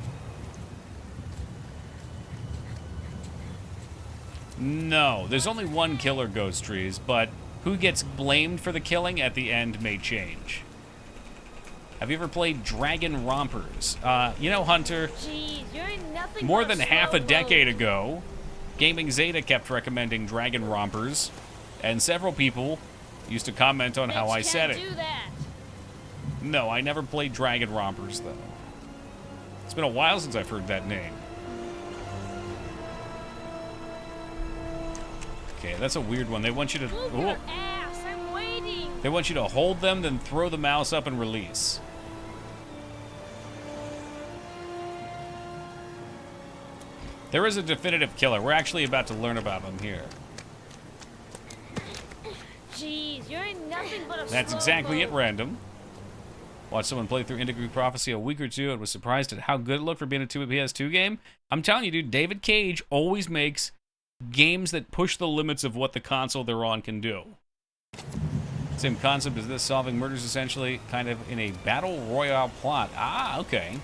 No, there's only one killer, Ghost Trees, but who gets blamed for the killing at the end may change. Have you ever played Dragon Rompers? You know, Hunter, Jeez, you're nothing more but than half a slow decade boat. ago, Gaming Zeta kept recommending Dragon Rompers, and several people used to comment on how I said it. Can't do that. No, I never played Dragon Rompers, though. It's been a while since I've heard that name. Okay, that's a weird one. They want you to... Move your ass, I'm waiting. They want you to hold them, then throw the mouse up and release. There is a definitive killer. We're actually about to learn about him here. Jeez, you're nothing but a That's slow exactly boat. it, random. Watched someone play through Indigo Prophecy a week or two and was surprised at how good it looked for being a PS2 game. I'm telling you, dude, David Cage always makes games that push the limits of what the console they're on can do. Same concept as this, solving murders essentially kind of in a battle royale plot. Ah, okay.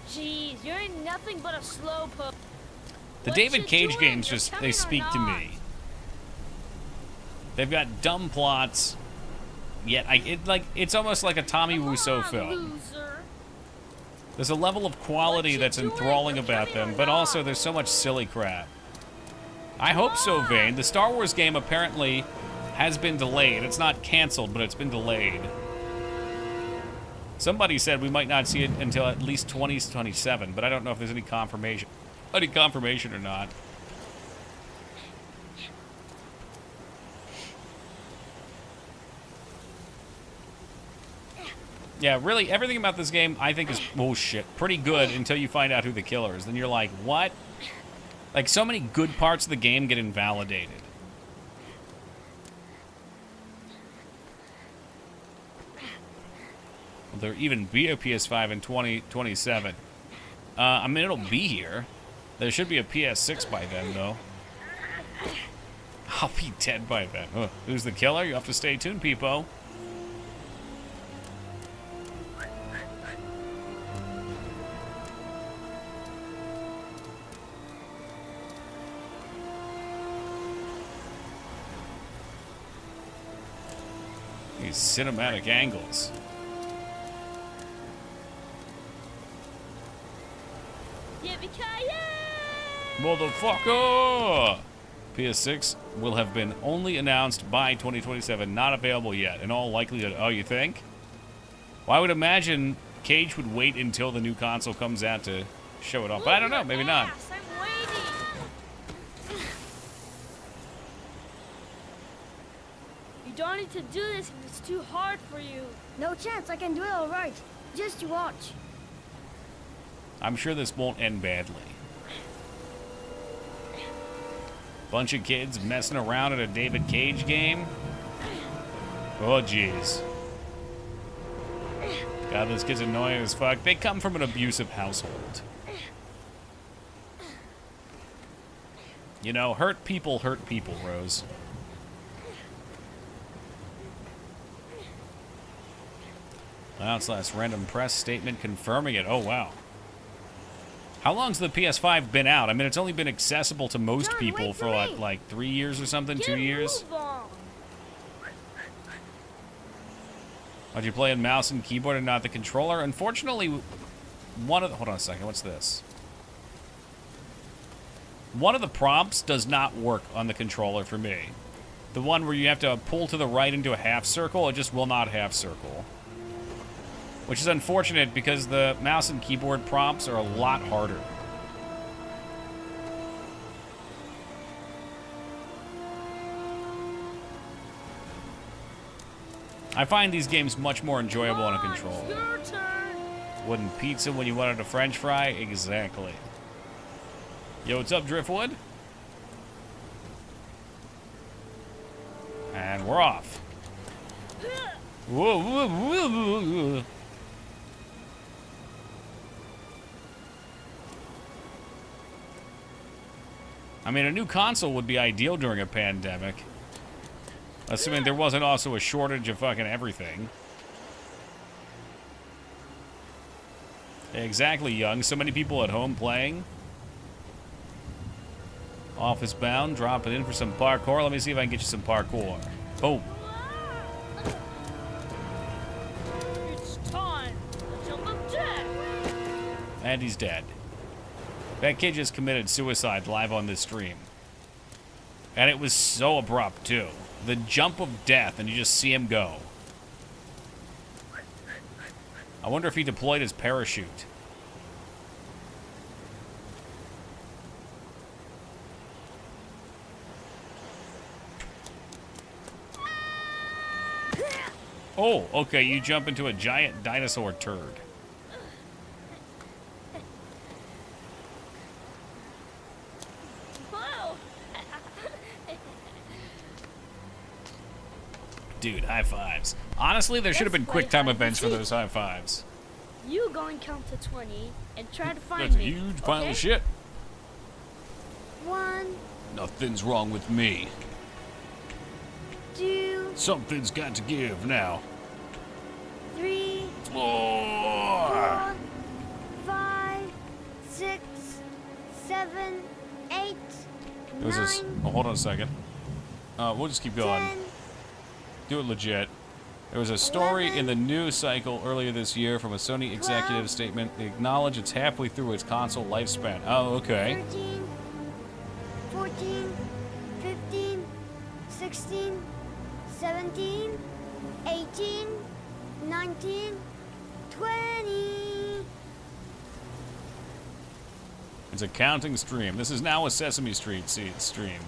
Jeez, you're nothing but a slow boat. The What David you Cage doing? games You're just, coming they or speak to not? me. They've got dumb plots, yet it's almost like a Tommy Wiseau film. Loser. There's a level of quality that's enthralling about them, but also there's so much silly crap. I hope so, Vane. The Star Wars game apparently has been delayed. It's not canceled, but it's been delayed. Somebody said we might not see it until at least 2027, but I don't know if there's any confirmation. Any confirmation or not. Yeah, really, everything about this game I think is bullshit. Pretty good until you find out who the killer is. Then you're like, what? Like, so many good parts of the game get invalidated. Will there even be a PS5 in 2027? I mean, it'll be here. There should be a PS6 by then, though. I'll be dead by then. Huh. Who's the killer? You have to stay tuned, peepo. These cinematic angles. Motherfucker! PS6 will have been only announced by 2027, not available yet. In all likelihood, oh, you think? Well, I would imagine Cage would wait until the new console comes out to show it off. But I don't know, maybe not. You don't need to do this if it's too hard for you. No chance, I can do it all right. Just you watch. I'm sure this won't end badly. Bunch of kids messing around at a David Cage game. Oh, jeez. God, those kids are annoying as fuck. They come from an abusive household. You know, hurt people, Rose. / random press statement confirming it. Oh, wow. How long's the PS5 been out? I mean, it's only been accessible to most people for, what, like 3 years or something? 2 years? Why'd you play on mouse and keyboard and not the controller? Unfortunately, hold on a second. What's this? One of the prompts does not work on the controller for me. The one where you have to pull to the right into a half circle, it just will not half circle. Which is unfortunate because the mouse and keyboard prompts are a lot harder. I find these games much more enjoyable on a controller. Wooden pizza when you wanted a French fry? Exactly. Yo, what's up, Driftwood? And we're off. Whoa, whoa, whoa, whoa, whoa. I mean, a new console would be ideal during a pandemic. Assuming there wasn't also a shortage of fucking everything. Exactly, Young. So many people at home playing. Office bound. Drop it in for some parkour. Let me see if I can get you some parkour. Boom. It's time. Jump up dead. And he's dead. That kid just committed suicide live on this stream. And it was so abrupt, too. The jump of death, and you just see him go. I wonder if he deployed his parachute. Oh, okay, you jump into a giant dinosaur turd. Dude, high fives. Honestly, there should have been quick time events for those high fives. You go and count to 20 and try to find That's a me. huge pile okay? of shit. 1, Nothing's wrong with me. 2, Something's got to give now. 3, 4, 4, 5, 6, 7, 8, It was this. 9, Oh, hold on a second. We'll just keep going. 10. Do it legit. There was a story in the news cycle earlier this year from a Sony executive statement. They acknowledge it's halfway through its console lifespan. Oh, okay. 13, 14, 15, 16, 17, 18, 19, 20. It's a counting stream. This is now a Sesame Street stream.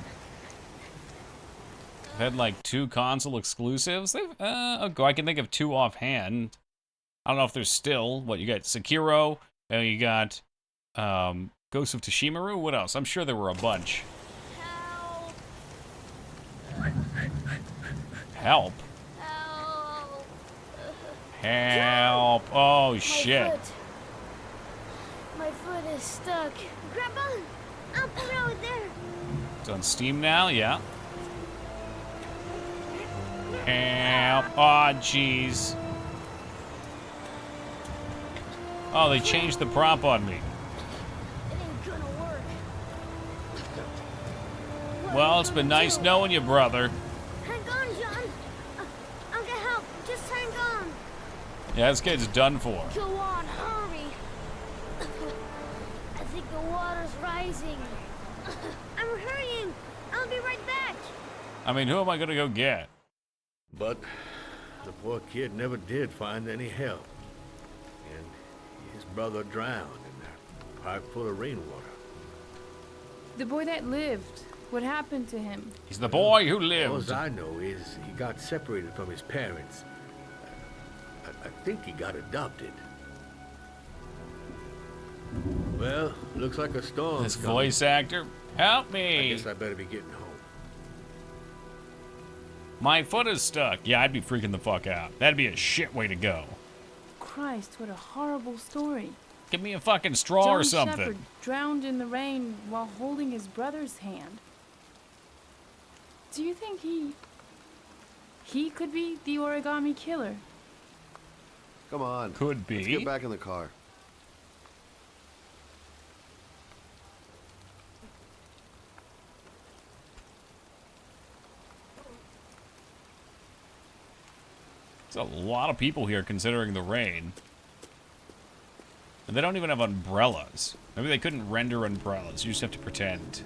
Had like 2 console exclusives. They've I can think of 2 offhand. I don't know if there's still what you got. Sekiro, you got Ghost of Tsushima. What else? I'm sure there were a bunch. Help. Help. Oh shit. My foot is stuck. Grab on. Up the road there. It's on Steam now. Yeah. Help. Oh, jeez. Oh, they changed the prompt on me. It ain't gonna work. Well, it's been nice knowing you, brother. Hang on, John. I'll get help. Just hang on. Yeah, this kid's done for. Go on, hurry. I think the water's rising. I'm hurrying. I'll be right back. I mean, who am I gonna go get? But the poor kid never did find any help. And his brother drowned in that pipe full of rainwater. The boy that lived. What happened to him? He's the boy who lived. All I know is he got separated from his parents. I think he got adopted. Well, looks like a storm. This voice actor, help me. I guess I better be getting home. My foot is stuck. Yeah, I'd be freaking the fuck out. That'd be a shit way to go. Christ, what a horrible story. Give me a fucking straw John or something. Shepard drowned in the rain while holding his brother's hand. Do you think he could be the origami killer? Come on. Could be. Let's get back in the car. There's a lot of people here considering the rain. And they don't even have umbrellas. Maybe they couldn't render umbrellas. You just have to pretend.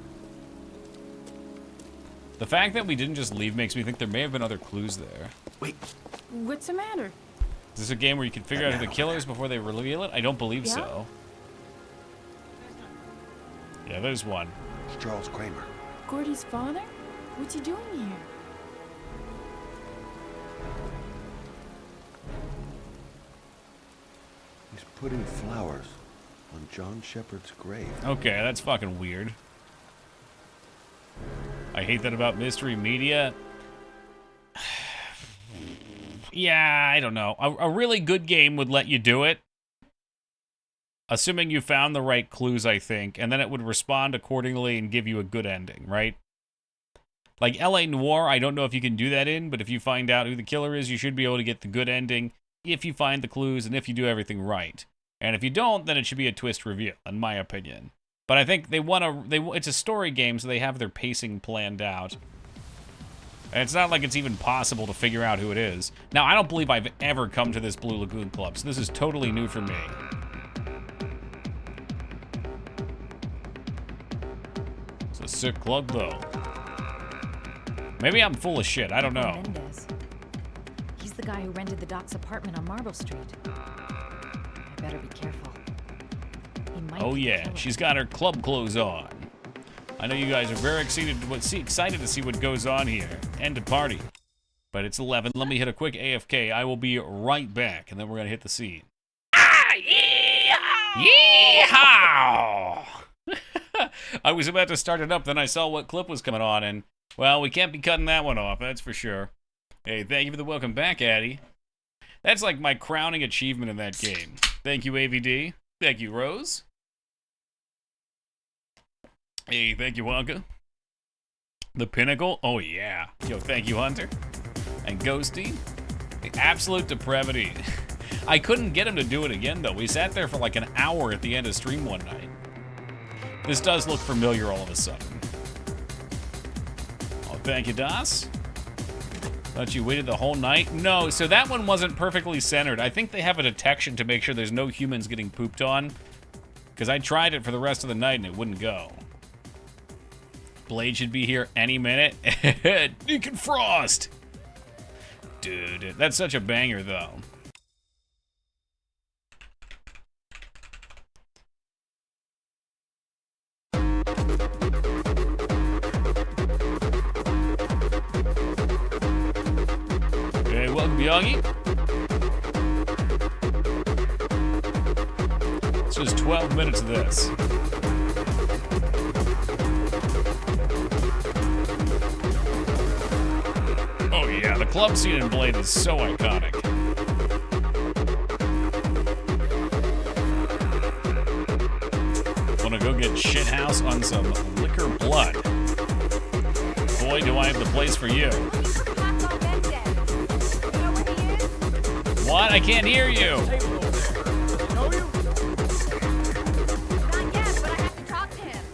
The fact that we didn't just leave makes me think there may have been other clues there. Wait. What's the matter? Is this a game where you can figure out who the killer is before they reveal it? I don't believe Yeah? so. Yeah, there's one. It's Charles Kramer. Gordy's father? What's he doing here? He's putting flowers on John Shepard's grave. Okay, that's fucking weird. I hate that about mystery media. Yeah, I don't know. A really good game would let you do it. Assuming you found the right clues, I think, and then it would respond accordingly and give you a good ending, right? Like LA Noire, I don't know if you can do that in, but if you find out who the killer is, you should be able to get the good ending if you find the clues and if you do everything right. And if you don't, then it should be a twist reveal, in my opinion. But I think it's a story game, so they have their pacing planned out. And it's not like it's even possible to figure out who it is. Now, I don't believe I've ever come to this Blue Lagoon Club, so this is totally new for me. It's a sick club, though. Maybe I'm full of shit, I don't know. Mendez. He's the guy who rented the Doc's apartment on Marble Street. I better be careful. He might Oh be the yeah, killer. she's got her club clothes on. I know you guys are very excited to see what goes on here. End of party. But it's 11. Let me hit a quick AFK. I will be right back, and then we're going to hit the scene. Ah! Yeehaw! I was about to start it up, then I saw what clip was coming on, and, well, we can't be cutting that one off, that's for sure. Hey, thank you for the welcome back, Addy. That's like my crowning achievement in that game. Thank you, AVD. Thank you, Rose. Hey, thank you, Wonka. The Pinnacle. Oh, yeah. Yo, thank you, Hunter. And Ghosty. The absolute depravity. I couldn't get him to do it again, though. We sat there for like an hour at the end of stream one night. This does look familiar all of a sudden. Oh, thank you, Das. Thought you waited the whole night? No, so that one wasn't perfectly centered. I think they have a detection to make sure there's no humans getting pooped on. Because I tried it for the rest of the night and it wouldn't go. Blade should be here any minute. Deacon Frost! Dude, that's such a banger, though. Hey, welcome, Miyagi. It's just 12 minutes of this. Oh yeah, the club scene in Blade is so iconic. Wanna go get shithouse on some liquor blood? Boy, do I have the place for you. What? I can't hear you. Not yet, but I have to talk to him.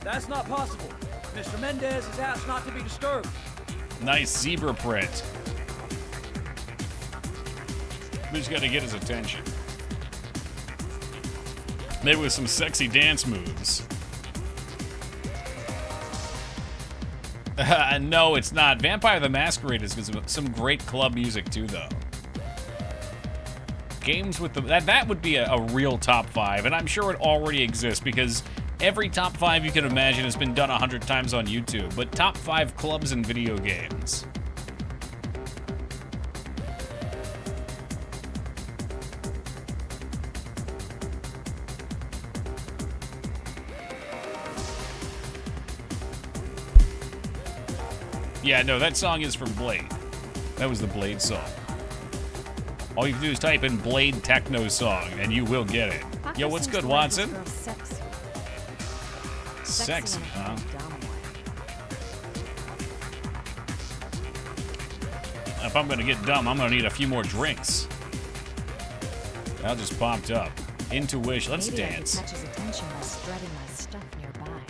That's not possible. Mr. Mendez has asked not to be disturbed. Nice zebra print. We just gotta get his attention. Maybe with some sexy dance moves. No, it's not. Vampire the Masquerade is some great club music too, though. Games with the that would be a real top 5, and I'm sure it already exists because every top 5 you can imagine has been done 100 times on YouTube. But top 5 clubs in video games. Yeah, no, that song is from Blade. That was the Blade song. All you have to do is type in Blade Techno Song, and you will get it. Yo, what's good, Watson? Sexy, huh? If I'm gonna get dumb, I'm gonna need a few more drinks. That just popped up. Intuition. Let's dance. I could catch his attention by spreading my stuff nearby.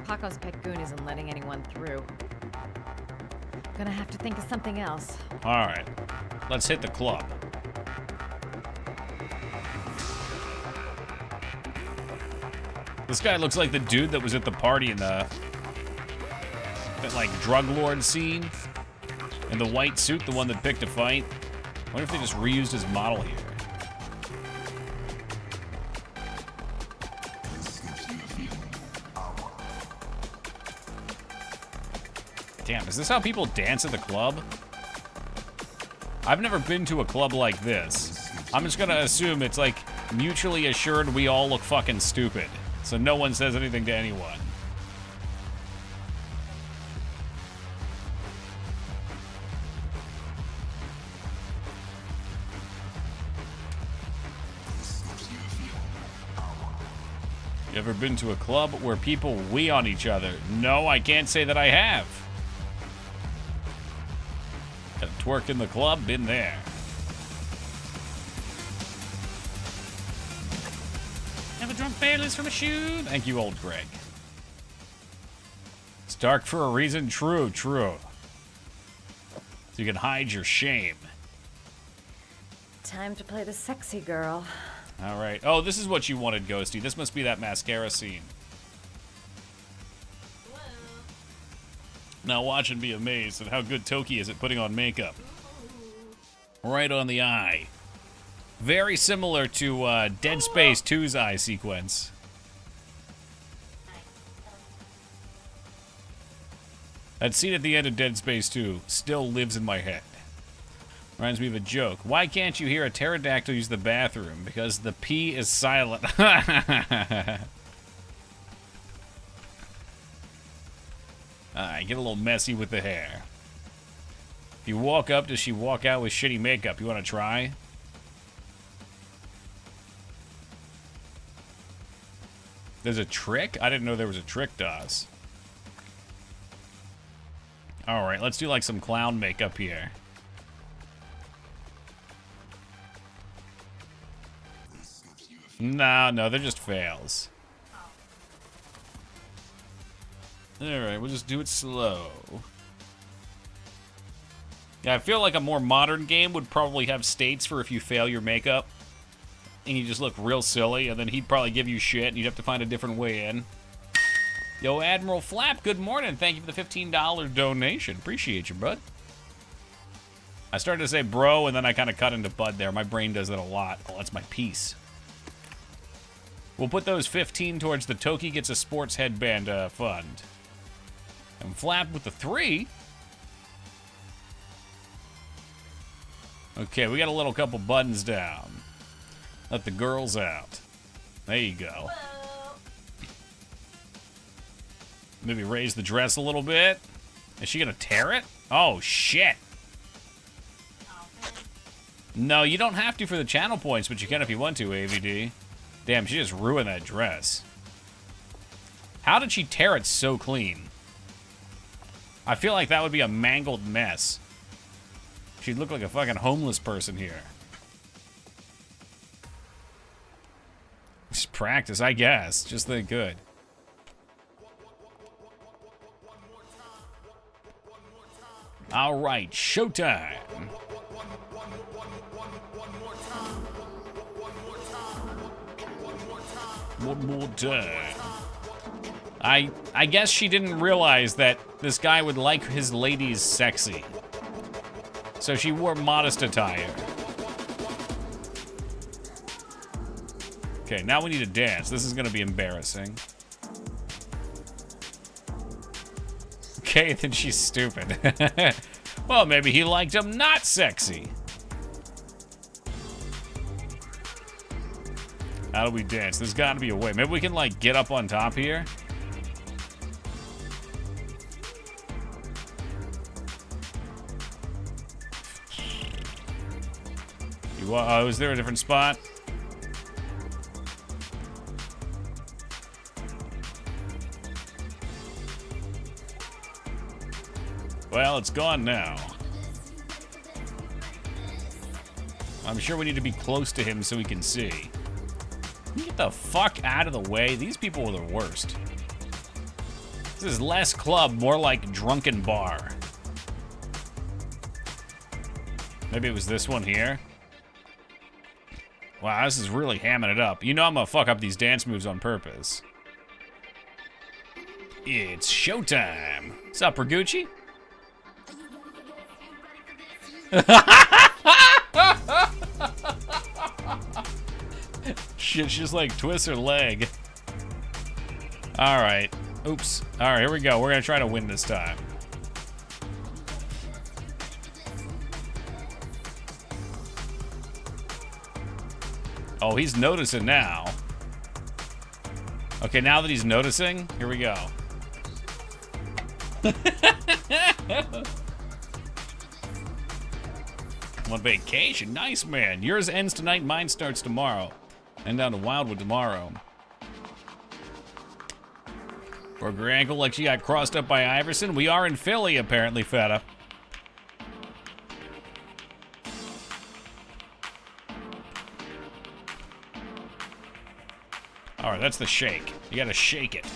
Paco's pet goon isn't letting anyone through. Gonna have to think of something else. All right, let's hit the club. This guy looks like the dude that was at the party in that like drug lord scene. In the white suit, the one that picked a fight. I wonder if they just reused his model here. Damn, is this how people dance at the club? I've never been to a club like this. I'm just gonna assume it's like mutually assured we all look fucking stupid. So no one says anything to anyone. You ever been to a club where people wee on each other? No, I can't say that I have. Got a twerk in the club? Been there. Have a drunk bailies from a shoe? Thank you, old Greg. It's dark for a reason. True, true. So you can hide your shame. Time to play the sexy girl. All right. Oh, this is what you wanted, Ghosty. This must be that mascara scene. Now watch and be amazed at how good Toki is at putting on makeup. Right on the eye. Very similar to Dead Space 2's eye sequence. That scene at the end of Dead Space 2 still lives in my head. Reminds me of a joke. Why can't you hear a pterodactyl use the bathroom? Because the P is silent. Alright, get a little messy with the hair. If you walk up, does she walk out with shitty makeup? You want to try? There's a trick? I didn't know there was a trick to us. Alright, let's do like some clown makeup here. No, they're just fails. Alright, we'll just do it slow. Yeah, I feel like a more modern game would probably have states for if you fail your makeup. And you just look real silly, and then he'd probably give you shit, and you'd have to find a different way in. Yo, Admiral Flap, good morning. Thank you for the $15 donation. Appreciate you, bud. I started to say bro, and then I kind of cut into bud there. My brain does that a lot. Oh, that's my piece. We'll put those 15 towards the Toki Gets a Sports Headband fund. And Flap with the 3. Okay, we got a little couple buttons down. Let the girls out. There you go. Maybe raise the dress a little bit. Is she gonna tear it? Oh, shit. No, you don't have to for the channel points, but you can if you want to, AVD. Damn, she just ruined that dress. How did she tear it so clean? I feel like that would be a mangled mess. She'd look like a fucking homeless person here. Just practice, I guess. Just think good. All right, showtime. One more time. I guess she didn't realize that this guy would like his ladies sexy. So she wore modest attire. Okay, now we need to dance. This is gonna be embarrassing. Okay, then she's stupid. Well, maybe he liked him not sexy. How do we dance? There's gotta be a way. Maybe we can, like, get up on top here. Is there a different spot? Well, it's gone now. I'm sure we need to be close to him so we can see. Get the fuck out of the way. These people are the worst. This is less club, more like drunken bar. Maybe it was this one here. Wow, this is really hamming it up. You know I'm gonna fuck up these dance moves on purpose. It's showtime. What's up, Ragucci? Shit, she just like twists her leg. Alright. Oops. Alright, here we go. We're gonna try to win this time. Oh, he's noticing now. Okay, now that he's noticing, here we go. On vacation, nice man. Yours ends tonight, mine starts tomorrow. And down to Wildwood tomorrow. Broke her ankle like she got crossed up by Iverson. We are in Philly, apparently, Feta. All right, that's the shake. You gotta shake it.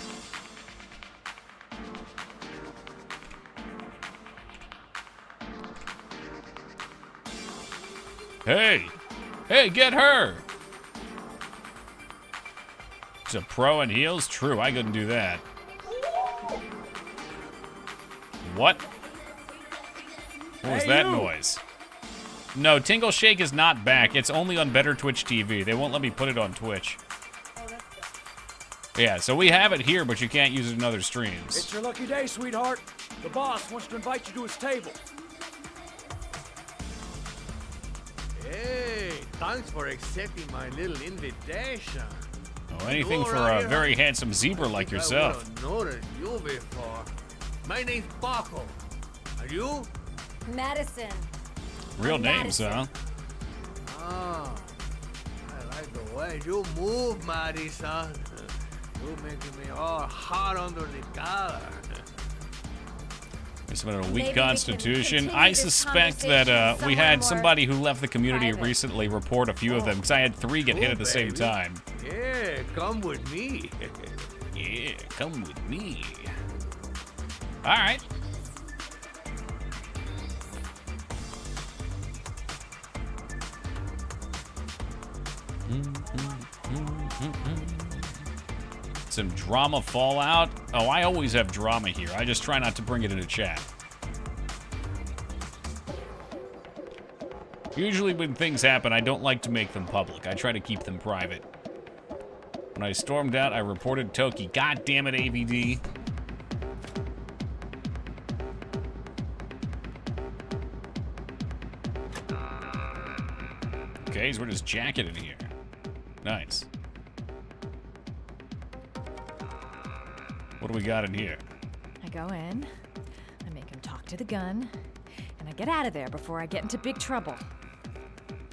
Hey! Hey, get her! She's a pro in heels? True, I couldn't do that. What? What was that noise? No, Tingle Shake is not back. It's only on Better Twitch TV. They won't let me put it on Twitch. Yeah, so we have it here, but you can't use it in other streams. It's your lucky day, sweetheart. The boss wants to invite you to his table. Hey, thanks for accepting my little invitation. Oh, anything for a very handsome zebra like yourself. I noticed you before. My name's Baco. Are you? Madison. Real names, huh? Oh, I like the way you move, Madison. You're making me all hot under the collar. It's been a weak constitution. I suspect that we had somebody who left the community recently report a few of them, because I had 3 get hit at the same time. Yeah, come with me. Yeah, come with me. All right. Some drama fallout. Oh, I always have drama here. I just try not to bring it into chat. Usually when things happen, I don't like to make them public. I try to keep them private. When I stormed out, I reported Toki. God damn it, AVD. Okay, he's wearing his jacket in here. Nice. What do we got in here? I go in, I make him talk to the gun, and I get out of there before I get into big trouble.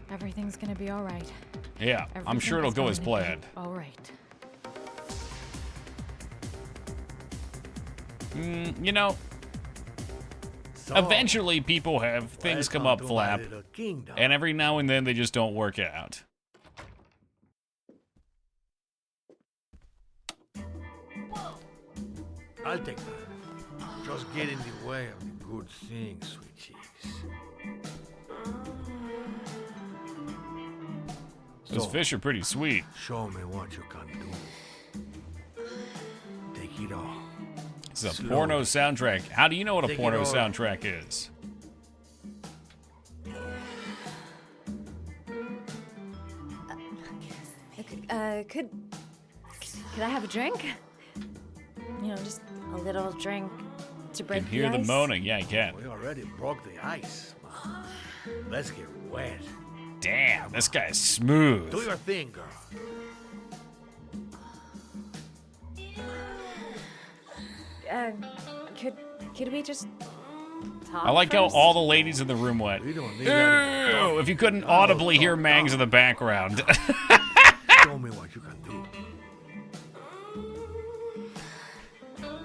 Everything's gonna be all right. Yeah, I'm sure it'll go as planned. All right. You know, eventually people have things come up flap, and every now and then they just don't work out. I'll take that. Just get in the way of the good things, sweet cheeks. Those fish are pretty sweet. Show me what you can do. Take it all. It's a porno soundtrack. How do you know what a Take porno it all. soundtrack is? Could I have a drink? You know, just a little drink to You break can hear the the ice. moaning. Yeah, you can. We already broke the ice. Man. Let's get wet. Damn, this guy's smooth. Do your thing, girl. Could we just Talk I like how first. all the ladies in the room went, We don't need "Ew," that. if you couldn't audibly hear Mangs in the background. Show me what you can do.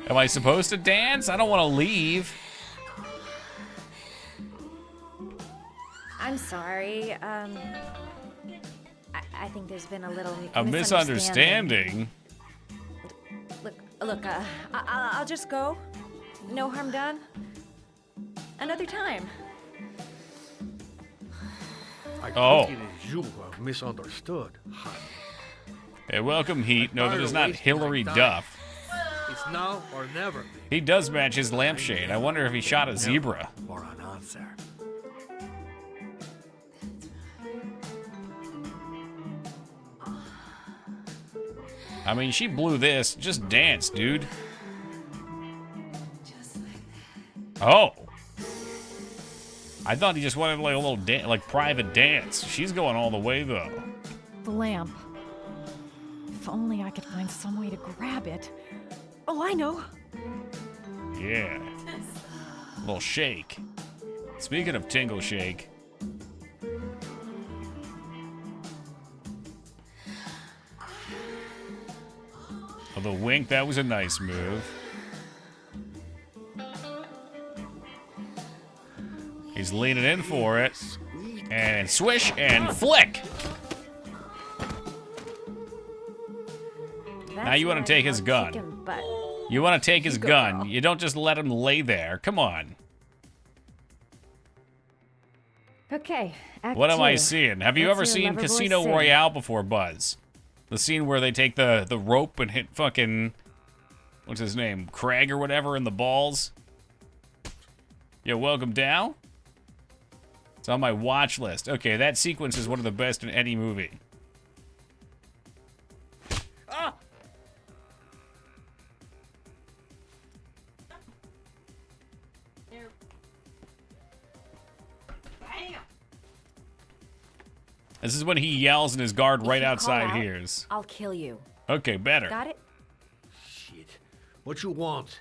Am I supposed to dance? I don't want to leave. I'm sorry. I think there's been a little A misunderstanding. Look, I'll just go. No harm done. Another time. I Oh. think it is you who have misunderstood, honey. Hey, welcome, Heat. No, that is not Hillary time. Duff. It's now or never. He does match his lampshade. I wonder if he shot a zebra. For an answer. I mean, she blew this. Just dance, dude. Oh. I thought he just wanted like a little like private dance. She's going all the way though. The lamp. If only I could find some way to grab it. Oh, I know. Yeah. Little shake. Speaking of tingle shake. Oh, the wink, that was a nice move. He's leaning in for it. And swish and flick. Now you want to take his gun. You want to take his gun. You don't just let him lay there. Come on. Okay. Act What am I two. seeing? Have you Let's ever hear seen Loverboy Casino sing. Royale before, Buzz? The scene where they take the rope and hit fucking, what's his name, Craig or whatever in the balls? Yo, welcome down. It's on my watch list. Okay, that sequence is one of the best in any movie. Ah! This is when he yells and his guard If right you call outside out, hears. I'll kill you. Okay, better. Got it? Shit. What you want?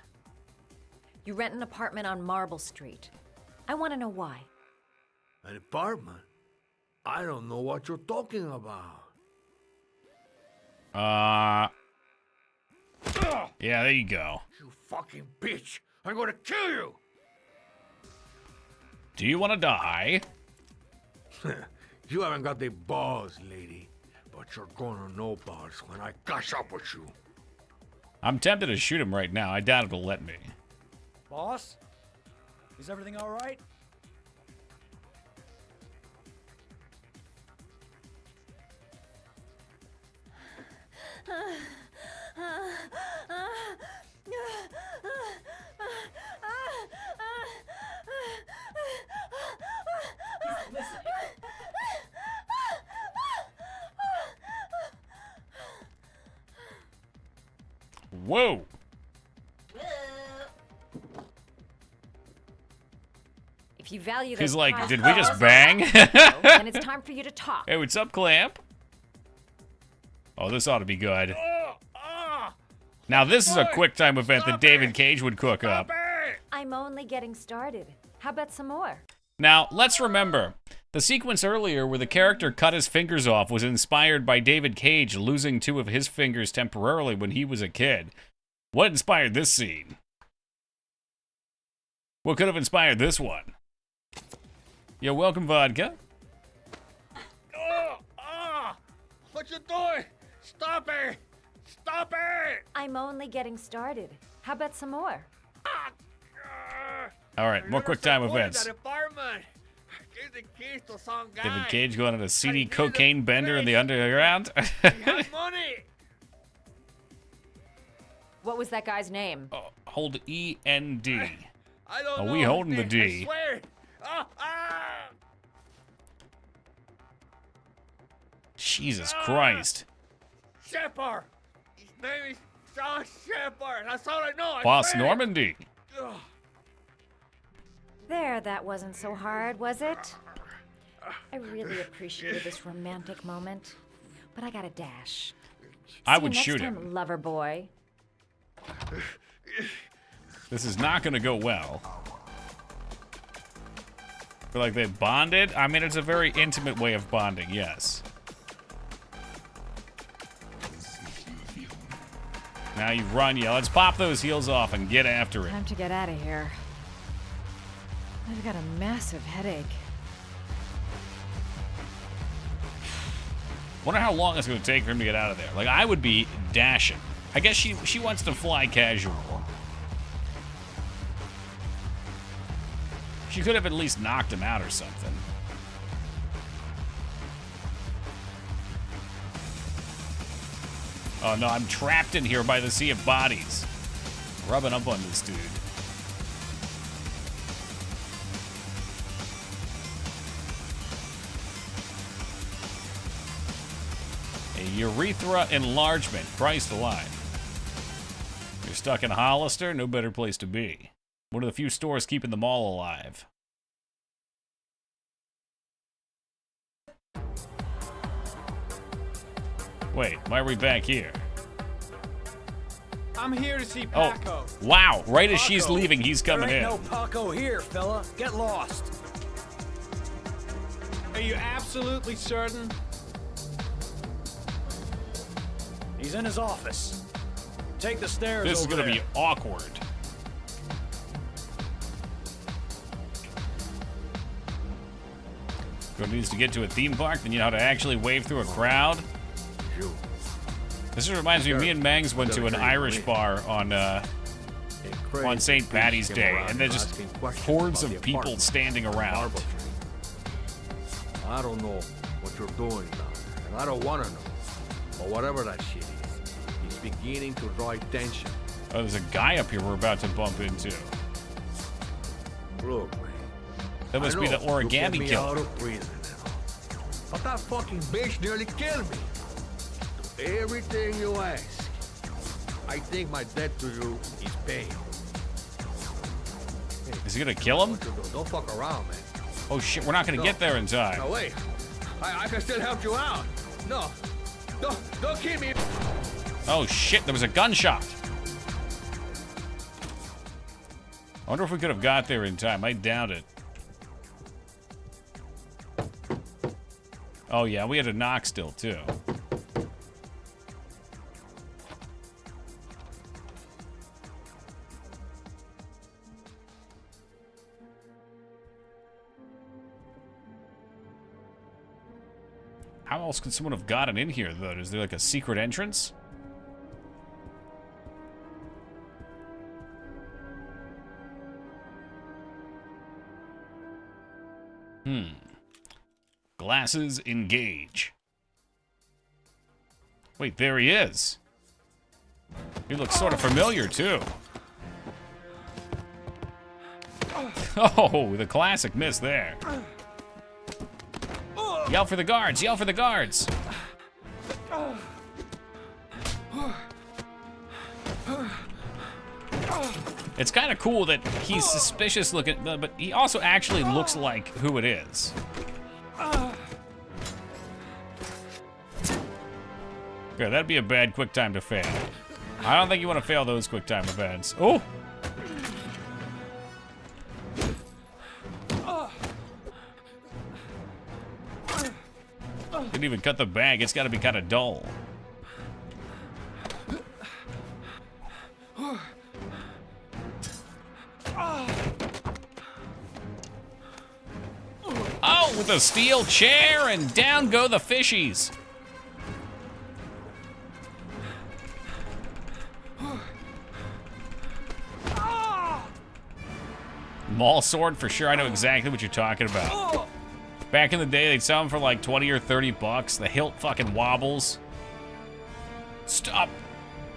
You rent an apartment on Marble Street. I want to know why. An apartment? I don't know what you're talking about. Yeah, there you go. You fucking bitch! I'm gonna kill you! Do you want to die? You haven't got the balls, lady. But you're gonna know balls when I catch up with you. I'm tempted to shoot him right now. I doubt it'll let me. Boss? Is everything all right? Whoa. If you value He's those like, prized did we just balls, bang? then it's time for you to talk. Hey, what's up, Clamp? Oh, this ought to be good. Now, this is a QuickTime event that David Cage would cook up. I'm only getting started. How about some more? Now, let's remember, the sequence earlier where the character cut his fingers off was inspired by David Cage losing 2 of his fingers temporarily when he was a kid. What inspired this scene? What could have inspired this one? Yo, welcome, Vodka. What you doing? Stop it! Stop it! I'm only getting started. How about some more? All right, more QuickTime events. That apartment. Give the keys to some guy. David Cage going on a seedy cocaine bender in the underground. Have money. What was that guy's name? Hold E-N-D. I don't Are know. we holding the I D? swear. Jesus Christ. Shepard. His name is John Shepard. That's all I know. I Boss swear. Normandy. Ugh. There, that wasn't so hard, was it? I really appreciated this romantic moment, but I got a dash. I See would you shoot next him. time, lover boy. This is not going to go well. Feel like they bonded? I mean, it's a very intimate way of bonding, yes. Now you run, yeah. Let's pop those heels off and get after it. Time to get out of here. I've got a massive headache. Wonder how long it's going to take for him to get out of there. Like, I would be dashing. I guess she wants to fly casual. She could have at least knocked him out or something. Oh no, I'm trapped in here by the sea of bodies. Rubbing up on this dude. A urethra enlargement. Christ alive. You're stuck in Hollister, no better place to be. One of the few stores keeping them all alive. Wait, why are we back here? I'm here to see Paco. Oh, wow. Right as she's leaving, he's coming there in. ain't no Paco here, fella. Get lost. Are you absolutely certain? He's in his office. Take the stairs This is over going to there. be awkward. Who needs to get to a theme park, then you know how to actually wave through a crowd. This reminds me, me and Mangs went to an Irish bar on St. Patty's Day, and there's just hordes of people standing around. I don't know what you're doing now, and I don't want to know. But whatever that shit is, it's beginning to draw attention. Oh, there's a guy up here we're about to bump into. Look, man. That must be the origami me killer. Out of prison and all. But that fucking bitch nearly killed me. Do everything you ask. I think my debt to you is paid. Is he gonna kill him? Don't fuck around, man. Oh shit, we're not gonna get there in time. No, wait. I can still help you out. No. Don't kill me. Oh shit, there was a gunshot. I wonder if we could have got there in time. I doubt it. Oh yeah, we had to knock still too. How else could someone have gotten in here, though? Is there like a secret entrance? Glasses engage. Wait, there he is. He looks sort of familiar, too. Oh, the classic miss there. Yell for the guards! Yell for the guards! It's kind of cool that he's suspicious looking, but he also actually looks like who it is. Yeah, that'd be a bad quick time to fail. I don't think you want to fail those quick time events. Oh! Didn't even cut the bag. It's got to be kind of dull. Oh, with a steel chair, and down go the fishies. Mall sword for sure. I know exactly what you're talking about. Back in the day, they'd sell them for like 20 or 30 bucks. The hilt fucking wobbles. Stop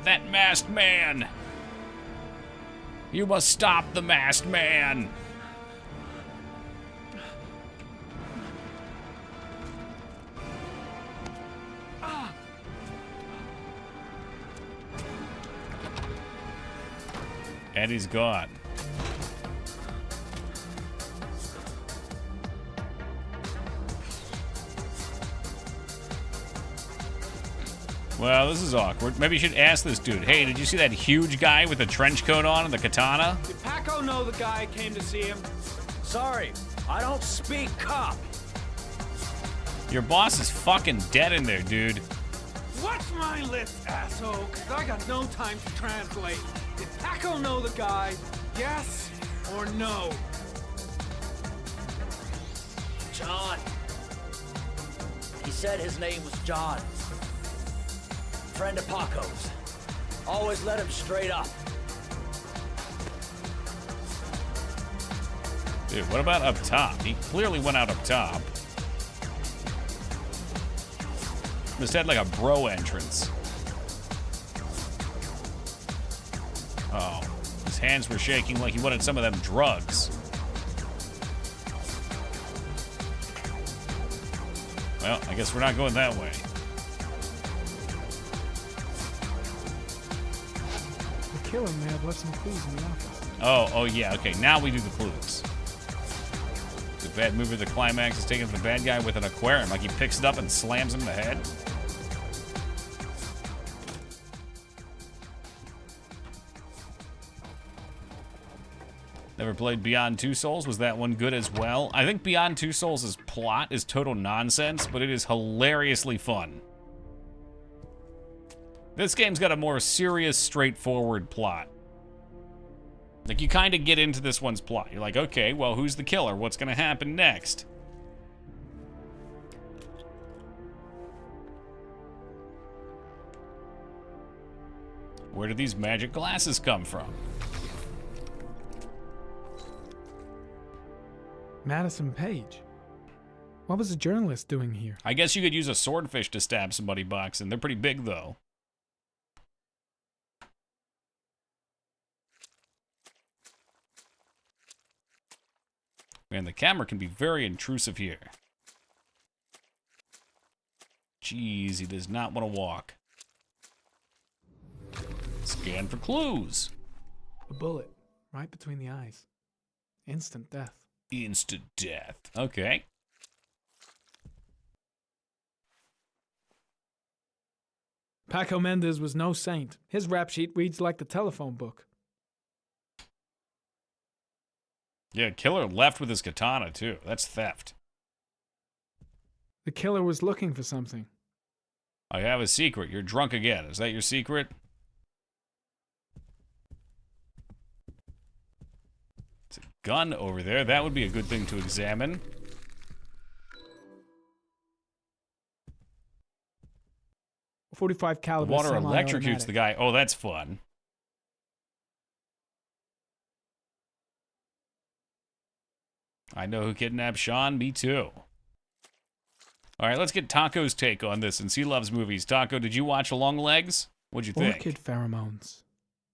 that masked man. You must stop the masked man. Eddie's gone. Well, this is awkward. Maybe you should ask this dude. Hey, did you see that huge guy with the trench coat on and the katana? Did Paco know the guy came to see him? Sorry, I don't speak cop. Your boss is fucking dead in there, dude. Watch my lips, asshole, because I got no time to translate. Did Paco know the guy? Yes or no? John. He said his name was John. Friend of Paco's. Always let him straight up. Dude, what about up top? He clearly went out up top. This had like a bro entrance. Oh, his hands were shaking like he wanted some of them drugs. Well, I guess we're not going that way. The killer may have left some clues in the office. Oh yeah, okay, now we do the clues. The bad move of the climax is taking the bad guy with an aquarium, like he picks it up and slams him in the head. Never played Beyond Two Souls. Was that one good as well? I think Beyond Two Souls' plot is total nonsense, but it is hilariously fun. This game's got a more serious, straightforward plot. Like, you kind of get into this one's plot. You're like, okay, well, who's the killer? What's going to happen next? Where do these magic glasses come from? Madison Page. What was a journalist doing here? I guess you could use a swordfish to stab somebody boxing. They're pretty big, though. Man, the camera can be very intrusive here. Jeez, he does not want to walk. Scan for clues. A bullet right between the eyes. Instant death. Instant death. Okay. Paco Mendez was no saint. His rap sheet reads like the telephone book. Yeah, killer left with his katana, too. That's theft. The killer was looking for something. I have a secret. You're drunk again. Is that your secret? It's a gun over there. That would be a good thing to examine. .45 caliber. Water electrocutes semi-automatic. the guy. Oh, that's fun. I know who kidnapped Sean. Me too. All right, let's get Taco's take on this, since he loves movies. Taco, did you watch Long Legs? What'd you think? Orchid pheromones.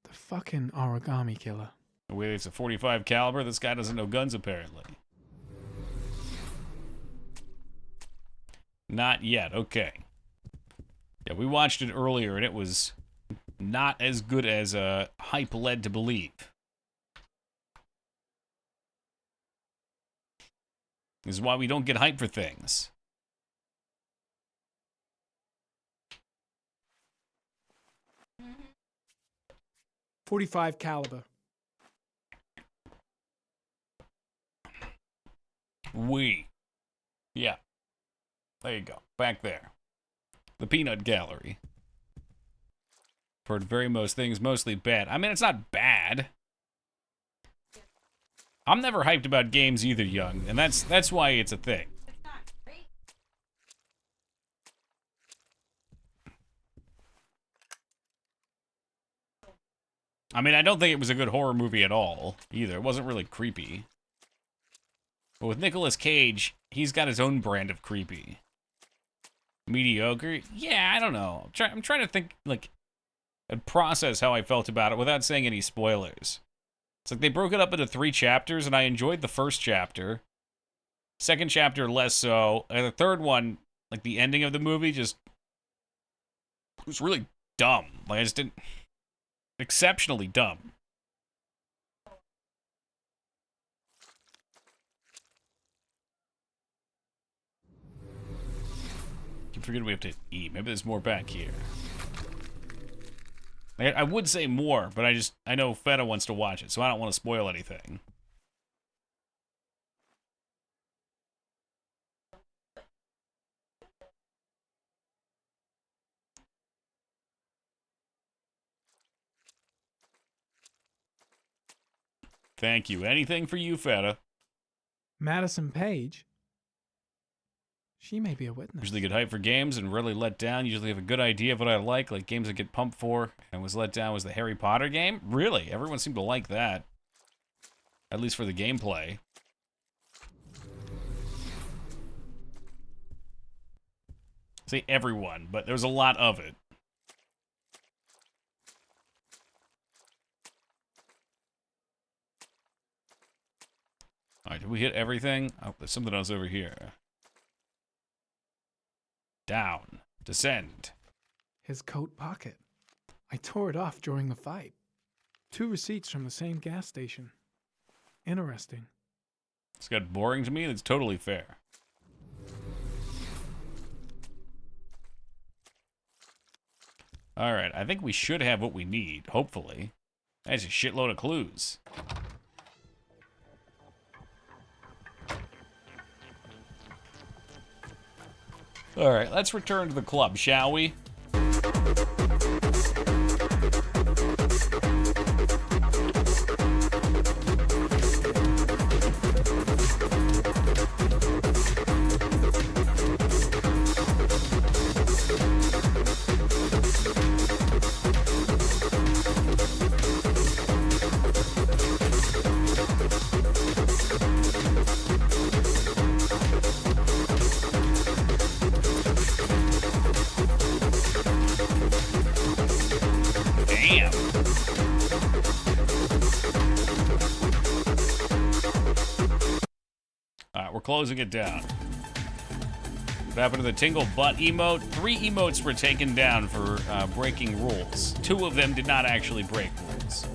The fucking origami killer. Wait, it's a .45 caliber. This guy doesn't know guns, apparently. Not yet. Okay. Yeah, we watched it earlier, and it was not as good as hype led to believe. This is why we don't get hype for things. .45 caliber. Yeah. There you go. Back there. The peanut gallery. Heard very most things, mostly bad. I mean, it's not bad. I'm never hyped about games either, Young, and that's why it's a thing. I mean, I don't think it was a good horror movie at all, either. It wasn't really creepy. But with Nicolas Cage, he's got his own brand of creepy. Mediocre? Yeah, I don't know. I'm trying to think, like, and process how I felt about it without saying any spoilers. It's like they broke it up into 3 chapters, and I enjoyed the first chapter. Second chapter, less so. And the third one, like, the ending of the movie just... it was really dumb. Like, I just didn't... exceptionally dumb. Keep forgetting we have to eat. Maybe there's more back here. I would say more, but I know Feta wants to watch it, so I don't want to spoil anything. Thank you. Anything for you, Feta. Madison Page? She may be a witness. Usually get hyped for games and rarely let down. Usually have a good idea of what I like games that get pumped for, and was let down was the Harry Potter game? Really? Everyone seemed to like that. At least for the gameplay. Say everyone, but there was a lot of it. Alright, did we hit everything? Oh, there's something else over here. Down. Descend. His coat pocket. I tore it off during the fight. 2 receipts from the same gas station. Interesting. It's got boring to me. That's totally fair. Alright, I think we should have what we need, hopefully. That's a shitload of clues. Alright, let's return to the club, shall we? Closing it down. What happened to the Tingle Butt emote? 3 emotes were taken down for breaking rules. 2 of them did not actually break rules.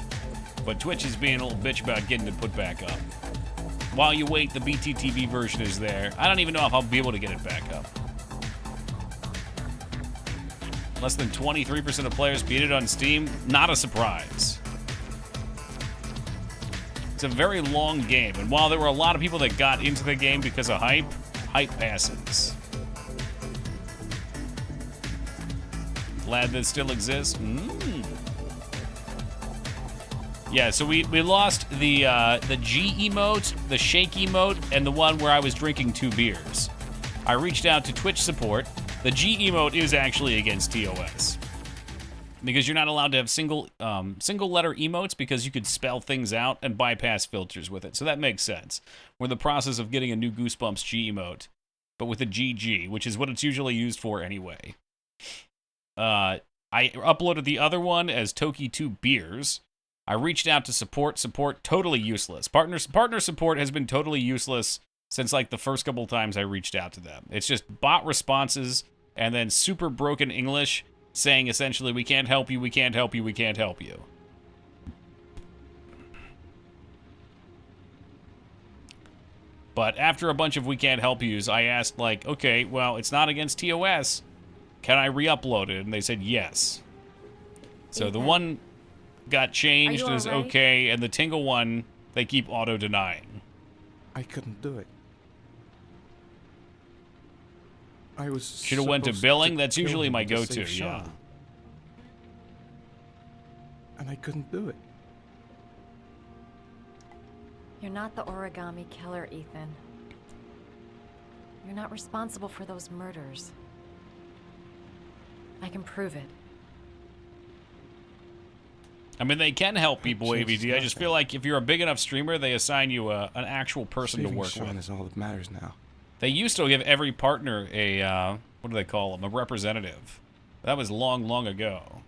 But Twitch is being a little bitch about getting it put back up. While you wait, the BTTV version is there. I don't even know if I'll be able to get it back up. Less than 23% of players beat it on Steam. Not a surprise. It's a very long game, and while there were a lot of people that got into the game because of hype, hype passes. Glad this still exists. Yeah, so we lost the G emote, the shake emote, and the one where I was drinking 2 beers. I reached out to Twitch support. The G emote is actually against TOS. Because you're not allowed to have single letter emotes because you could spell things out and bypass filters with it. So that makes sense. We're in the process of getting a new Goosebumps G emote, but with a GG, which is what it's usually used for anyway. I uploaded the other one as Toki2 Beers. I reached out to support, totally useless. Partner support has been totally useless since like the first couple times I reached out to them. It's just bot responses and then super broken English saying essentially, we can't help you, we can't help you, we can't help you. But after a bunch of we can't help yous, I asked like, okay, well, it's not against TOS. Can I re-upload it? And they said yes. So the one got changed and is okay, and the Tingle one, they keep auto-denying. I couldn't do it. I was should have went to billing. That's usually my go-to. Yeah. And I couldn't do it. You're not the origami killer, Ethan. You're not responsible for those murders. I can prove it. I mean, they can help people, AVD. I just feel like if you're a big enough streamer, they assign you an actual person to work with. Sean is all that matters now. They used to give every partner a, what do they call them? A representative. That was long, long ago.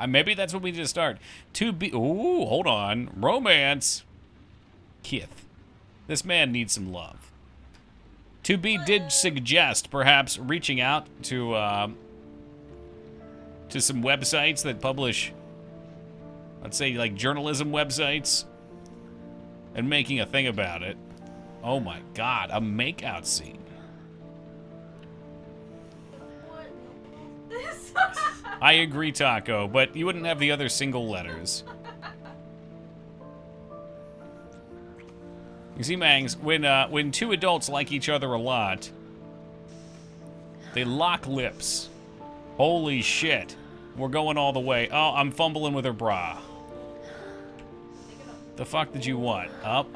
Maybe that's what we need to start. Ooh, hold on. Romance. Kith. This man needs some love. 2B did suggest perhaps reaching out to some websites that publish, let's say, like journalism websites, and making a thing about it. Oh my god, a makeout scene. I agree, Taco, but you wouldn't have the other single letters. You see, Mangs, when 2 adults like each other a lot, they lock lips. Holy shit. We're going all the way. Oh, I'm fumbling with her bra. The fuck did you want? Up?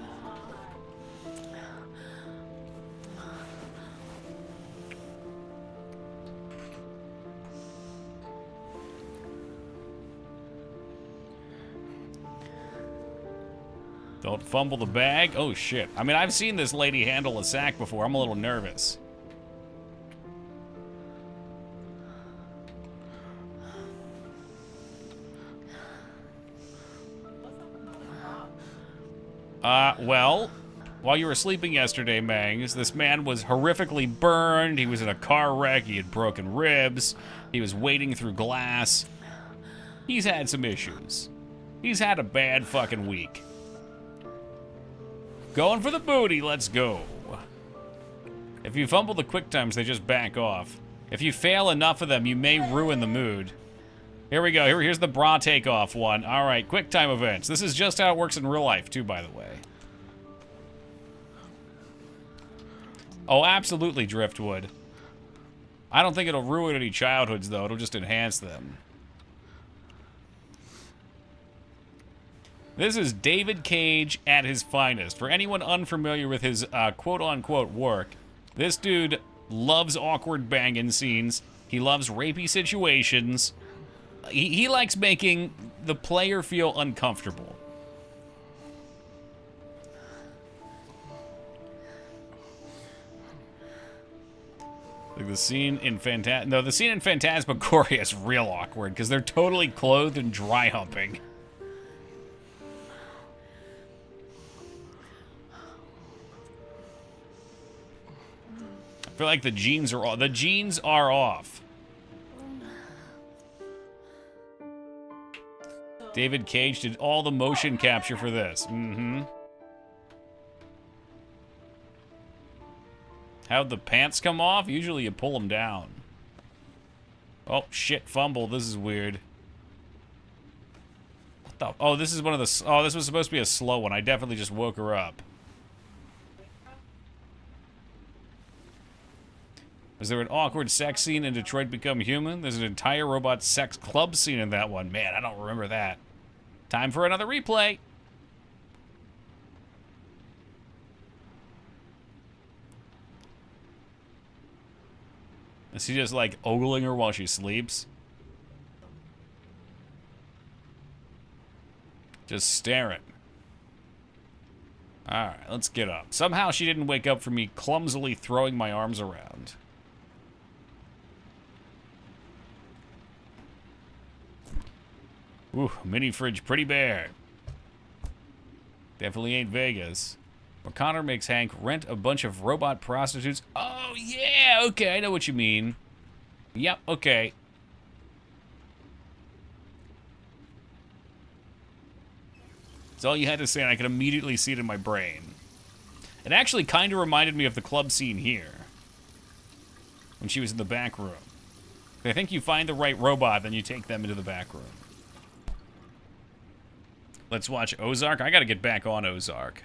Don't fumble the bag. Oh, shit. I mean, I've seen this lady handle a sack before. I'm a little nervous. Well, while you were sleeping yesterday, Mangs, this man was horrifically burned. He was in a car wreck. He had broken ribs. He was wading through glass. He's had some issues. He's had a bad fucking week. Going for the booty, let's go. If you fumble the quick times, they just back off. If you fail enough of them, you may ruin the mood. Here we go. Here's the bra takeoff one. All right, quick time events. This is just how it works in real life, too, by the way. Oh, absolutely, Driftwood. I don't think it'll ruin any childhoods, though. It'll just enhance them. This is David Cage at his finest. For anyone unfamiliar with his quote-unquote work, this dude loves awkward banging scenes. He loves rapey situations. He likes making the player feel uncomfortable. Like the scene in the scene in Phantasmagoria is real awkward because they're totally clothed and dry humping. I feel like the jeans are off. The jeans are off. David Cage did all the motion capture for this. Mm-hmm. How'd the pants come off? Usually you pull them down. Oh, shit, fumble. This is weird. What the? Oh, this is one of the... Oh, this was supposed to be a slow one. I definitely just woke her up. Is there an awkward sex scene in Detroit Become Human? There's an entire robot sex club scene in that one. Man, I don't remember that. Time for another replay. Is he just like ogling her while she sleeps? Just staring. Alright, let's get up. Somehow she didn't wake up from me clumsily throwing my arms around. Ooh, mini fridge pretty bare. Definitely ain't Vegas. O'Connor makes Hank rent a bunch of robot prostitutes. Oh, yeah, okay, I know what you mean. Yep, okay. That's all you had to say, and I could immediately see it in my brain. It actually kind of reminded me of the club scene here. When she was in the back room. I think you find the right robot, then you take them into the back room. Let's watch Ozark. I gotta get back on Ozark.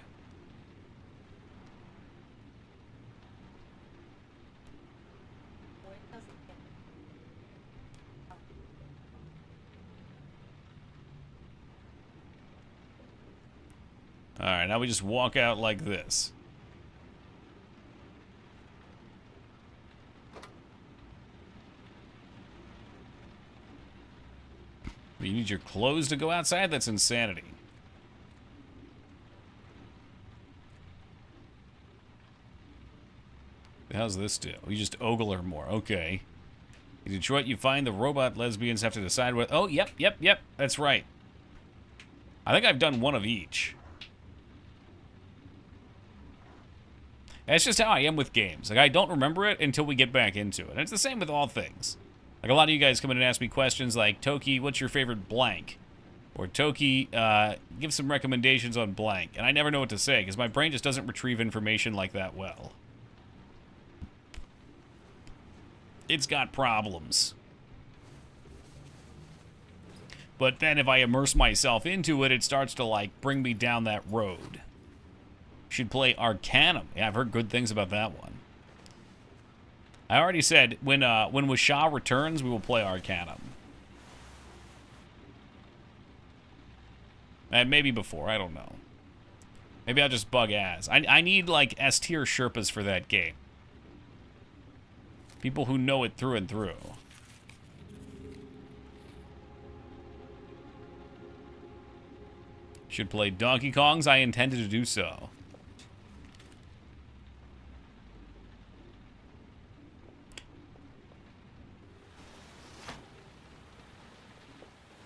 Alright, now we just walk out like this. You need your clothes to go outside? That's insanity. How's this do? You just ogle her more. Okay. In Detroit, you find the robot lesbians have to decide what... Oh, yep. That's right. I think I've done one of each. That's just how I am with games. Like, I don't remember it until we get back into it. And it's the same with all things. Like, a lot of you guys come in and ask me questions like, Toki, what's your favorite blank? Or, Toki, give some recommendations on blank. And I never know what to say, because my brain just doesn't retrieve information like that well. It's got problems. But then if I immerse myself into it, it starts to, like, bring me down that road. Should play Arcanum. Yeah, I've heard good things about that one. I already said, when Wisha returns, we will play Arcanum. Maybe before, I don't know. Maybe I'll just bug Az. I need, like, S-tier Sherpas for that game. People who know it through and through. Should play Donkey Kongs. I intended to do so.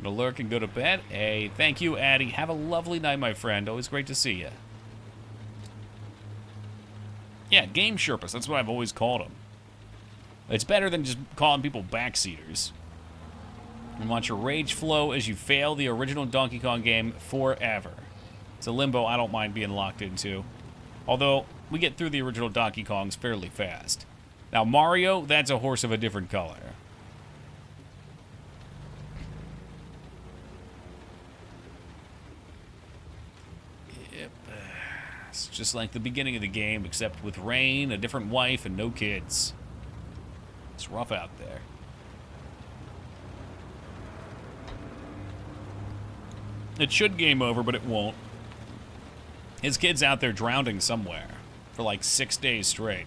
Gonna lurk and go to bed. Hey, thank you, Addy. Have a lovely night, my friend. Always great to see you. Yeah, Game Sherpas. That's what I've always called them. It's better than just calling people backseaters. And watch your rage flow as you fail the original Donkey Kong game forever. It's a limbo I don't mind being locked into. Although, we get through the original Donkey Kongs fairly fast. Now, Mario, that's a horse of a different color. Yep. It's just like the beginning of the game, except with rain, a different wife, and no kids. It's rough out there. It should game over, but it won't. His kid's out there drowning somewhere for like 6 days straight.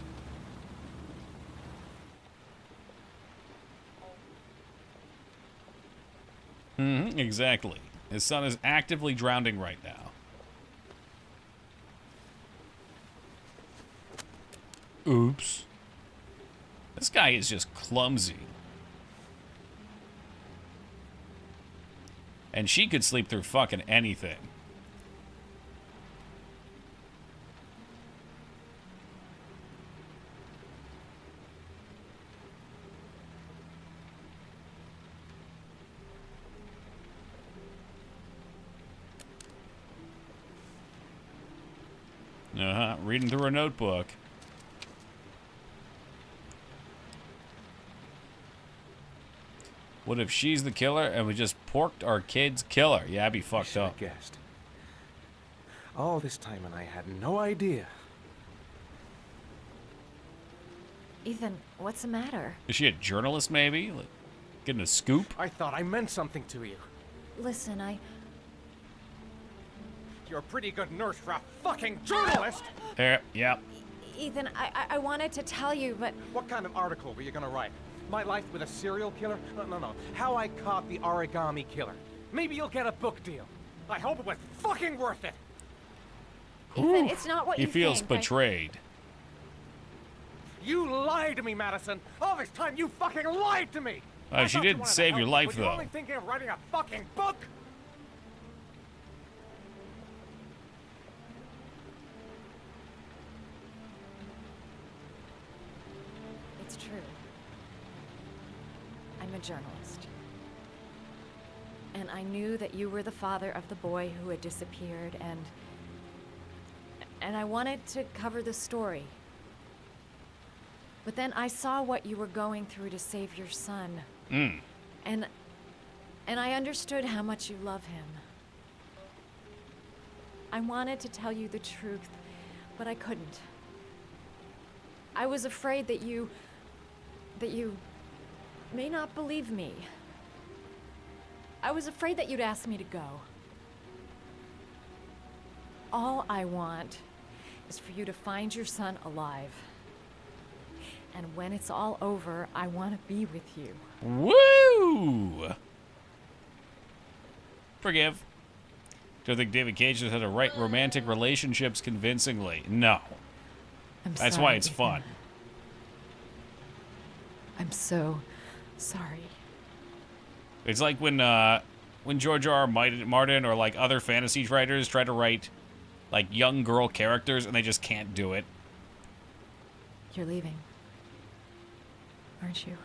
Exactly. His son is actively drowning right now. Oops. This guy is just clumsy. And she could sleep through fucking anything. Reading through a notebook. What if she's the killer and we just porked our kid's killer? Yeah, I'd be fucked up. Guessed. All this time and I had no idea. Ethan, what's the matter? Is she a journalist, maybe? Like, getting a scoop? I thought I meant something to you. Listen, You're a pretty good nurse for a fucking journalist! Yep. Ethan, I wanted to tell you, but... What kind of article were you gonna write? My life with a serial killer? No. How I caught the origami killer. Maybe you'll get a book deal. I hope it was fucking worth it! Ethan, it's not what you think. He feels betrayed. You lied to me, Madison! All this time you fucking lied to me! She did save your life, though. Were you only thinking of writing a fucking book? It's true. I'm a journalist. And I knew that you were the father of the boy who had disappeared, and I wanted to cover the story. But then I saw what you were going through to save your son. And I understood how much you love him. I wanted to tell you the truth, but I couldn't. I was afraid that you may not believe me. I was afraid that you'd ask me to go. All I want is for you to find your son alive. And when it's all over, I want to be with you. Woo! Forgive. Don't think David Cage knows how to write romantic relationships convincingly. No. That's why it's fun. I'm so sorry. It's like when George R. R. Martin or like other fantasy writers try to write like young girl characters and they just can't do it. You're leaving, aren't you?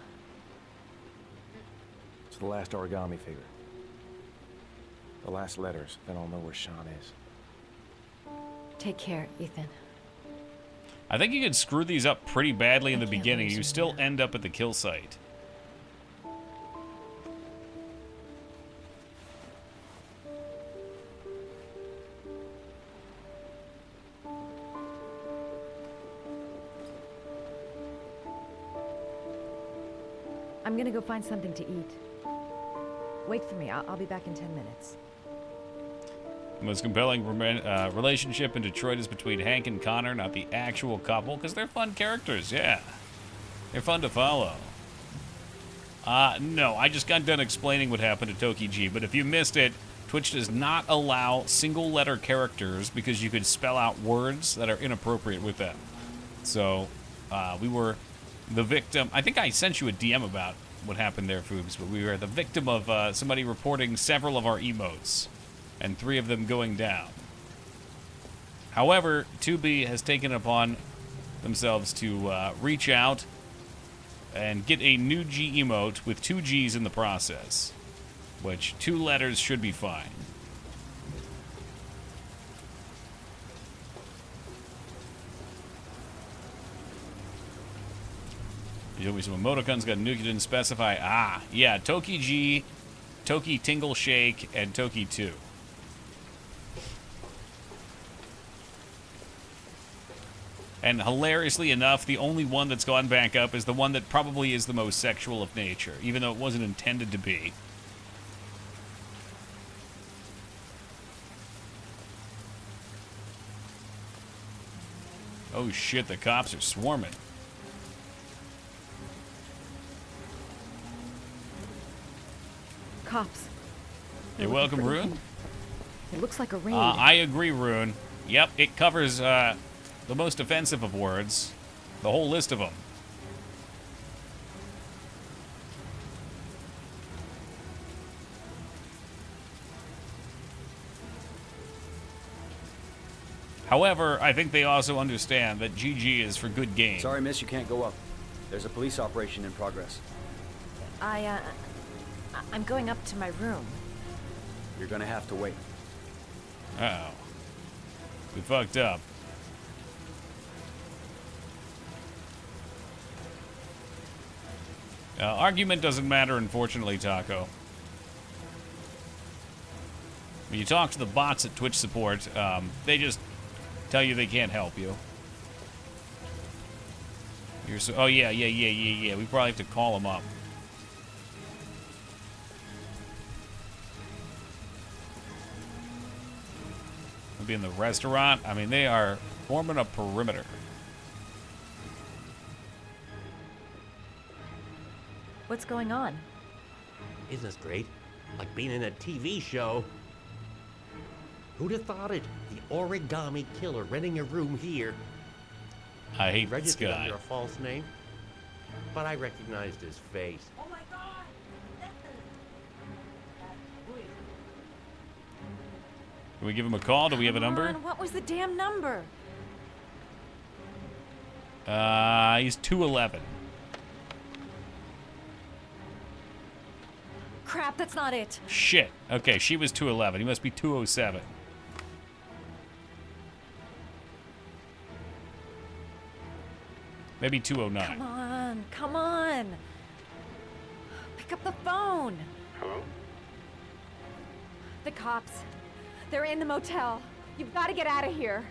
It's the last origami figure. The last letters, then I'll know where Sean is. Take care, Ethan. I think you could screw these up pretty badly in the beginning. You still end up at the kill site. I'm gonna go find something to eat. Wait for me. I'll be back in 10 minutes. The most compelling relationship in Detroit is between Hank and Connor, not the actual couple, because they're fun characters, yeah. They're fun to follow. No, I just got done explaining what happened to Toki G, but if you missed it, Twitch does not allow single-letter characters because you could spell out words that are inappropriate with them. So, we were the victim. I think I sent you a DM about what happened there, Foobs, but we were the victim of somebody reporting several of our emotes, and 3 of them going down. However, Tubi has taken upon themselves to reach out and get a new G emote with 2 G's in the process, which 2 letters should be fine. You told me some emoticons got nuke, you didn't specify. Ah, yeah, Toki G, Toki Tingle Shake, and Toki 2. And hilariously enough, the only one that's gone back up is the one that probably is the most sexual of nature, even though it wasn't intended to be. Oh shit, the cops are swarming. Cops. You're welcome, Rune. It looks like a raid. I agree, Rune. Yep, it covers the most offensive of words. The whole list of them. However, I think they also understand that GG is for good game. Sorry, miss, you can't go up. There's a police operation in progress. I'm going up to my room. You're gonna have to wait. Uh-oh. We fucked up. Argument doesn't matter, unfortunately, Taco. When you talk to the bots at Twitch support, they just tell you they can't help you. Oh, yeah. We probably have to call them up. Be in the restaurant. I mean, they are forming a perimeter. What's going on? Isn't this great? Like being in a TV show. Who'd have thought it? The Origami Killer renting a room here. I hate this registered guy. under a false name, but I recognized his face. Can we give him a call? Do we have a number? Come on, what was the damn number? He's 211. Crap, that's not it. Shit. Okay, she was 211. He must be 207. Maybe 209. Come on. Pick up the phone. Hello? The cops. They're in the motel. You've got to get out of here.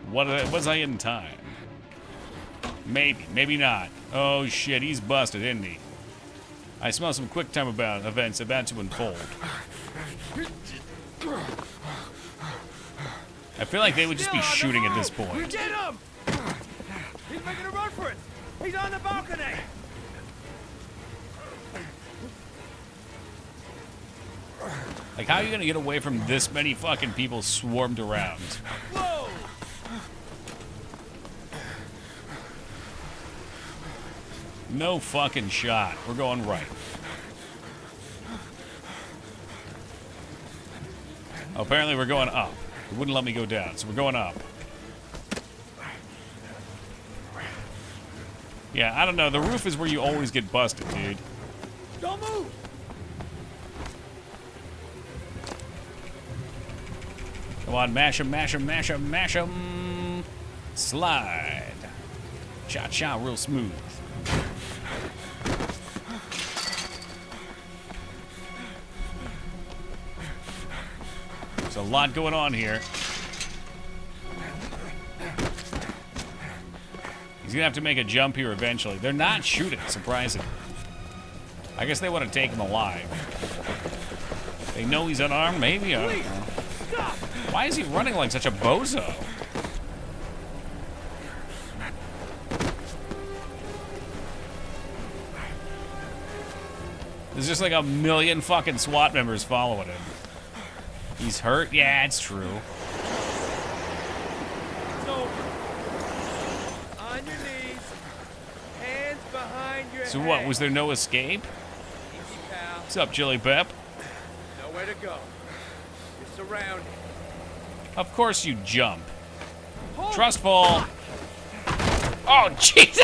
Was I in time? Maybe, maybe not. Oh shit, he's busted, isn't he? I smell some quick time events about to unfold. I feel like they would just be shooting at this point. Get him! He's making a run for it! He's on the balcony! Like, how are you gonna get away from this many fucking people swarmed around? Whoa! No fucking shot. We're going right. Oh, apparently we're going up. It wouldn't let me go down, so we're going up. Yeah, I don't know. The roof is where you always get busted, dude. Don't move! Come on, mash 'em, mash 'em, mash 'em, mash 'em. Slide. Cha-cha, real smooth. There's a lot going on here. He's gonna have to make a jump here eventually. They're not shooting, surprisingly. I guess they want to take him alive. They know he's unarmed, maybe? I don't know. Why is he running like such a bozo? There's just like a million fucking SWAT members following him. He's hurt? Yeah, it's true. It's over. On your knees. Hands behind your So head. what, was there no escape? Easy, pal. What's up, Chili Pep? Nowhere to go. You're surrounded. Of course you jump. Trust fall. Oh, jeez.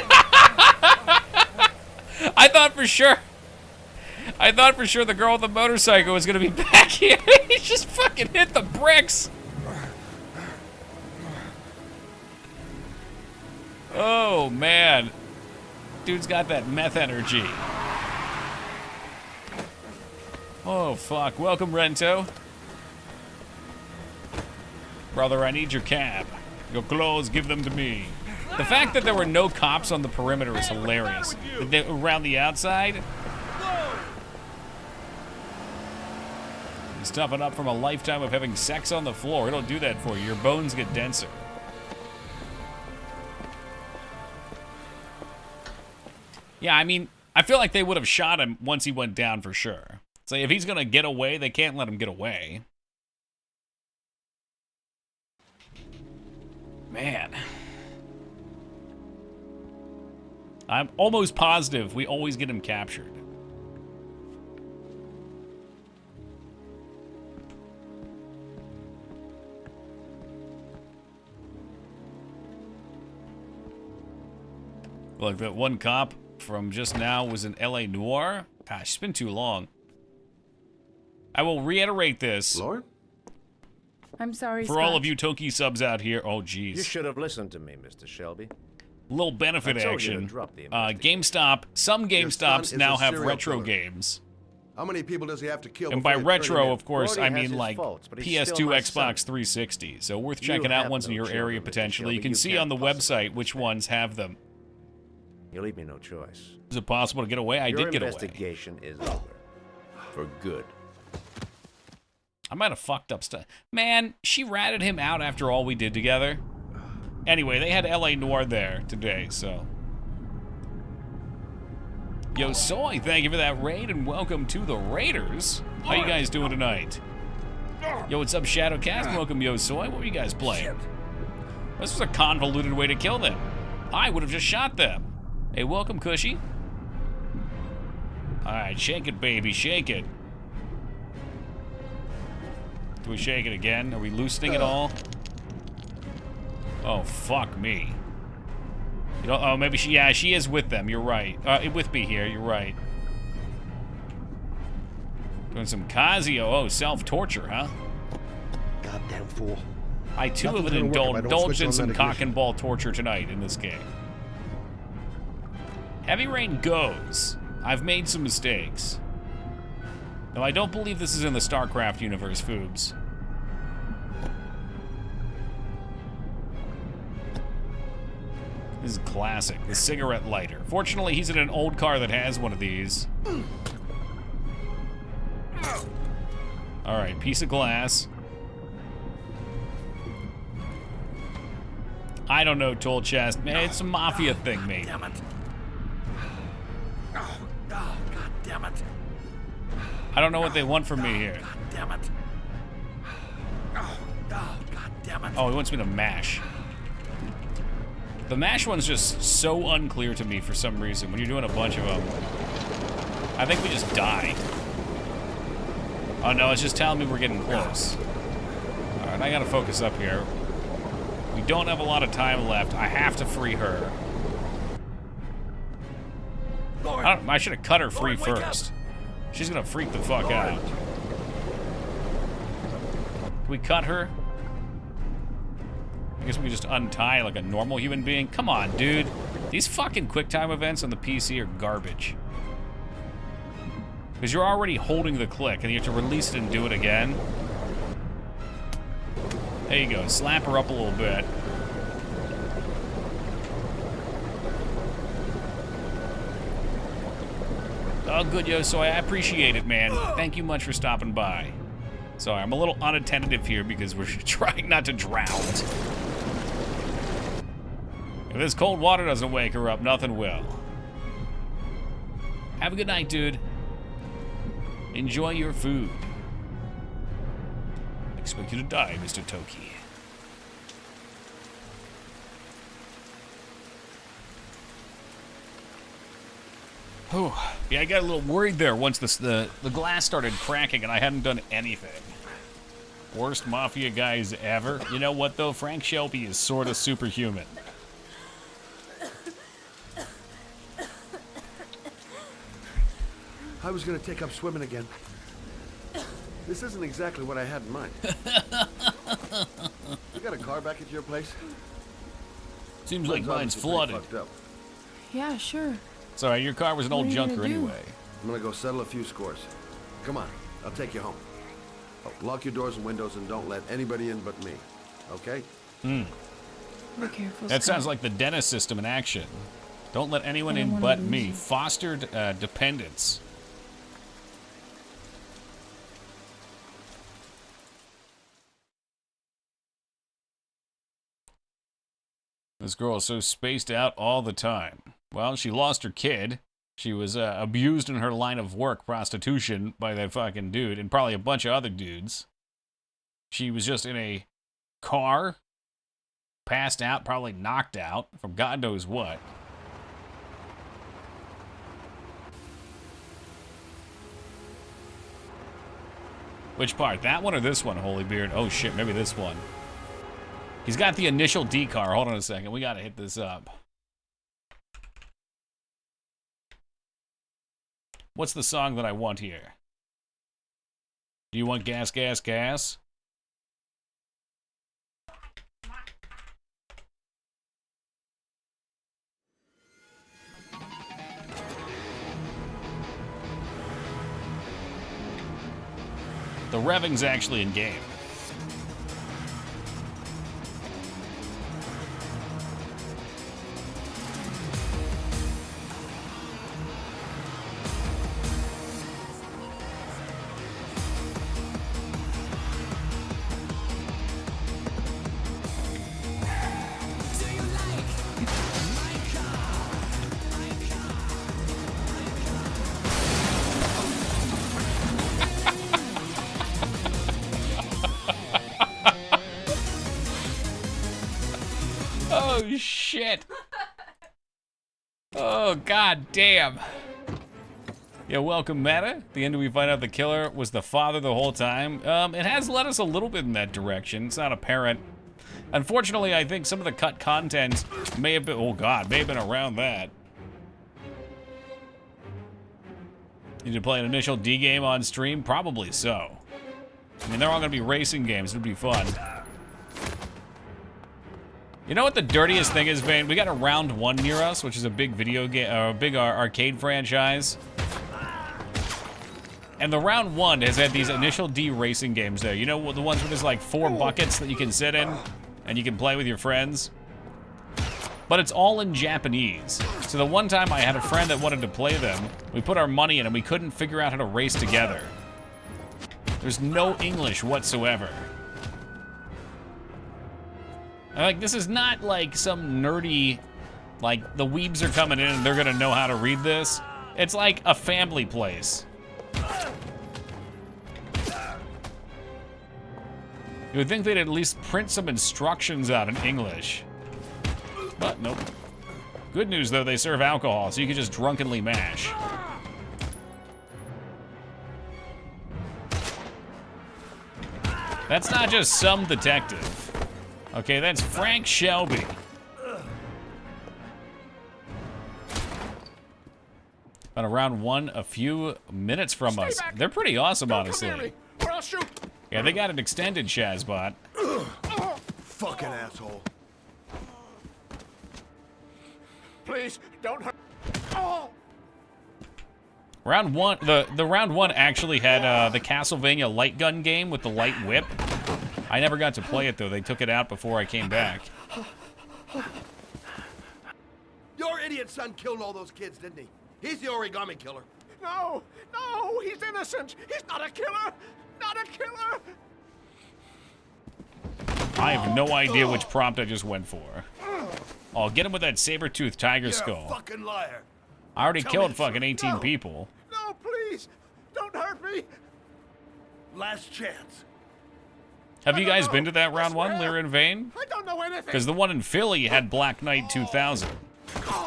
I thought for sure the girl with the motorcycle was gonna be back here. He just fucking hit the bricks. Oh, man. Dude's got that meth energy. Oh, fuck. Welcome, Rento. Brother, I need your cap. Your clothes, give them to me. The fact that there were no cops on the perimeter is hilarious. Around the outside, he's toughing up from a lifetime of having sex on the floor. It'll do that for you. Your bones get denser. Yeah, I mean, I feel like they would have shot him once he went down for sure. So if he's gonna get away, they can't let him get away. Man. I'm almost positive we always get him captured. Like that one cop from just now was in LA Noire. Gosh, it's been too long. I will reiterate this. Lord? I'm sorry, For all of you Toki subs out here, oh geez. You should have listened to me, Mr. Shelby. Little benefit I told you to action. drop the GameStop. Some Your son GameStops is now a have serial retro killer. games. How many people does he have to kill? And before by you turn him retro, in? of course, Brody I has mean his like faults, but he's PS2, still my son. Xbox 360. So worth You checking out have ones in no your area children, Mr. potentially. You Shelby. can You see can't on the possibly website which ones have them. You leave me no choice. Is it possible to get away? I Your did get away. investigation is over. For good. I might have fucked up stuff. Man, she ratted him out after all we did together. Anyway, they had LA Noire there today, so. Yo, Soy, thank you for that raid, and welcome to the Raiders. How you guys doing tonight? Yo, what's up, Shadowcast? Welcome, Yo, Soy. What were you guys playing? This was a convoluted way to kill them. I would have just shot them. Hey, welcome, Cushy. All right, shake it, baby, shake it. Do we shake it again? Are we loosening it all? Oh, fuck me. You know, oh, maybe she is with them. You're right. With me here. You're right. Doing some Casio. Oh, self-torture, huh? Goddamn fool. I, too, have Nothing's gonna work if I don't indulged switch in on some medication. cock and ball torture tonight in this game. Heavy Rain goes. I've made some mistakes. No, I don't believe this is in the StarCraft universe, Foobs. This is classic. The cigarette lighter. Fortunately, he's in an old car that has one of these. All right, piece of glass. I don't know, Toll Chest. Man, it's a mafia thing, maybe. Damn it. Oh, God damn it. I don't know what they want from me here. God damn it. Oh, God damn it. Oh, he wants me to mash. The mash one's just so unclear to me for some reason when you're doing a bunch of them. I think we just died. Oh no, it's just telling me we're getting close. Alright, I gotta focus up here. We don't have a lot of time left. I have to free her. I should have cut her free first. She's gonna freak the fuck out. Can we cut her? I guess we just untie like a normal human being. Come on, dude. These fucking QuickTime events on the PC are garbage. Because you're already holding the click and you have to release it and do it again. There you go. Slap her up a little bit. Oh, good, yo. So I appreciate it, man. Thank you much for stopping by. Sorry, I'm a little unattentive here because we're trying not to drown. If this cold water doesn't wake her up, nothing will. Have a good night, dude. Enjoy your food. I expect you to die, Mr. Toki. Oh, yeah, I got a little worried there once the glass started cracking and I hadn't done anything. Worst mafia guys ever. You know what, though? Frank Shelby is sort of superhuman. I was gonna take up swimming again. This isn't exactly what I had in mind. You got a car back at your place? Seems like mine's flooded. Yeah, sure. Sorry, your car was an old What are you junker gonna do? anyway. I'm gonna go settle a few scores. Come on, I'll take you home. Oh, lock your doors and windows and don't let anybody in but me. Okay? Be careful. That Scott. sounds like the Dennis system in action. Don't let anyone I don't in wanna but lose me. you. Fostered dependence. This girl is so spaced out all the time. Well, she lost her kid. She was abused in her line of work, prostitution, by that fucking dude, and probably a bunch of other dudes. She was just in a car, passed out, probably knocked out from God knows what. Which part? That one or this one, Holybeard? Oh shit, maybe this one. He's got the initial D car. Hold on a second. We gotta hit this up. What's the song that I want here? Do you want gas, gas, gas? The revving's actually in game. Oh shit. Oh god damn. Yeah, welcome Meta. At the end we find out the killer was the father the whole time. It has led us a little bit in that direction. It's not apparent. Unfortunately, I think some of the cut content may have been, oh god, may have been around that. Need to play an initial D game on stream? Probably so. I mean, they're all gonna be racing games. It would be fun. You know what the dirtiest thing is, Vane? We got a Round 1 near us, which is a big video game, big arcade franchise. And the Round 1 has had these initial D racing games there. You know, the ones where there's like 4 buckets that you can sit in and you can play with your friends? But it's all in Japanese. So the one time I had a friend that wanted to play them, we put our money in and we couldn't figure out how to race together. There's no English whatsoever. Like, this is not like some nerdy, like, the weebs are coming in and they're gonna know how to read this. It's like a family place. You would think they'd at least print some instructions out in English. But nope. Good news, though, they serve alcohol, so you can just drunkenly mash. That's not just some detective. Okay, that's Frank Shelby. On Round 1, a few minutes from us. They're pretty awesome, honestly. Or I'll shoot. Yeah, they got an extended Shazbot. Fucking asshole. Please, don't hurt. Oh! Round 1, the Round 1 actually had the Castlevania light gun game with the light whip. I never got to play it, though. They took it out before I came back. Your idiot son killed all those kids, didn't he? He's the origami killer. No, no, he's innocent. He's not a killer. Not a killer! I have no idea which prompt I just went for. Oh, get him with that saber-toothed tiger You're skull. a fucking liar. I already Tell me killed the fucking truth. 18 No. people. No, please! Don't hurt me! Last chance. Have you guys been to that round one, Lyra and Vane? I don't know anything! Because the one in Philly had Black Knight 2000.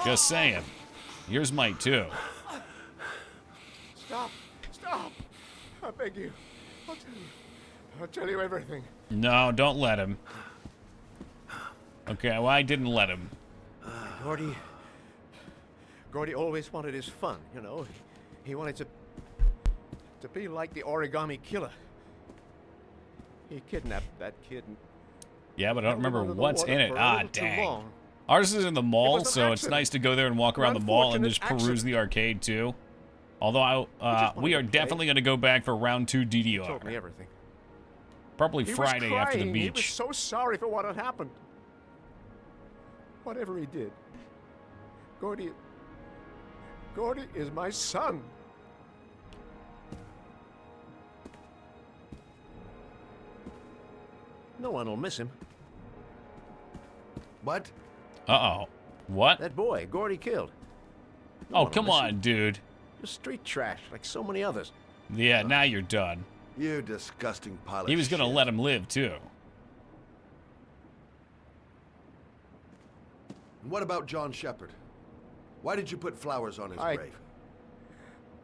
Just saying. Yours might too. Stop! Stop! I beg you. I'll tell you everything. No, don't let him. Okay, well, I didn't let him. Gordy always wanted his fun, you know. He wanted to be like the Origami Killer. He kidnapped that kid and Yeah, but I don't remember under the what's water in it. for a Ah, little too dang. long. Ours is in the mall, was an so it's accident. nice to go there and walk around the mall and just unfortunate peruse the arcade too. Although we are definitely going to go back for round 2 He told me DDR. everything. Probably He was Friday after the crying. He was beach. so sorry for what had happened. Whatever he did, Gordy is my son. No one will miss him. What? Uh-oh. What? That boy, Gordy killed. Oh, come on, dude. Just street trash, like so many others. Yeah, now you're done. You disgusting pile of He was going to shit. let him live, too. And what about John Shepard? Why did you put flowers on his grave?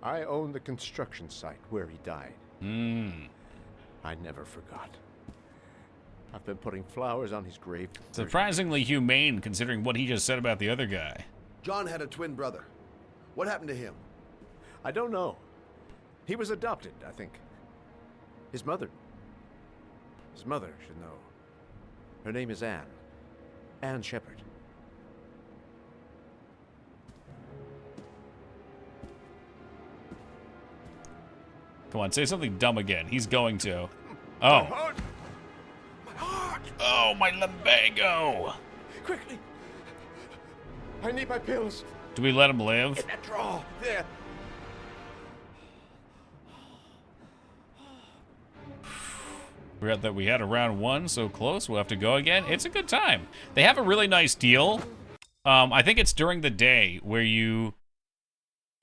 I own the construction site where he died. I never forgot. I've been putting flowers on his grave. Surprisingly humane, considering what he just said about the other guy. John had a twin brother. What happened to him? I don't know. He was adopted, I think. His mother should know. Her name is Anne. Anne Shepard. Come on, say something dumb again. He's going to. Oh. Oh, my lumbago. Quickly! I need my pills. Do we let him live? In that drawer. There. Forgot that we had a round 1 so close. We'll have to go again. It's a good time. They have a really nice deal. I think it's during the day where you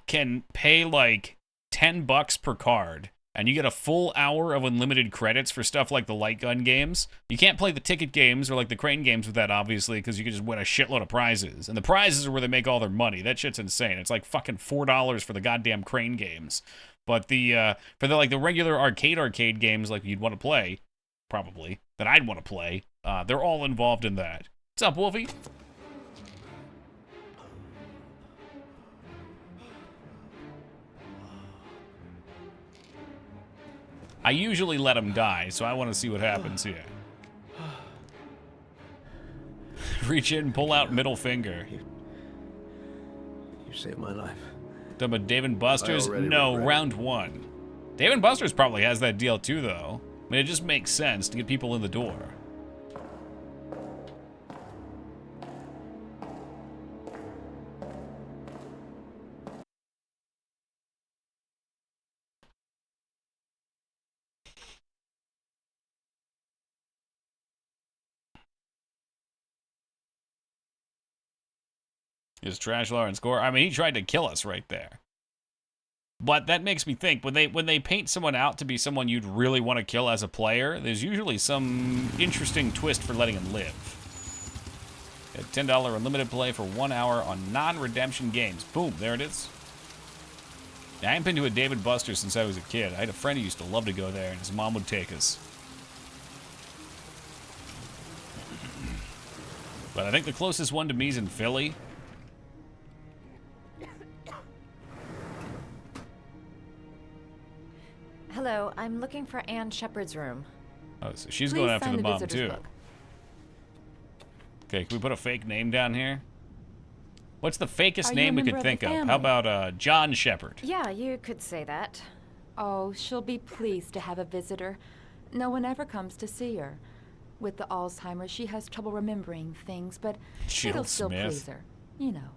can pay like $10 per card and you get a full hour of unlimited credits for stuff like the light gun games. You can't play the ticket games or like the crane games with that, obviously, because you can just win a shitload of prizes. And the prizes are where they make all their money. That shit's insane. It's like fucking $4 for the goddamn crane games. But the for the like the regular arcade games like you'd want to play, probably, that I'd want to play, they're all involved in that. What's up, Wolfie? I usually let him die, so I want to see what happens here. Reach in, pull out middle finger. You saved my life. Done with Dave & Buster's? I already No, regret it. round 1. Dave & Buster's probably has that deal too, though. I mean, it just makes sense to get people in the door. Is Trash Lauren score? I mean, he tried to kill us right there. But that makes me think, when they paint someone out to be someone you'd really want to kill as a player, there's usually some interesting twist for letting him live. A $10 unlimited play for 1 hour on non-redemption games. Boom, there it is. I haven't been to a Dave & Buster's since I was a kid. I had a friend who used to love to go there, and his mom would take us. But I think the closest one to me is in Philly. Hello, I'm looking for Anne Shepard's room. Oh, so she's Please going after sign the the mom, visitor's too. book. Okay, can we put a fake name down here? What's the fakest Are you name a we member could of the think of? family? How about John Shepard? Yeah, you could say that. Oh, she'll be pleased to have a visitor. No one ever comes to see her. With the Alzheimer's, she has trouble remembering things, but Jill it'll still Smith. please her. You know.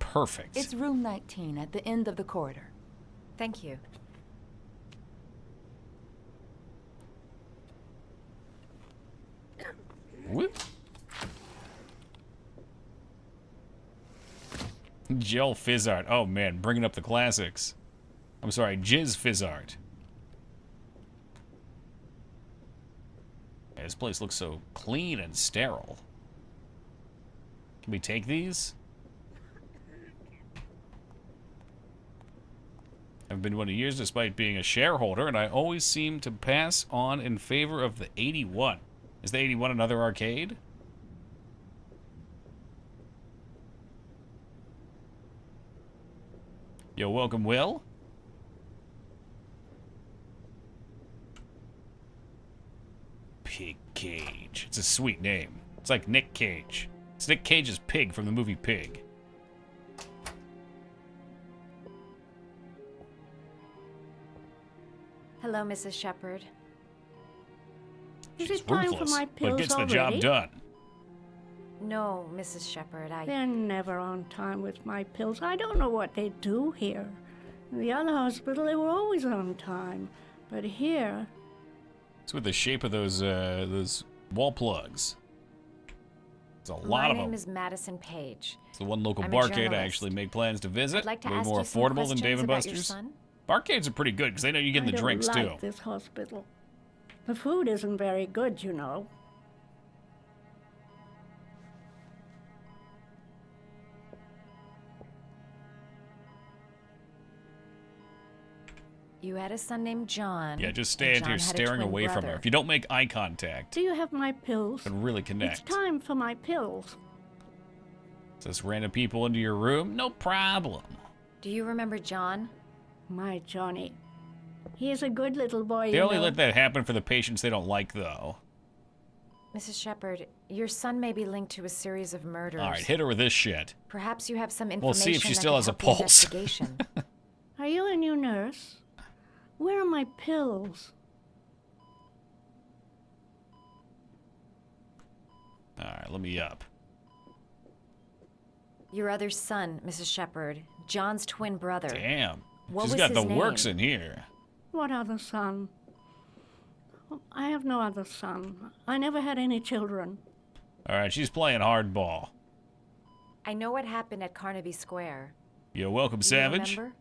Perfect. It's room 19 at the end of the corridor. Thank you. Jill Fizzart. Oh, man. Bringing up the classics. I'm sorry. Jizz Fizzart. Yeah, this place looks so clean and sterile. Can we take these? I've been 1 years despite being a shareholder, and I always seem to pass on in favor of the 81. Is the 81 another arcade? Yo, welcome, Will. Pig Cage. It's a sweet name. It's like Nick Cage. It's Nick Cage's pig from the movie Pig. Hello, Mrs. Shepherd. Is it time for Ruthless, my but pills gets the already? job done. No, Mrs. Shepherd, They're never on time with my pills. I don't know what they do here. In the other hospital, they were always on time. But here... It's with the shape of those wall plugs. There's a lot My of name them. is Madison Page. It's the one local I'm a barcade I journalist. actually make plans to visit. I'd like to Way ask more you some affordable than questions Dave and about your Buster's. son. Barcades are pretty good because they know you get the drinks I too. don't like this hospital. The food isn't very good, you know. You had a son named John. Yeah, just and stand John here had a staring twin away from her. brother. If you don't make eye contact, Do you have my pills? you can really It's connect. time for my pills. Just random people into your room? No problem. Do you remember John? My Johnny. He is a good little boy, They you only know. let that happen for the patients they don't like, though. Mrs. Shepherd, your son may be linked to a series of murders. All right, hit her with this shit. Perhaps you have some information We'll see if she that still could has a help the pulse. investigation. Are you a new nurse? Where are my pills? All right, let me up. Your other son, Mrs. Shepherd, John's twin brother. Damn. What She's was got his the works name? in here. What other son? I have no other son. I never had any children. All right, she's playing hardball. I know what happened at Carnaby Square. You're welcome, Do you Savage. remember?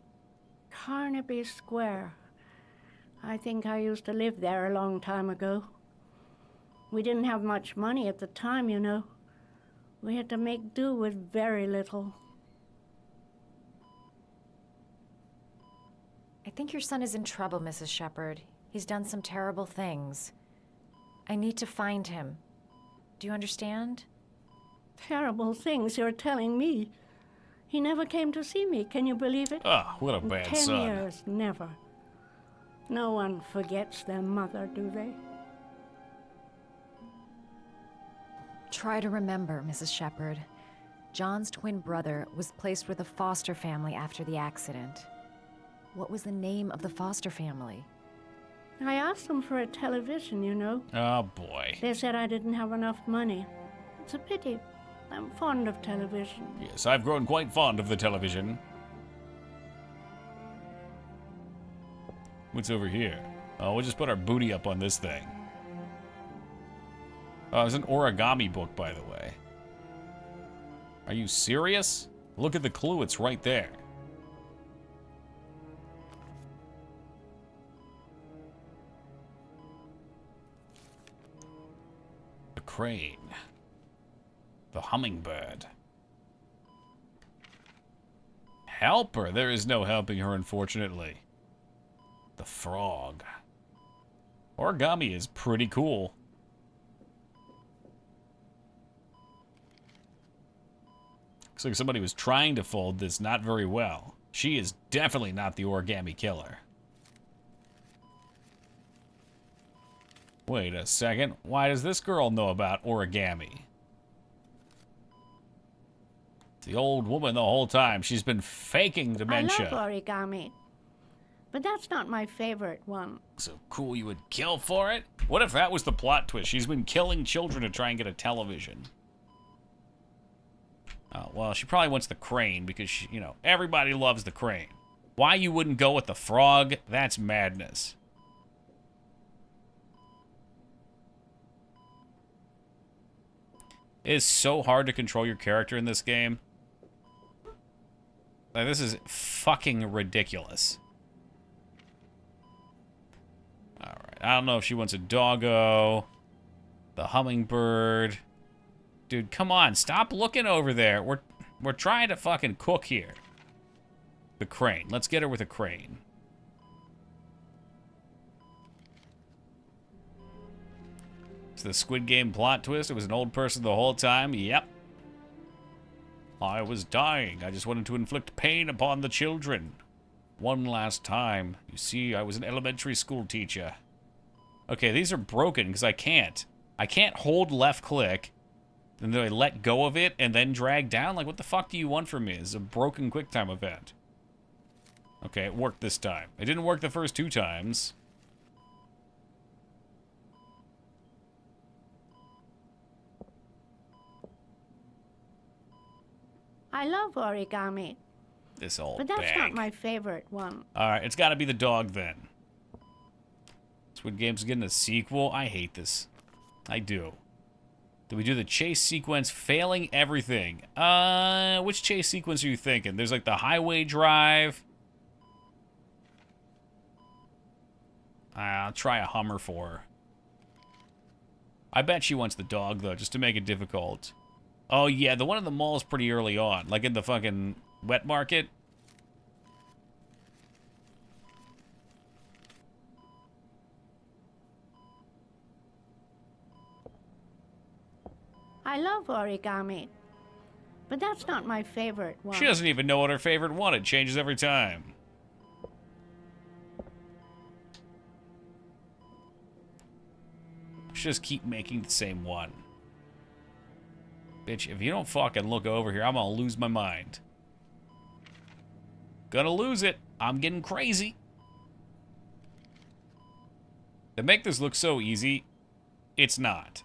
Carnaby Square. I think I used to live there a long time ago. We didn't have much money at the time, you know. We had to make do with very little. I think your son is in trouble, Mrs. Shepherd. He's done some terrible things. I need to find him. Do you understand? Terrible things you're telling me. He never came to see me, can you believe it? Ah, what a In bad 10 son. years, never. No one forgets their mother, do they? Try to remember, Mrs. Shepherd. John's twin brother was placed with a foster family after the accident. What was the name of the foster family? I asked them for a television, you know. Oh, boy. They said I didn't have enough money. It's a pity. I'm fond of television. Yes, I've grown quite fond of the television. What's over here? Oh, we'll just put our booty up on this thing. Oh, it's an origami book, by the way. Are you serious? Look at the clue, it's right there. The crane. The hummingbird. Help her. There is no helping her, unfortunately. The frog. Origami is pretty cool. Looks like somebody was trying to fold this not very well. She is definitely not the origami killer. Wait a second. Why does this girl know about origami? The old woman the whole time. She's been faking dementia. I love origami. But that's not my favorite one. So cool you would kill for it? What if that was the plot twist? She's been killing children to try and get a television. Oh, well, she probably wants the crane because, she, you know, everybody loves the crane. Why you wouldn't go with the frog? That's madness. It is so hard to control your character in this game. Like, this is fucking ridiculous. Alright, I don't know if she wants a doggo. The hummingbird. Dude, come on, stop looking over there. We're trying to fucking cook here. The crane. Let's get her with a crane. It's the Squid Game plot twist. It was an old person the whole time. Yep. I was dying. I just wanted to inflict pain upon the children. One last time. You see, I was an elementary school teacher. Okay, these are broken because I can't. I can't hold left click, and then I let go of it and then drag down. Like, what the fuck do you want from me? This is a broken QuickTime event. Okay, it worked this time. It didn't work the first 2 times. I love origami. This old But that's bag. not my favorite one. Alright, it's gotta be the dog then. Squid Game's getting a sequel. I hate this. I do. Did we do the chase sequence failing everything? Which chase sequence are you thinking? There's like the highway drive. I'll try a Hummer for her. I bet she wants the dog though, just to make it difficult. Oh yeah, the one in the mall is pretty early on. Like in the fucking wet market. I love origami. But that's not my favorite one. She doesn't even know what her favorite one. It changes every time. Just keep making the same one. Bitch, if you don't fucking look over here, I'm gonna lose my mind. Gonna lose it. I'm getting crazy. To make this look so easy, it's not.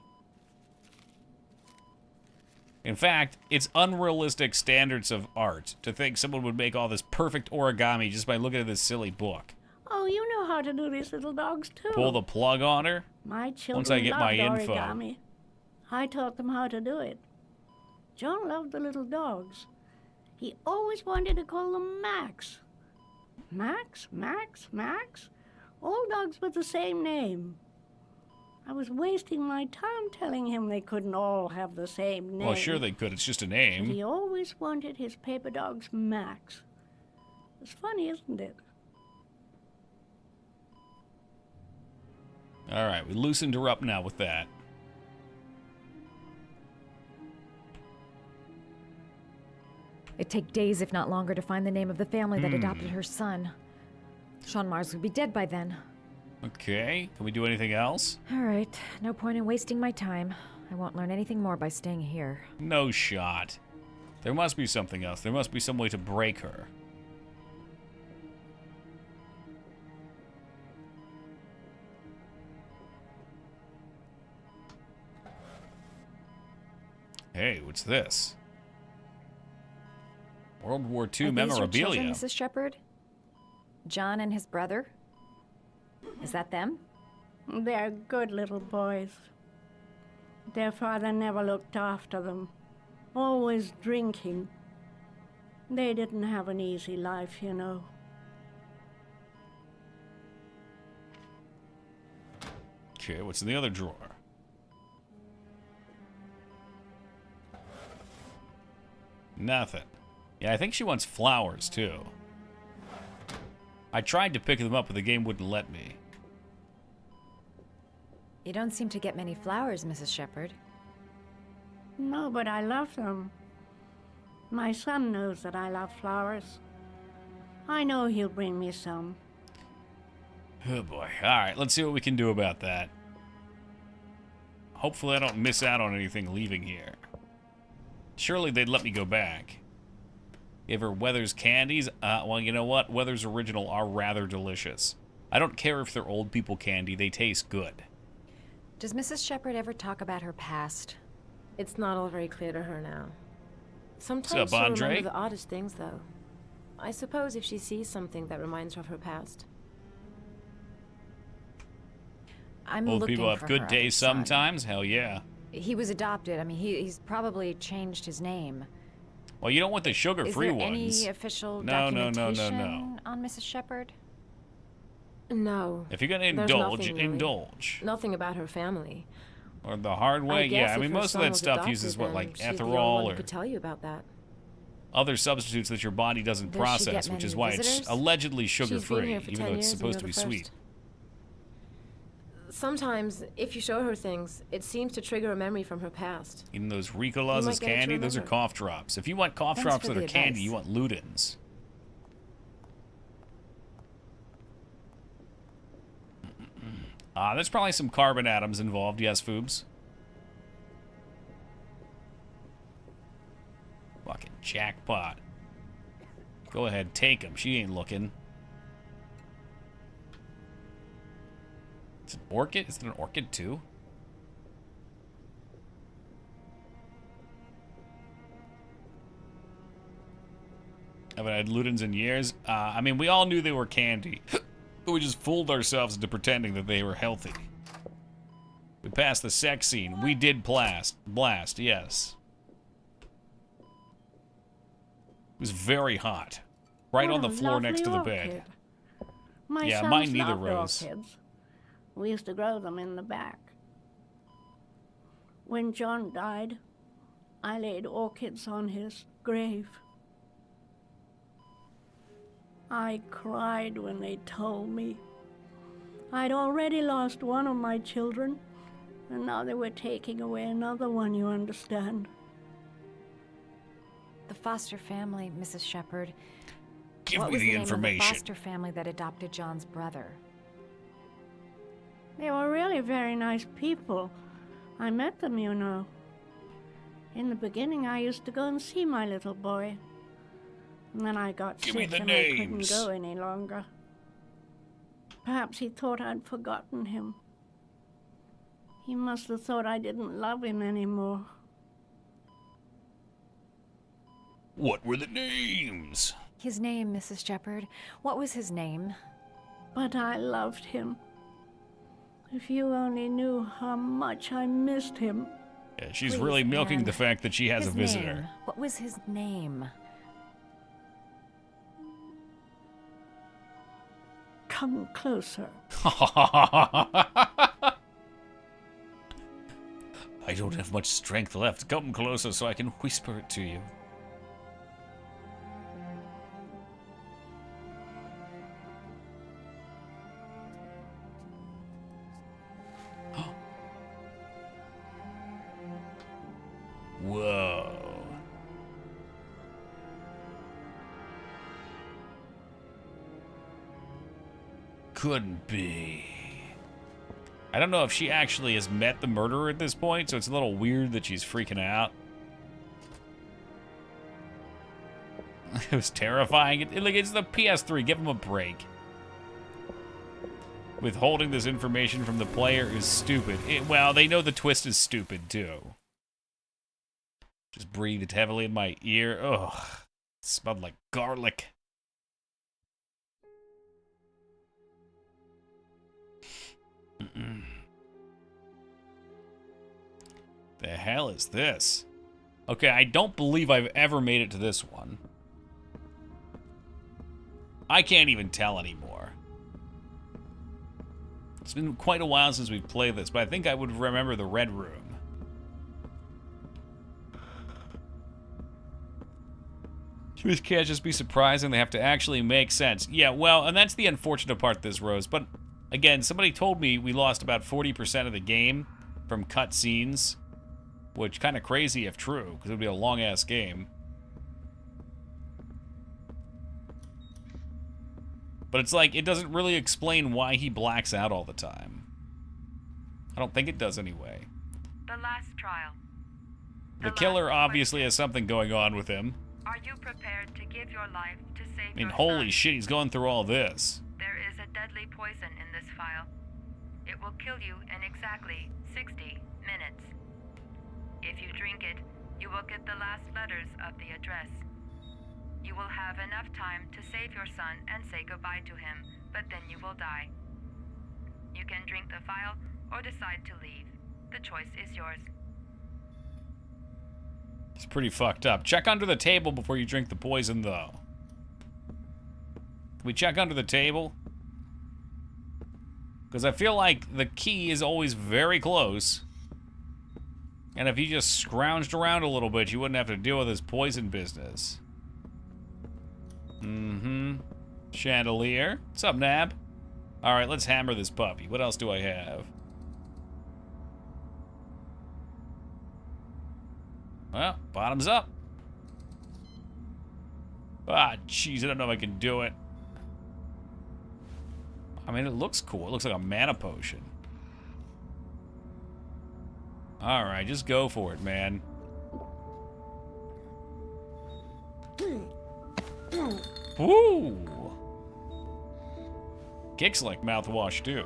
In fact, it's unrealistic standards of art to think someone would make all this perfect origami just by looking at this silly book. Oh, you know how to do these little dogs too. Pull the plug on her? My children Once I get my loved info. origami. I taught them how to do it. John loved the little dogs. He always wanted to call them Max. Max, Max, Max? All dogs with the same name. I was wasting my time telling him they couldn't all have the same name. Well, sure they could. It's just a But name. he always wanted his paper dogs Max. It's funny, isn't it? All right, we loosened her up now with that. It'd take days, if not longer, to find the name of the family that adopted her son. Sean Mars would be dead by then. Okay, can we do anything else? All right, no point in wasting my time. I won't learn anything more by staying here. No shot. There must be something else. There must be some way to break her. Hey, what's this? World War II Are these your memorabilia. children, Mrs. Shepherd? John and his brother? Is that them? They're good little boys. Their father never looked after them. Always drinking. They didn't have an easy life, you know. Okay, what's in the other drawer? Nothing. Yeah, I think she wants flowers, too. I tried to pick them up, but the game wouldn't let me. You don't seem to get many flowers, Mrs. Shepherd. No, but I love them. My son knows that I love flowers. I know he'll bring me some. Oh boy. Alright, let's see what we can do about that. Hopefully I don't miss out on anything leaving here. Surely they'd let me go back. Give her Weathers candies? Well, you know what? Weathers Original are rather delicious. I don't care if they're old people candy, they taste good. Does Mrs. Shepherd ever talk about her past? It's not all very clear to her now. Sometimes What's up, she'll Andre? remember the oddest things, though. I suppose if she sees something that reminds her of her past. I'm Old looking people have for good her days other son. sometimes? Hell yeah. He was adopted. I mean, he's probably changed his name. Well, you don't want the Is sugar-free there ones. any official No. documentation on Mrs. Shepard? No. If you're gonna there's indulge, nothing really. indulge. Nothing about her family. Or the hard way, guess yeah. I if mean, her most of son that was stuff adopted, uses what, then like she's the only ethanol one who or could tell you about that. other substitutes that your body doesn't Does she process, get which is many why it's visitors? allegedly She's been sugar-free, here for even 10 though it's years and supposed to you're be the sweet. first. Sometimes, if you show her things, it seems to trigger a memory from her past. Even those Ricolas might as get it to candy, those are remember. cough drops. If you want cough Thanks drops for that the are candy, advice. you want Ludens. There's probably some carbon atoms involved, yes, Foobs. Fucking jackpot. Go ahead, take him. She ain't looking. It's an orchid? Is it an orchid too? I haven't had Ludens in years. I mean, we all knew they were candy. We just fooled ourselves into pretending that they were healthy. We passed the sex scene. We did blast, yes. It was very hot. Right What on the a floor next to the lovely bed. orchid. My Yeah, sons mine neither, loved Rose. orchids. We used to grow them in the back. When John died, I laid orchids on his grave. I cried when they told me. I'd already lost one of my children, and now they were taking away another one, you understand. The foster family, Mrs. Shepard. Give what me was the name information. Of the foster family that adopted John's brother? They were really very nice people. I met them, you know. In the beginning, I used to go and see my little boy. And then I got Give me sick the and I couldn't names. go any longer. Perhaps he thought I'd forgotten him. He must have thought I didn't love him anymore. What were the names? His name, Mrs. Shepard. What was his name? But I loved him. If you only knew how much I missed him. Yeah, she's Please, really milking Anne. the fact that she has His a visitor. name. What was his name? Come closer. I don't have much strength left. Come closer so I can whisper it to you. Whoa. Couldn't be. I don't know if she actually has met the murderer at this point, so it's a little weird that she's freaking out. It was terrifying. Like, it's the PS3. Give him a break. Withholding this information from the player is stupid. Well, they know the twist is stupid, too. Just breathed heavily in my ear. Ugh. It smelled like garlic. The hell is this? Okay, I don't believe I've ever made it to this one. I can't even tell anymore. It's been quite a while since we've played this, but I think I would remember the red room. This can't just be surprising. They have to actually make sense. Yeah, well, and that's the unfortunate part of this, Rose. But, again, somebody told me we lost about 40% of the game from cutscenes, which kind of crazy if true, because it would be a long-ass game. But it's like, it doesn't really explain why he blacks out all the time. I don't think it does anyway. The last trial. The killer obviously has something going on with him. Are you prepared to give your life to save I mean, your holy son? shit, he's going through all this. There is a deadly poison in this vial. It will kill you in exactly 60 minutes. If you drink it, you will get the last letters of the address. You will have enough time to save your son and say goodbye to him, but then you will die. You can drink the vial or decide to leave. The choice is yours. It's pretty fucked up. Check under the table before you drink the poison, though. Can we check under the table? Because I feel like the key is always very close. And if you just scrounged around a little bit, you wouldn't have to deal with this poison business. Mm-hmm. Chandelier. What's up, Nab? Alright, let's hammer this puppy. What else do I have? Well, bottoms up. Ah, jeez, I don't know if I can do it. I mean, it looks cool. It looks like a mana potion. Alright, just go for it, man. Woo! Kicks like mouthwash, too.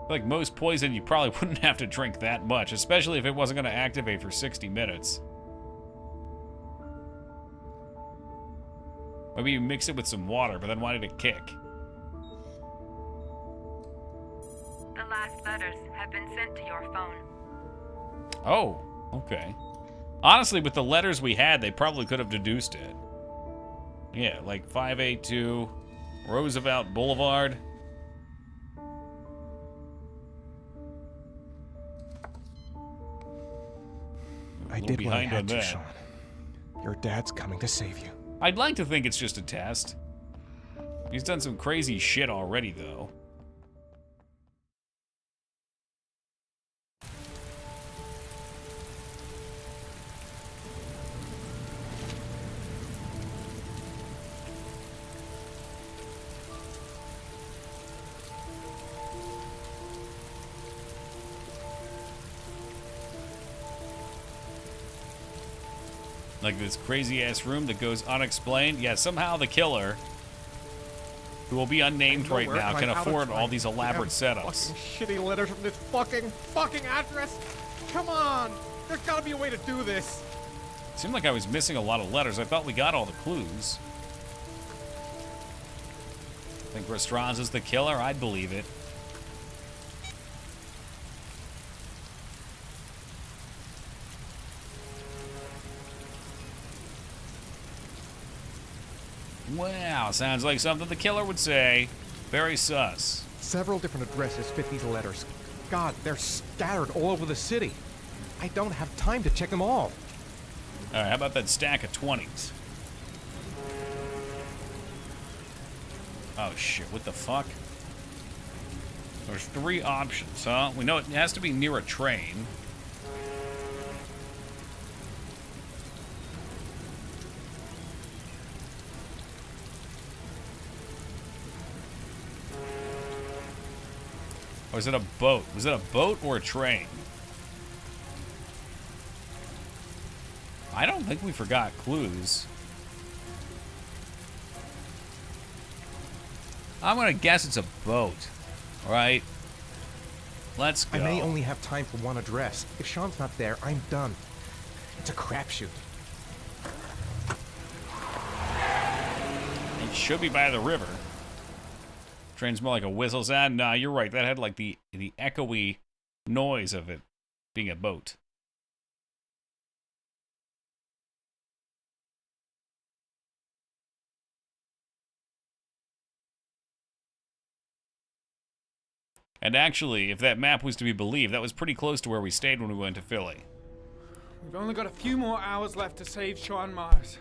Like most poison, you probably wouldn't have to drink that much, especially if it wasn't going to activate for 60 minutes. Maybe you mix it with some water, but then why did it kick? The last letters have been sent to your phone. Oh, okay. Honestly, with the letters we had, they probably could have deduced it. Yeah, like 582 Roosevelt Boulevard. I did what I had to, Sean. Your dad's coming to save you. I'd like to think it's just a test. He's done some crazy shit already, though. Like this crazy-ass room that goes unexplained. Yeah, somehow the killer, who will be unnamed right now, can afford all these elaborate setups. Fucking shitty letters from this fucking address. Come on, there's gotta be a way to do this. It seemed like I was missing a lot of letters. I thought we got all the clues. Think Restrands is the killer? I'd believe it. Wow, sounds like something the killer would say. Very sus. Several different addresses fit these letters. God, they're scattered all over the city. I don't have time to check them all. Alright, how about that stack of 20s? Oh shit, what the fuck? There's 3 options, huh? We know it has to be near a train. Or is it a boat? Was it a boat or a train? I don't think we forgot clues. I'm gonna guess it's a boat. Alright. Let's go. I may only have time for one address. If Sean's not there, I'm done. It's a crapshoot. It should be by the river. Train's more like a whistle sound. Nah, you're right. That had like the echoey noise of it being a boat. And actually, if that map was to be believed, that was pretty close to where we stayed when we went to Philly. We've only got a few more hours left to save Sean Mars.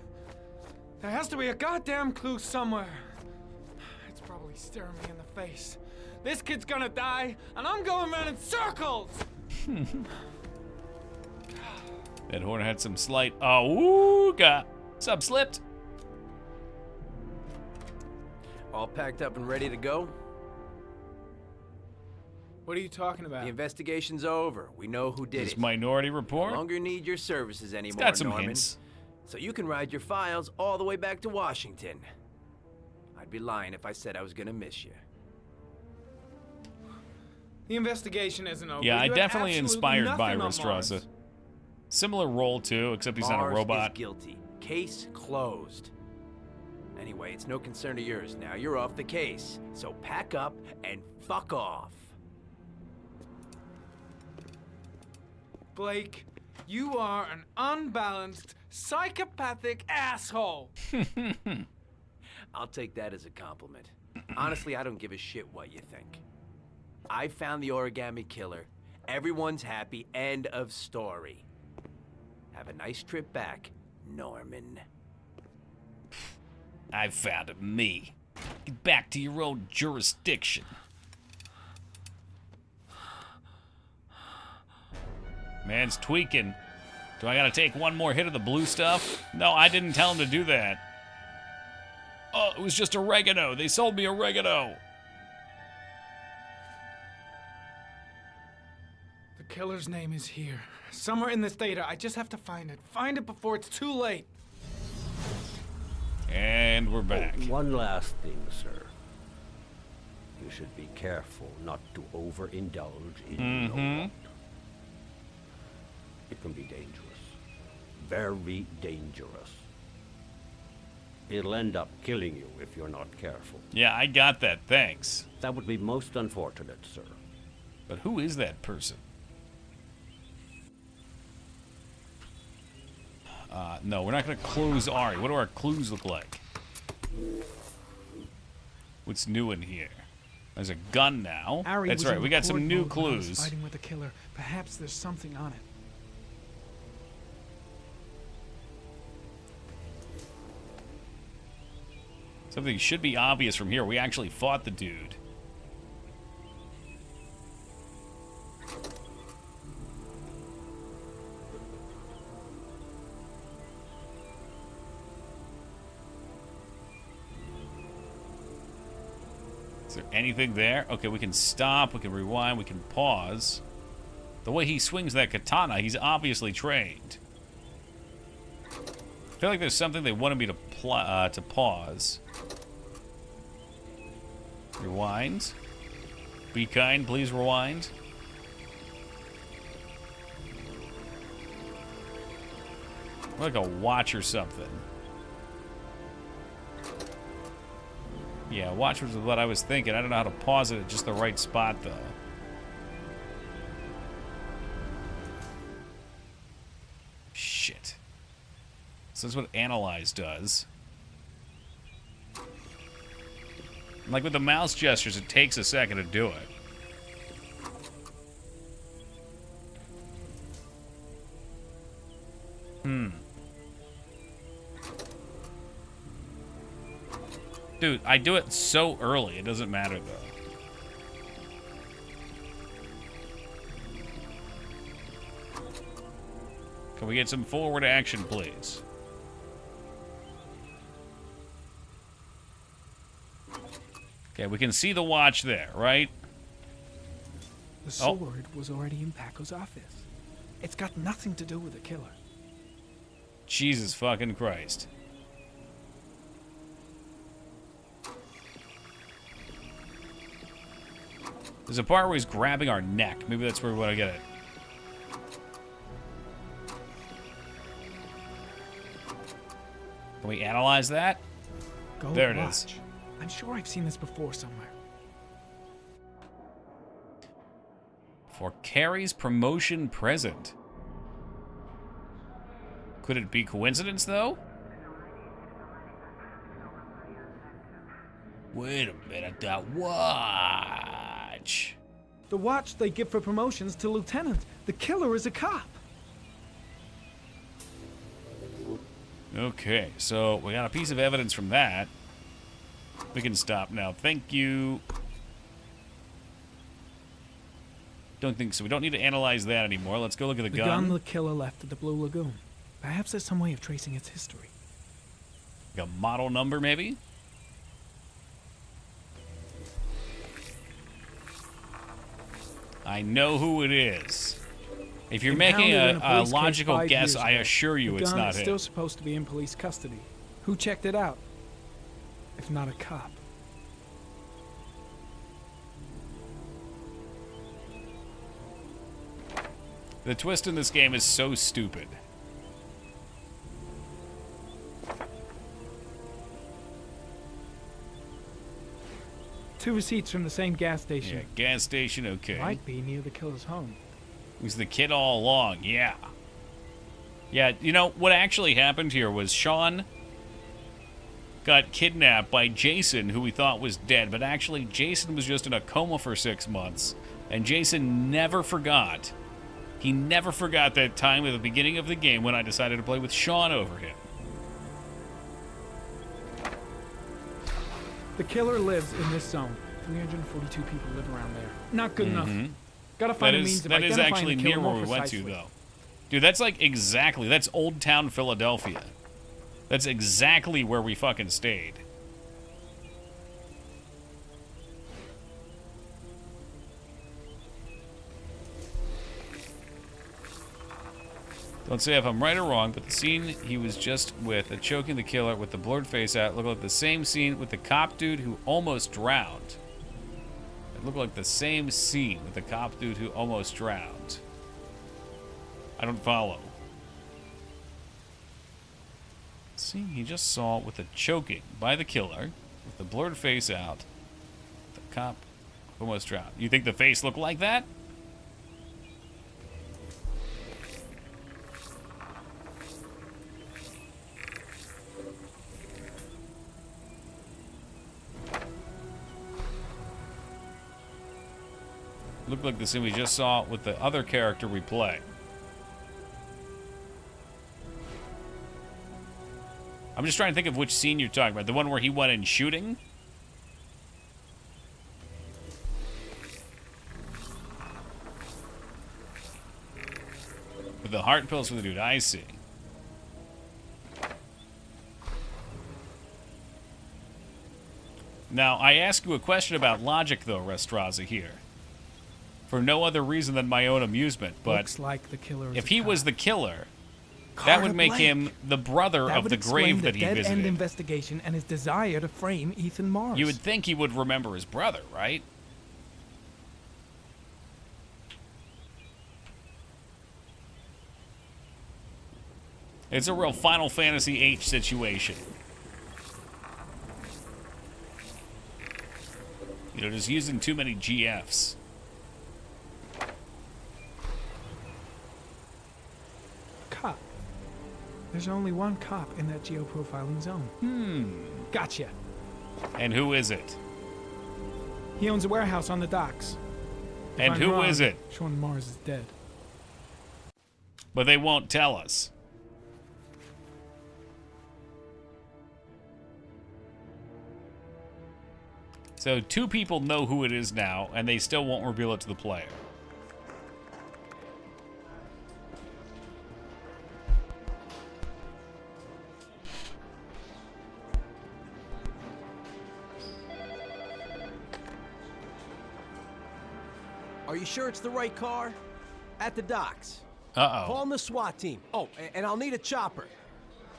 There has to be a goddamn clue somewhere. It's probably staring me in the face. This kid's gonna die, and I'm going around in circles! That horn had some slight... Oh, ooga. Sub slipped. All packed up and ready to go? What are you talking about? The investigation's over. We know who did This it. Minority Report? No longer need your services anymore, got some Norman. hints. So you can ride your files all the way back to Washington. I'd be lying if I said I was gonna miss you. The investigation isn't over. Yeah, I You have definitely absolutely inspired by nothing on Mars. Rostraza. Similar role, too, except he's not a Mars robot. is guilty. Case closed. Anyway, it's no concern of yours now. You're off the case. So pack up and fuck off. Blake, you are an unbalanced, psychopathic asshole. I'll take that as a compliment. Honestly, I don't give a shit what you think. I found the origami killer. Everyone's happy. End of story. Have a nice trip back, Norman. I found me. Get back to your own jurisdiction. Man's tweaking. Do I gotta take one more hit of the blue stuff? No, I didn't tell him to do that. Oh, it was just oregano. They sold me oregano. The killer's name is here. Somewhere in this data. I just have to find it. Find it before it's too late. And we're back. Oh, one last thing, sir. You should be careful not to overindulge in you know what. It can be dangerous. Very dangerous. It'll end up killing you if you're not careful. Yeah, I got that. Thanks. That would be most unfortunate, sir. But who is that person? No, we're not going to close Ari. What do our clues look like? What's new in here? There's a gun now. Ari That's was right. in We got some record new mode when I was clues. fighting with the killer. Perhaps there's something on it. Something should be obvious from here. We actually fought the dude. Is there anything there? Okay, we can stop, we can rewind, we can pause. The way he swings that katana, he's obviously trained. I feel like there's something they wanted me to pause. Rewind. Be kind, please rewind. Like a watch or something. Yeah, watch was what I was thinking. I don't know how to pause it at just the right spot, though. Shit. So that's what Analyze does. Like with the mouse gestures, it takes a second to do it. Dude, I do it so early, it doesn't matter though. Can we get some forward action, please? Okay, we can see the watch there, right? The sword was already in Paco's office. It's got nothing to do with the killer. Jesus fucking Christ. There's a part where he's grabbing our neck. Maybe that's where we want to get it. Can we analyze that? Gold There it watch. is. I'm sure I've seen this before somewhere. For Carrie's promotion present. Could it be coincidence, though? Wait a minute, that watch. The watch they give for promotions to lieutenant. The killer is a cop. Okay, so we got a piece of evidence from that. We can stop now. Thank you. Don't think so. We don't need to analyze that anymore. Let's go look at the The gun the killer left at the Blue Lagoon. Perhaps there's some way of tracing its history. Like a model number, maybe? I know who it is. If you're making Impounded in a police case logical 5 guess, years I ago. assure you The it's gun not is him. still supposed to be in police custody. Who checked it out? If not a cop. The twist in this game is so stupid. Two receipts from the same gas station. Yeah, gas station, okay. Might be near the killer's home. He was the kid all along, yeah. Yeah, you know, what actually happened here was Sean got kidnapped by Jason, who we thought was dead, but actually Jason was just in a coma for 6 months, and Jason never forgot. He never forgot that time at the beginning of the game when I decided to play with Sean over him. The killer lives in this zone. 342 people live around there. Not good enough. Gotta find a means of that is identifying actually the killer near more where we went to, precisely. though. Dude, that's like exactly, that's Old Town Philadelphia. That's exactly where we fucking stayed. Don't say if I'm right or wrong, but the scene he was just with, choking the killer with the blurred face out, looked like the same scene with the cop dude who almost drowned. It looked like the same scene with the cop dude who almost drowned. I don't follow. See, he just saw with the choking by the killer, with the blurred face out, the cop almost drowned. You think the face looked like that? Looked like the scene we just saw with the other character we play. I'm just trying to think of which scene you're talking about. The one where he went in shooting? With the heart pills for the dude, I see. Now, I ask you a question about logic, though, Restraza, here. For no other reason than my own amusement, but Looks like the killer is if a he cop. was the killer, that Carter would make Blake. him the brother That of would the explain grave that he dead-end visited. investigation and his desire to frame Ethan Mars. You would think he would remember his brother, right? It's a real Final Fantasy H situation. You know, just using too many GFs. Cop. There's only one cop in that geoprofiling zone. Gotcha. And who is it? He owns a warehouse on the docks. If And I'm who wrong, is it? Sean Mars is dead. But they won't tell us. So 2 people know who it is now, and they still won't reveal it to the player. Are you sure it's the right car? At the docks. Uh-oh. Call in the SWAT team. Oh, and I'll need a chopper.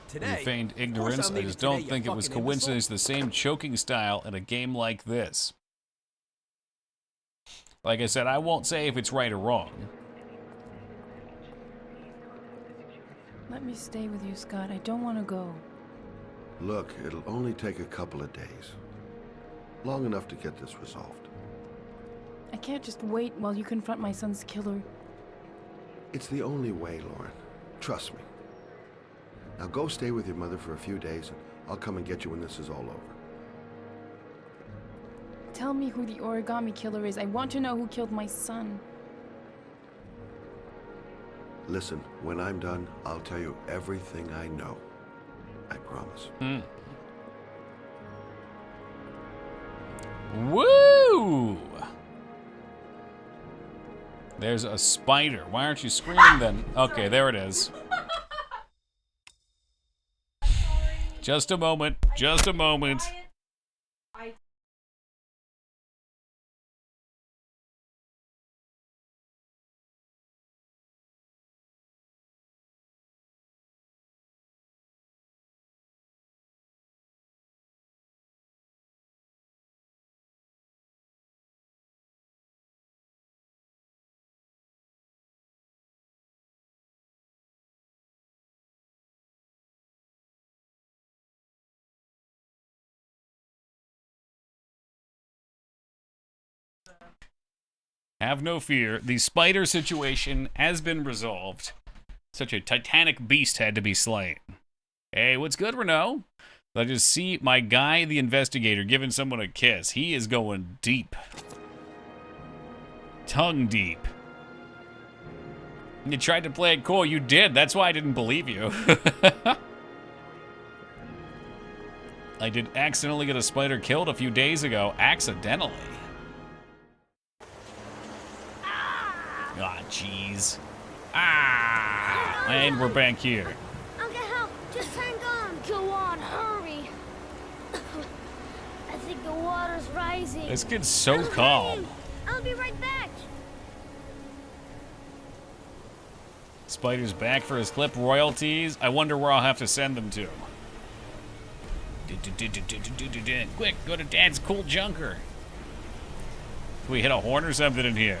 Today. You feigned Of course ignorance. I'll I need just it today, don't you think it was fucking coincidence the same choking style in a game like this. Like I said, I won't say if it's right or wrong. Let me stay with you, Scott. I don't want to go. Look, it'll only take a couple of days. Long enough to get this resolved. I can't just wait while you confront my son's killer. It's the only way, Lauren. Trust me. Now go stay with your mother for a few days, and I'll come and get you when this is all over. Tell me who the origami killer is. I want to know who killed my son. Listen, when I'm done, I'll tell you everything I know. I promise. Woo! There's a spider. Why aren't you screaming then? Okay, there it is. Just a moment. Just a moment. Have no fear. The spider situation has been resolved. Such a titanic beast had to be slain. Hey, what's good, Renault? I just see my guy, the investigator, giving someone a kiss. He is going deep. Tongue deep. You tried to play it cool. You did. That's why I didn't believe you. I did accidentally get a spider killed a few days ago. Accidentally. Ah, jeez. Ah! And we're back here. I'll get help. Just hang on. Go on, hurry. I think the water's rising. This kid's so calm. I'll be right back. Spider's back for his clip royalties. I wonder where I'll have to send them to. Quick, go to Dad's cool junker. Can we hit a horn or something in here?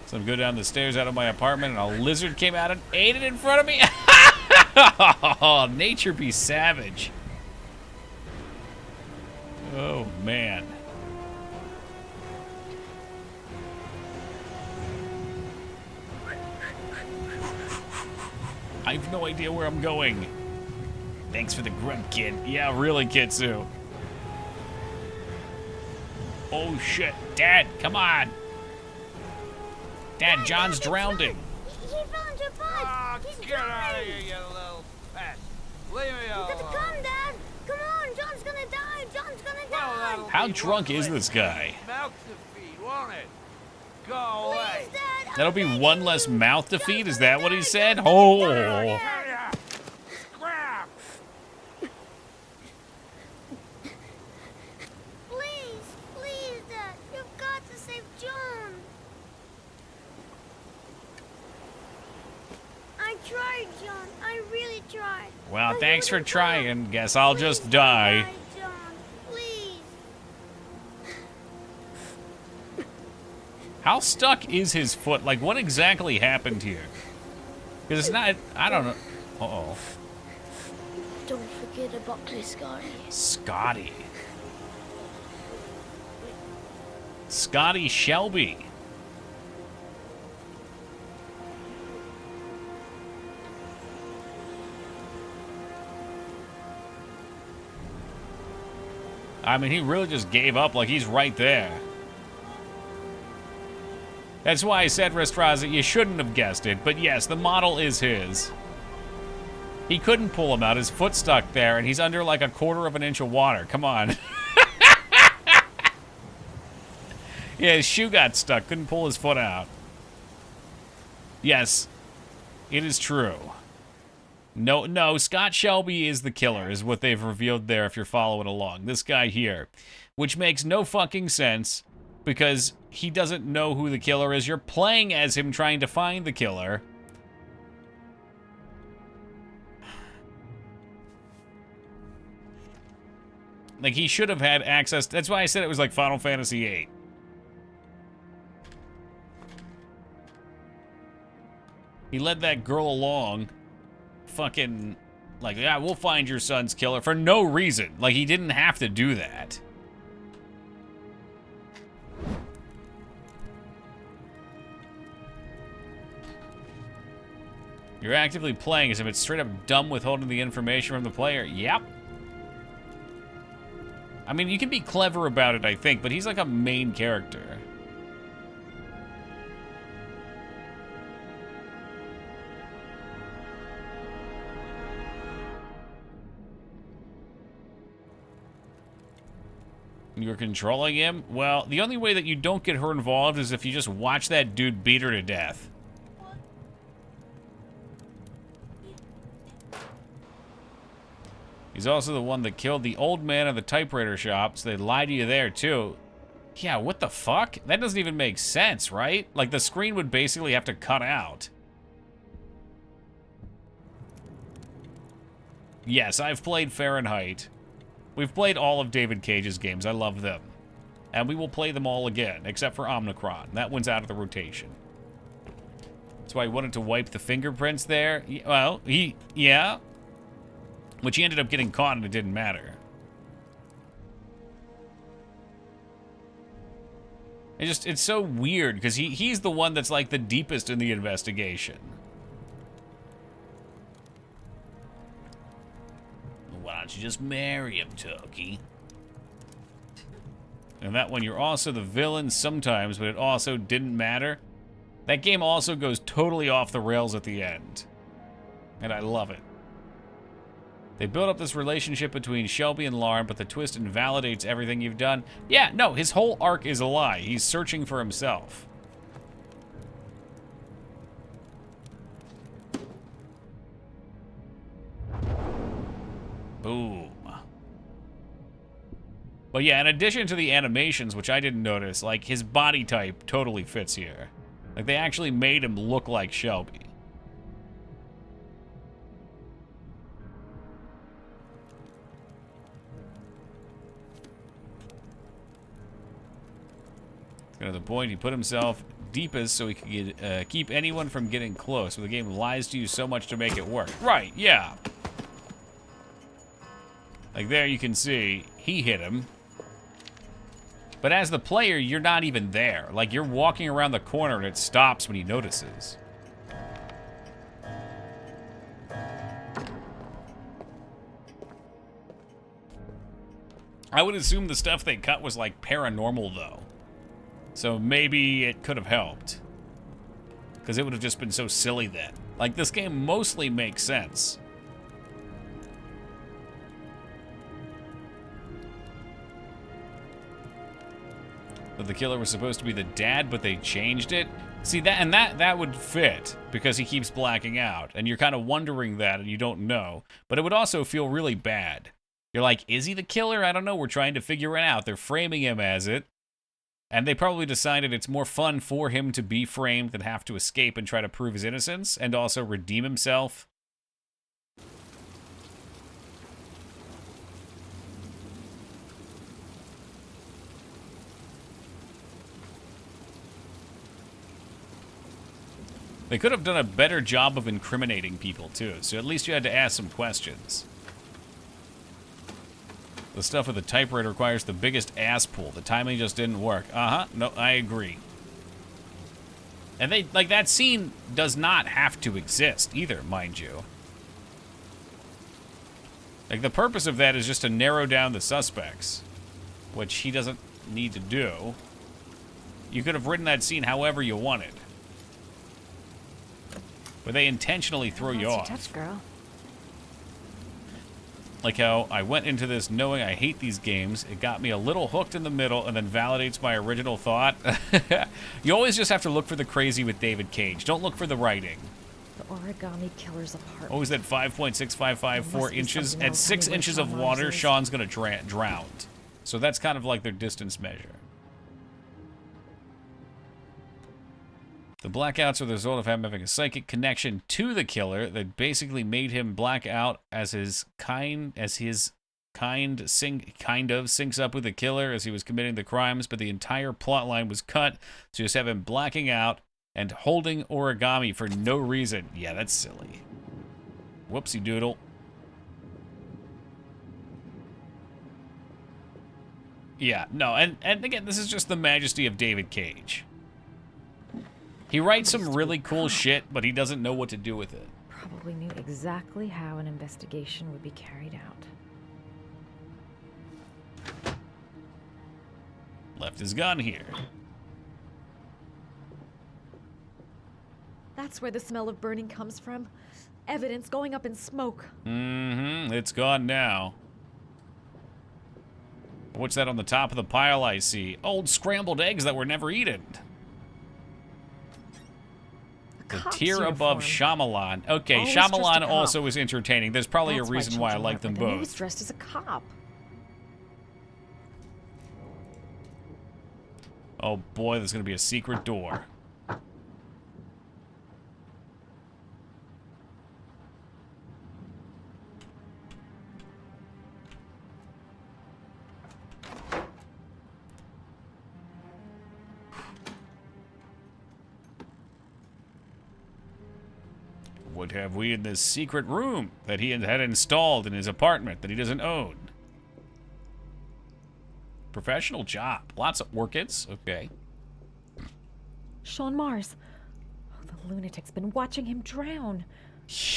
So I'm going down the stairs out of my apartment and a lizard came out and ate it in front of me. Oh, nature be savage. Oh, man. I have no idea where I'm going. Thanks for the grub, kid. Yeah, really, Kitsu. Oh, shit. Dad, come on. Dad, John's drowning. He found your bud. He's Get out of here, you little pest. Leave me You alone. got to come, Dad. Come on, John's gonna die. John's gonna die. How drunk is this guy? Mouth to feed, won't it? Go away. That'll be one less mouth to feed? Is that what he said? Oh. Please, Dad. You've got to save John. I tried, John. I really tried. Well, thanks for trying. Guess I'll just die. John, please. How stuck is his foot? Like, what exactly happened here? Because it's not... I don't know. Uh-oh. Don't forget about my Scotty. Scotty. Scotty Shelby. I mean, he really just gave up like he's right there. That's why I said, Restraza, you shouldn't have guessed it. But yes, the model is his. He couldn't pull him out. His foot stuck there, and he's under like a 1/4 of an inch of water. Come on. Yeah, his shoe got stuck. Couldn't pull his foot out. Yes, it is true. No, Scott Shelby is the killer, is what they've revealed there if you're following along. This guy here. Which makes no fucking sense, because he doesn't know who the killer is. You're playing as him trying to find the killer. Like, he should have had access. That's why I said it was like Final Fantasy VIII. He led that girl along, fucking, like, yeah, we'll find your son's killer for no reason. Like, he didn't have to do that. You're actively playing as if it's straight up dumb withholding the information from the player. Yep. I mean, you can be clever about it, I think, but he's like a main character. You're controlling him? Well, the only way that you don't get her involved is if you just watch that dude beat her to death. He's also the one that killed the old man at the typewriter shop, so they lied to you there, too. Yeah, what the fuck? That doesn't even make sense, right? Like, the screen would basically have to cut out. Yes, I've played Fahrenheit. We've played all of David Cage's games. I love them. And we will play them all again, except for Omnicron. That one's out of the rotation. That's why I wanted to wipe the fingerprints there. Well, yeah. Which he ended up getting caught and it didn't matter. It's so weird because he's the one that's like the deepest in the investigation. Why don't you just marry him, Toki? And that one, you're also the villain sometimes, but it also didn't matter. That game also goes totally off the rails at the end. And I love it. They build up this relationship between Shelby and Lauren, but the twist invalidates everything you've done. Yeah, no, his whole arc is a lie. He's searching for himself. Boom. But yeah, in addition to the animations, which I didn't notice, like, his body type totally fits here. Like, they actually made him look like Shelby. Kind of the point, he put himself deepest so he could keep anyone from getting close. But the game lies to you so much to make it work. Right, yeah. Like there you can see, he hit him. But as the player, you're not even there. Like you're walking around the corner and it stops when he notices. I would assume the stuff they cut was like paranormal though. So maybe it could have helped. Because it would have just been so silly then. Like, this game mostly makes sense. That the killer was supposed to be the dad, but they changed it. See, that would fit, because he keeps blacking out. And you're kind of wondering that, and you don't know. But it would also feel really bad. You're like, is he the killer? I don't know. We're trying to figure it out. They're framing him as it. And they probably decided it's more fun for him to be framed than have to escape and try to prove his innocence and also redeem himself. They could have done a better job of incriminating people too, so at least you had to ask some questions. The stuff with the typewriter requires the biggest ass pull. The timing just didn't work. No, I agree. And they, like, that scene does not have to exist either, mind you. Like, the purpose of that is just to narrow down the suspects, which he doesn't need to do. You could have written that scene however you wanted. But they intentionally throw you off. Touch, girl. Like how I went into this knowing I hate these games. It got me a little hooked in the middle and then validates my original thought. You always just have to look for the crazy with David Cage. Don't look for the writing. The origami killer's apartment. Always at 5.6554 inches. At 6 inches of water, Sean's going to drown. So that's kind of like their distance measure. The blackouts are the result of him having a psychic connection to the killer that basically made him black out as his kind syncs up with the killer as he was committing the crimes, but the entire plot line was cut, so you just have him blacking out and holding origami for no reason. Yeah, that's silly. Whoopsie doodle. Yeah, no, and again, this is just the majesty of David Cage. He writes some really cool shit, but he doesn't know what to do with it. Probably knew exactly how an investigation would be carried out. Left his gun here. That's where the smell of burning comes from. Evidence going up in smoke. Mm-hmm. It's gone now. What's that on the top of the pile I see? Old scrambled eggs that were never eaten. The tier above Shyamalan. Okay, Shyamalan also is entertaining. There's probably a reason why I like them both. He was dressed as a cop. Oh boy, there's gonna be a secret door. What have we in this secret room that he had installed in his apartment that he doesn't own? Professional job. Lots of orchids. Okay. Sean Mars. Oh, the lunatic's been watching him drown.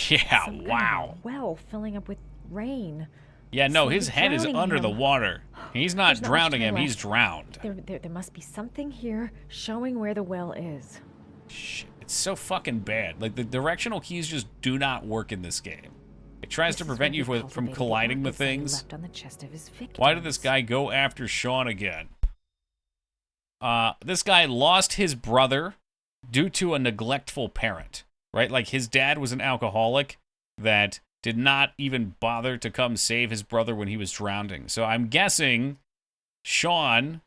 Yeah, Some kind of wow. well filling up with rain. Yeah, no, Slowly his head is drowning under the him. water. He's not There's not much drowning time him, he's left. drowned. There must be something here showing where the well is. Shit, it's so fucking bad. Like, the directional keys just do not work in this game. It tries to prevent you from colliding with things. Left on the chest of his victim. Why did this guy go after Sean again? This guy lost his brother due to a neglectful parent, right? Like, his dad was an alcoholic that did not even bother to come save his brother when he was drowning. So I'm guessing Sean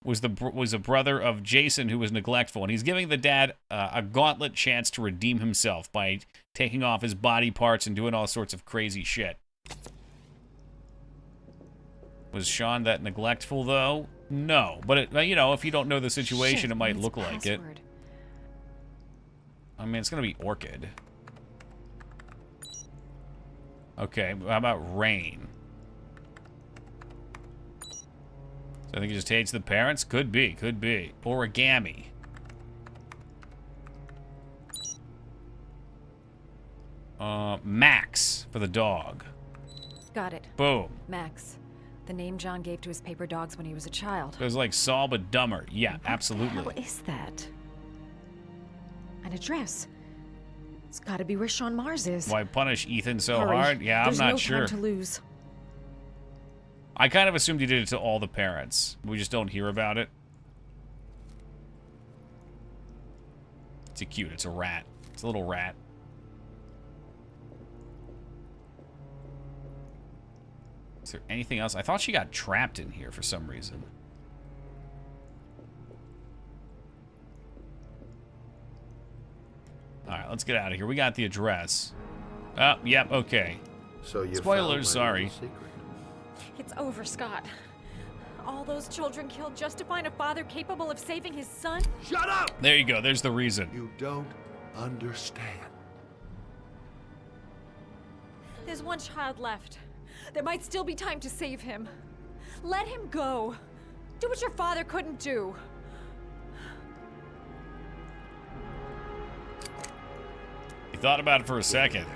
was a brother of Jason who was neglectful, and he's giving the dad a gauntlet chance to redeem himself by taking off his body parts and doing all sorts of crazy shit. Was Sean that neglectful, though? No. But, you know, if you don't know the situation, it might look like it. I mean, it's going to be Orchid. Okay, how about Rain? So I think he just hates the parents? Could be, could be. Origami. Max for the dog. Got it. Boom. Max. The name John gave to his paper dogs when he was a child. It was like Saul, but dumber. Yeah, absolutely. What is that? An address. It's gotta be where Sean Mars is. Why punish Ethan so Hurry. hard? Yeah, There's I'm not no sure. time to lose. I kind of assumed he did it to all the parents. We just don't hear about it. It's cute. It's a rat. It's a little rat. Is there anything else? I thought she got trapped in here for some reason. Alright, let's get out of here. We got the address. Oh, yep, okay. So you Spoilers, sorry. It's over, Scott. All those children killed just to find a father capable of saving his son? Shut up! There you go. There's the reason. You don't understand. There's one child left. There might still be time to save him. Let him go. Do what your father couldn't do. He thought about it for a second.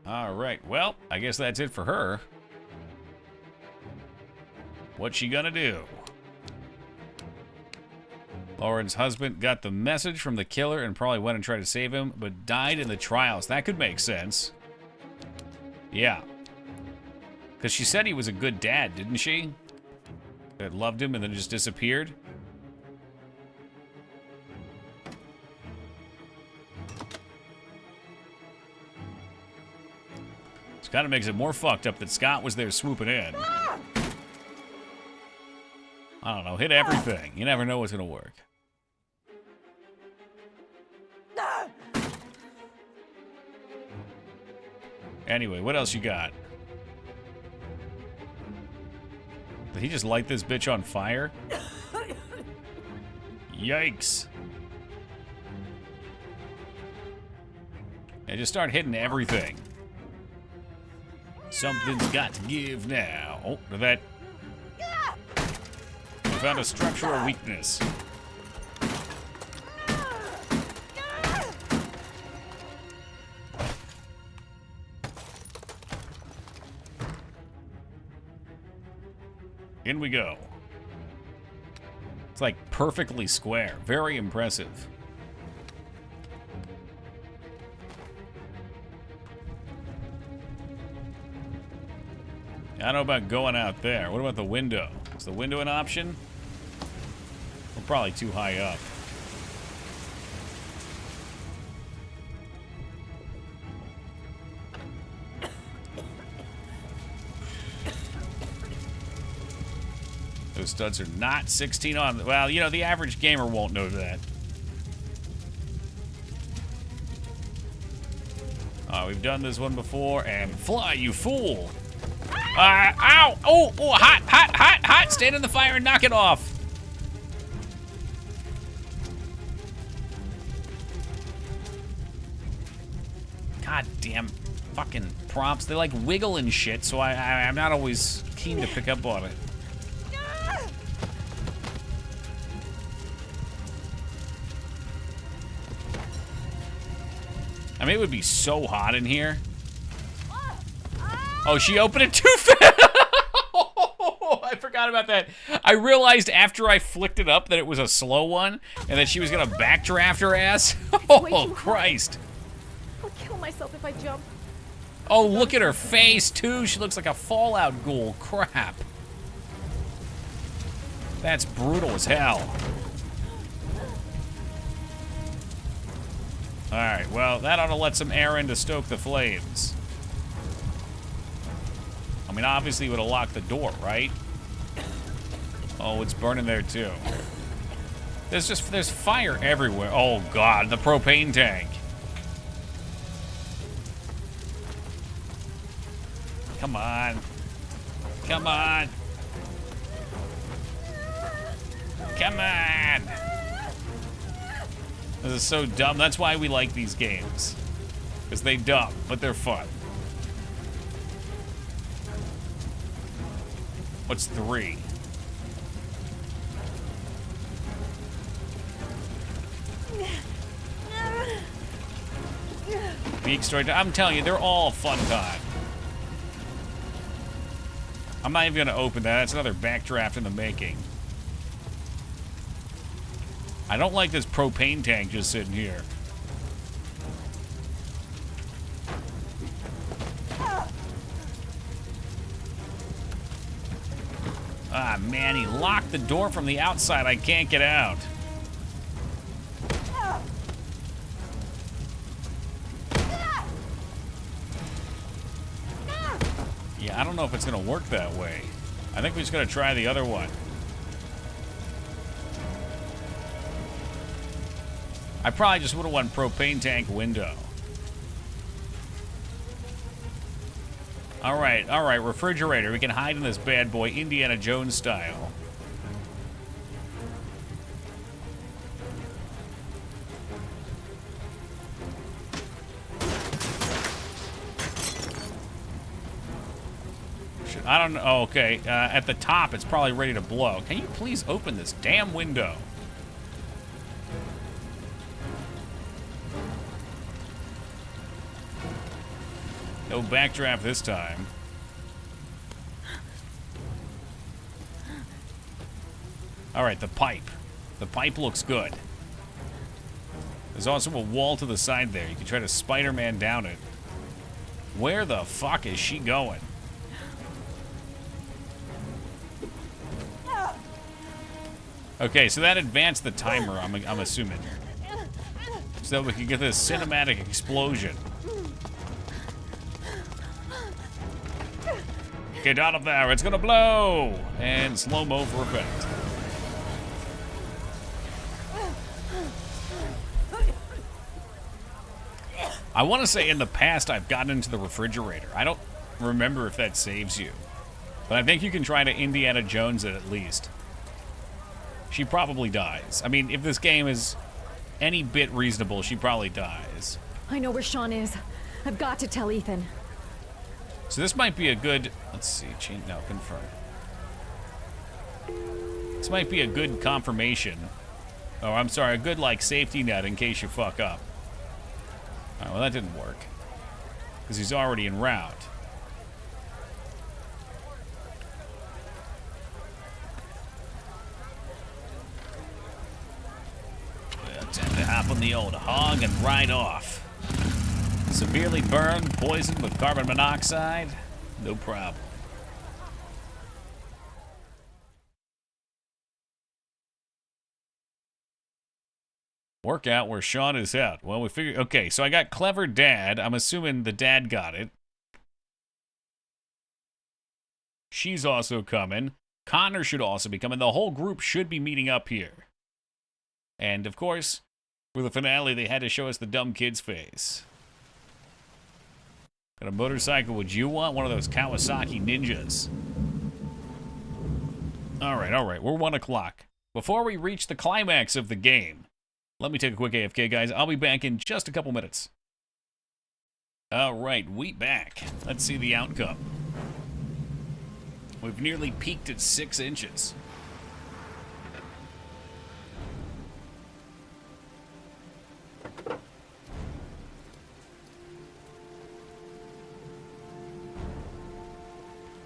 All right, well, I guess that's it for her. What's she gonna do? Lauren's husband got the message from the killer and probably went and tried to save him, but died in the trials. That could make sense. Yeah. Because she said he was a good dad, didn't she? That loved him and then just disappeared. This kind of makes it more fucked up that Scott was there swooping in. I don't know, hit everything. You never know what's gonna work. Anyway, what else you got? Did he just light this bitch on fire? Yikes. Yeah, just start hitting everything. Something's got to give now. Oh, that... I found a structural weakness. In we go. It's like perfectly square. Very impressive. I don't know about going out there. What about the window? Is the window an option? We're probably too high up. Those studs are not 16 on. Well, you know, the average gamer won't know that. We've done this one before, and fly, you fool! Ow! Oh, oh, hot, hot, hot, hot! Stand in the fire and knock it off! God, God damn fucking props. They like wiggle and shit, so I'm not always keen to pick up on it. I mean, it would be so hot in here. Oh, she opened it too fast. I forgot about that. I realized after I flicked it up that it was a slow one and that she was gonna backdraft her ass. Oh, Christ. I'll kill myself if I jump. Oh, look at her face, too. She looks like a Fallout ghoul. Crap. That's brutal as hell. Alright, well, that ought to let some air in to stoke the flames. I mean, obviously, it would have locked the door, right? Oh, it's burning there, too. There's fire everywhere. Oh, God, the propane tank. Come on. Come on. Come on. This is so dumb. That's why we like these games. Because they're dumb, but they're fun. What's 3? Beak story. I'm telling you, they're all fun time. I'm not even going to open that. That's another backdraft in the making. I don't like this propane tank just sitting here. Ah, man, he locked the door from the outside. I can't get out. Yeah, I don't know if it's going to work that way. I think we're just going to try the other one. I probably just would have won propane tank window. All right, refrigerator. We can hide in this bad boy, Indiana Jones style. I don't know. Oh, okay, at the top, it's probably ready to blow. Can you please open this damn window? No backdraft this time. All right, the pipe. The pipe looks good. There's also a wall to the side there. You can try to Spider-Man down it. Where the fuck is she going? Okay, so that advanced the timer, I'm assuming. So that we can get this cinematic explosion. Get out of there, it's gonna blow! And slow-mo for effect. I want to say in the past I've gotten into the refrigerator. I don't remember if that saves you. But I think you can try to Indiana Jones it at least. She probably dies. I mean, if this game is any bit reasonable, she probably dies. I know where Sean is. I've got to tell Ethan. So this might be a good... Let's see. No, confirm. This might be a good confirmation. Oh, I'm sorry. A good, like, safety net in case you fuck up. Oh, well, that didn't work. Because he's already en route. Well, time to hop on the old hog and ride off. Severely burned, poisoned with carbon monoxide? No problem. Work out where Sean is at. Well, we figured... Okay, so I got Clever Dad. I'm assuming the dad got it. She's also coming. Connor should also be coming. The whole group should be meeting up here. And, of course, for the finale, they had to show us the dumb kid's face. Got a motorcycle would you want? One of those Kawasaki Ninjas. All right. We're 1 o'clock. Before we reach the climax of the game, let me take a quick AFK, guys. I'll be back in just a couple minutes. All right, we back. Let's see the outcome. We've nearly peaked at 6 inches.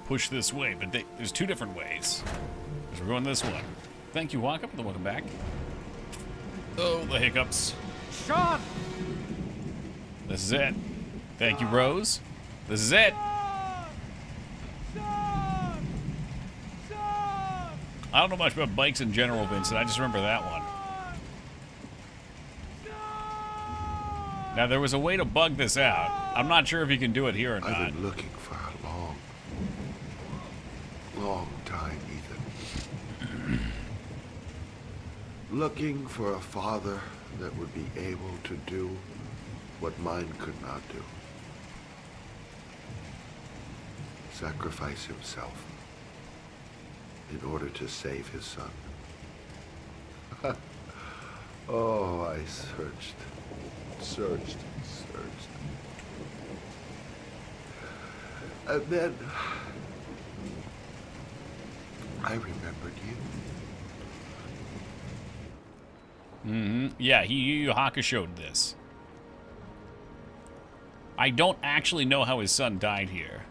Push this way, but there's 2 different ways. Because we're going this one. Thank you, Walkup, and welcome back. Oh, the hiccups. Sean! This is it. Thank you, Rose. This is it. I don't know much about bikes in general, Vincent. I just remember that one. Now, there was a way to bug this out. I'm not sure if you can do it here or not. I've been looking for a long time, Ethan. Looking for a father that would be able to do what mine could not do. Sacrifice himself in order to save his son. Oh, I searched. And then I remembered you. Mm-hmm. Yeah, Yu Hakusho'd this. I don't actually know how his son died here.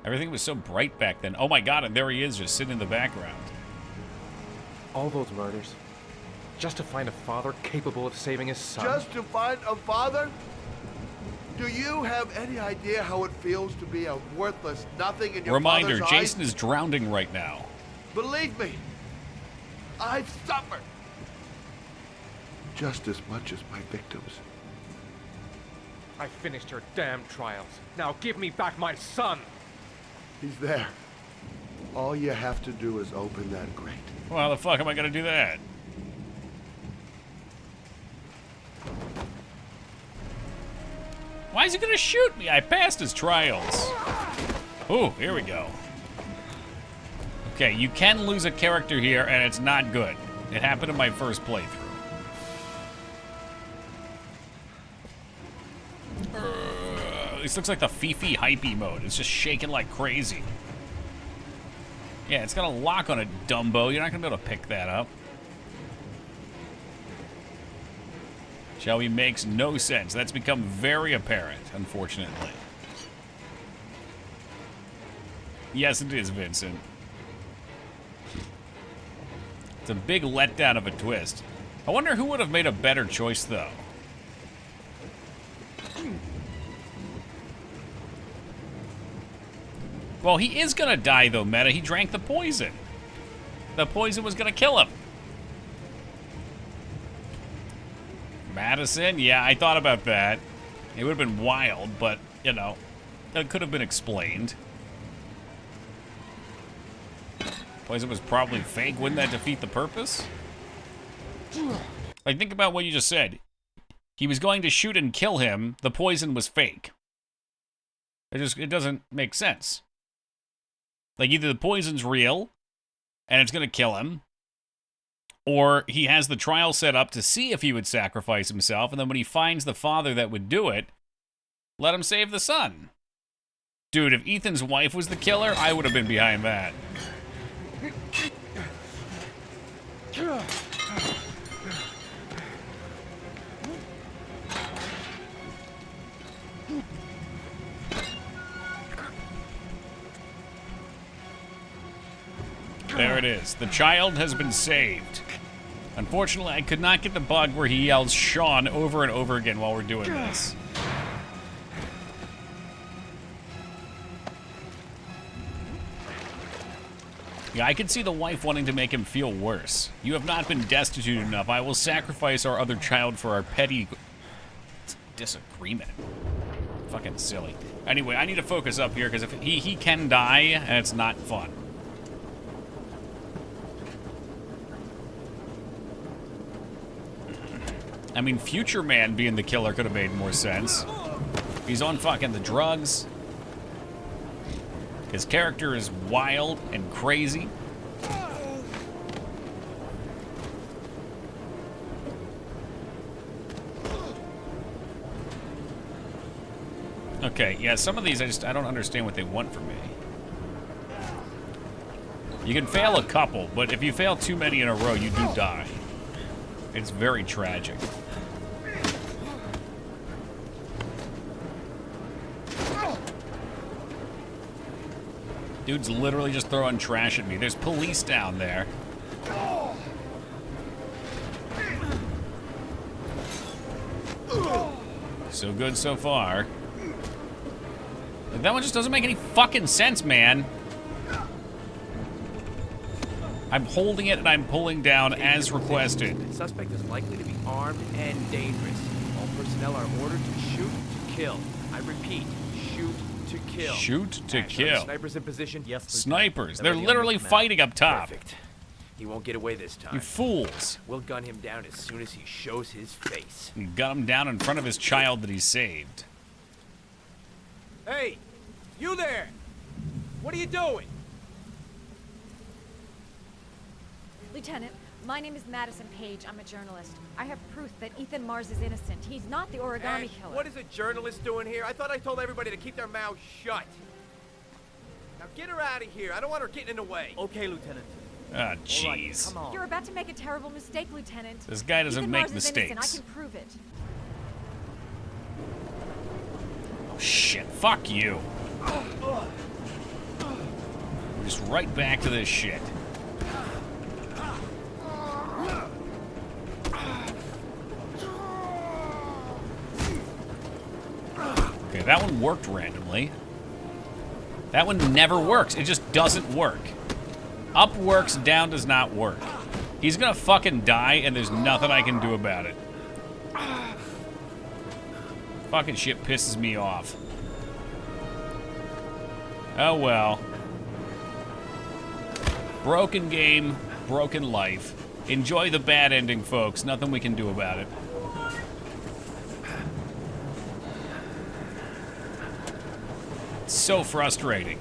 Everything was so bright back then. Oh my god, and there he is, just sitting in the background. All those murders, just to find a father capable of saving his son. Just to find a father? Do you have any idea how it feels to be a worthless nothing in your Reminder, father's Jason eyes? is drowning right now. Believe me, I've suffered just as much as my victims. I finished your damn trials. Now give me back my son! He's there. All you have to do is open that grate. Well, how the fuck am I gonna do that? Why is he gonna shoot me? I passed his trials. Oh, here we go. Okay, you can lose a character here, and it's not good. It happened in my first playthrough. This looks like the Fifi hypey mode. It's just shaking like crazy. Yeah, it's got a lock on it, Dumbo. You're not gonna be able to pick that up. Shelby makes no sense. That's become very apparent, unfortunately. Yes, it is, Vincent. It's a big letdown of a twist. I wonder who would have made a better choice, though. Well, he is gonna die, though, Meta. He drank the poison. The poison was gonna kill him. Madison? Yeah, I thought about that. It would have been wild, but, you know, it could have been explained. Poison was probably fake. Wouldn't that defeat the purpose? Like, think about what you just said. He was going to shoot and kill him. The poison was fake. It doesn't make sense. Like, either the poison's real, and it's going to kill him, or he has the trial set up to see if he would sacrifice himself, and then when he finds the father that would do it, let him save the son. Dude, if Ethan's wife was the killer, I would have been behind that. There it is. The child has been saved. Unfortunately, I could not get the bug where he yells Sean over and over again while we're doing this. Yeah, I can see the wife wanting to make him feel worse. You have not been destitute enough. I will sacrifice our other child for our petty disagreement. Fucking silly. Anyway, I need to focus up here because if he can die, and it's not fun. I mean, Future Man being the killer could have made more sense. He's on fucking the drugs. His character is wild and crazy. Okay, yeah, some of these I don't understand what they want from me. You can fail a couple, but if you fail too many in a row, you do die. It's very tragic. Dude's literally just throwing trash at me. There's police down there. So good so far. Like, that one just doesn't make any fucking sense, man. I'm holding it and I'm pulling down as requested. The suspect is likely to be armed and dangerous. All personnel are ordered to shoot to kill. I repeat, shoot to kill. Shoot to kill. Snipers in position? Yes, Snipers. They're literally fighting up top. Perfect. He won't get away this time. You fools. We'll gun him down as soon as he shows his face. And gun him down in front of his child that he saved. Hey, you there! What are you doing? Lieutenant, my name is Madison Page. I'm a journalist. I have proof that Ethan Mars is innocent. He's not the origami killer. What is a journalist doing here? I thought I told everybody to keep their mouths shut. Now get her out of here. I don't want her getting in the way. Okay, Lieutenant. Ah, jeez. Come on. You're about to make a terrible mistake, Lieutenant. This guy doesn't Ethan make Mars is mistakes. innocent. I can prove it. Oh, shit. Fuck you. We're just right back to this shit. Okay, that one worked randomly. That one never works. It just doesn't work. Up works, down does not work. He's gonna fucking die, and there's nothing I can do about it. Fucking shit pisses me off. Oh well. Broken game, broken life. Enjoy the bad ending, folks. Nothing we can do about it. It's so frustrating.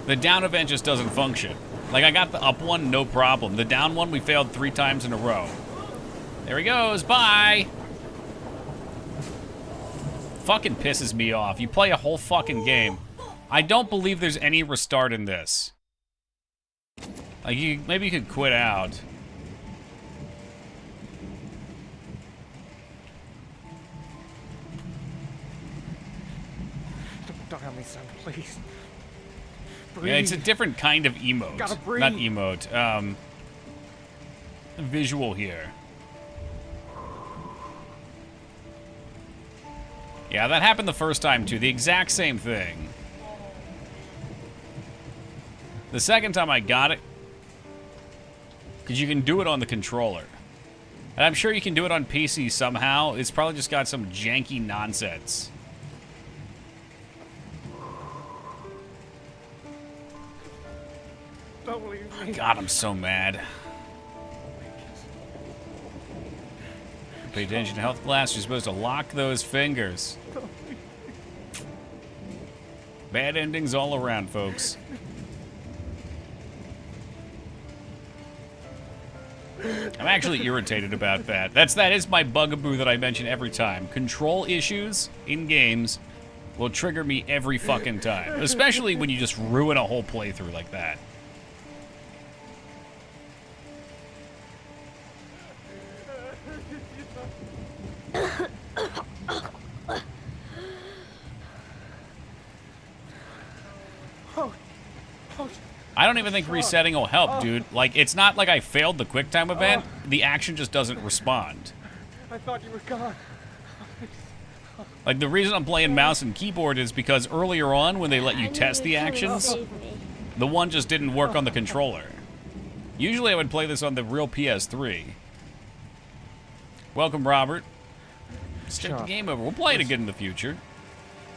The down event just doesn't function. Like, I got the up one, no problem. The down one, we failed 3 times in a row. There he goes. Bye. Fucking pisses me off. You play a whole fucking game. I don't believe there's any restart in this. Like, maybe you could quit out. Don't die on me, son, please. Yeah, it's a different kind of emote. Gotta breathe. Not emote. Visual here. Yeah, that happened the first time, too. The exact same thing. The second time I got it, because you can do it on the controller. And I'm sure you can do it on PC somehow. It's probably just got some janky nonsense. Don't leave me. God, I'm so mad. Pay attention to health glass. You're supposed to lock those fingers. Bad endings all around, folks. I'm actually irritated about that. That is my bugaboo that I mention every time. Control issues in games will trigger me every fucking time. Especially when you just ruin a whole playthrough like that. I don't even think resetting will help, dude. Like, it's not like I failed the QuickTime event. The action just doesn't respond. I thought you were gone. Like, the reason I'm playing mouse and keyboard is because earlier on, when they let you test the actions, the one just didn't work on the controller. Usually I would play this on the real PS3. Welcome, Robert. Start the game over. We'll play it again in the future.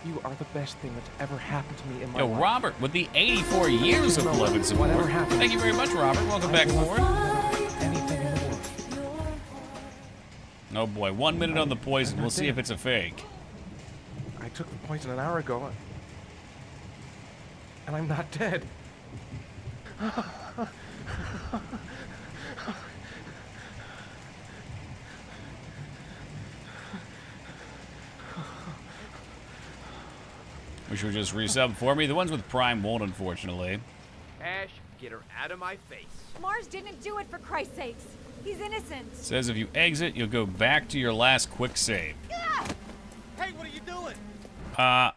You are the best thing that's ever happened to me in my Yo, life. Robert, with the 84 years of love and support. Thank you very much, Robert. Welcome back aboard. Anything in the world. Oh boy, 1 minute on the poison. We'll see if it's a fake. I took the poison an hour ago, and I'm not dead. Which will just resub for me. The ones with Prime won't, unfortunately. Ash, get her out of my face. Mars didn't do it, for Christ's sakes. He's innocent. Says if you exit, you'll go back to your last quick save. Hey, what are you doing? Well,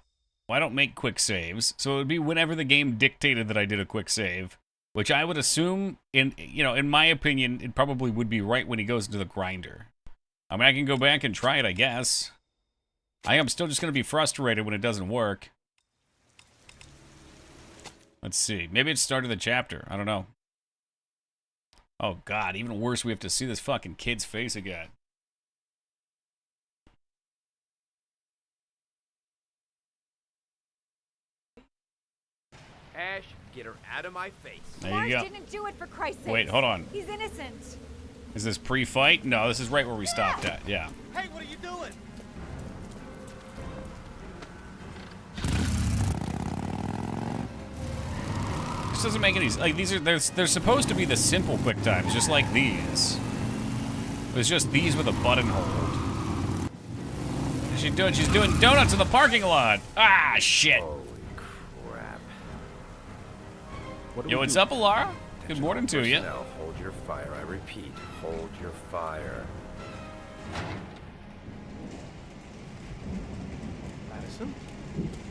I don't make quick saves, so it would be whenever the game dictated that I did a quick save, which I would assume, in my opinion, it probably would be right when he goes into the grinder. I mean, I can go back and try it, I guess. I am still just going to be frustrated when it doesn't work. Let's see. Maybe it started the chapter. I don't know. Oh, God. Even worse, we have to see this fucking kid's face again. Ash, get her out of my face. There you go. Didn't do it, for Christ's sake. Wait, hold on. He's innocent. Is this pre-fight? No, this is right where we stopped at. Yeah. Hey, what are you doing? This doesn't make any like these are they're supposed to be the simple quick times, just like these. It's just these with a button hold. What's she doing? She's doing donuts in the parking lot. Ah, shit. Holy crap. Yo, what's up, Alara? Good morning to you. Now hold your fire. I repeat, hold your fire. Madison?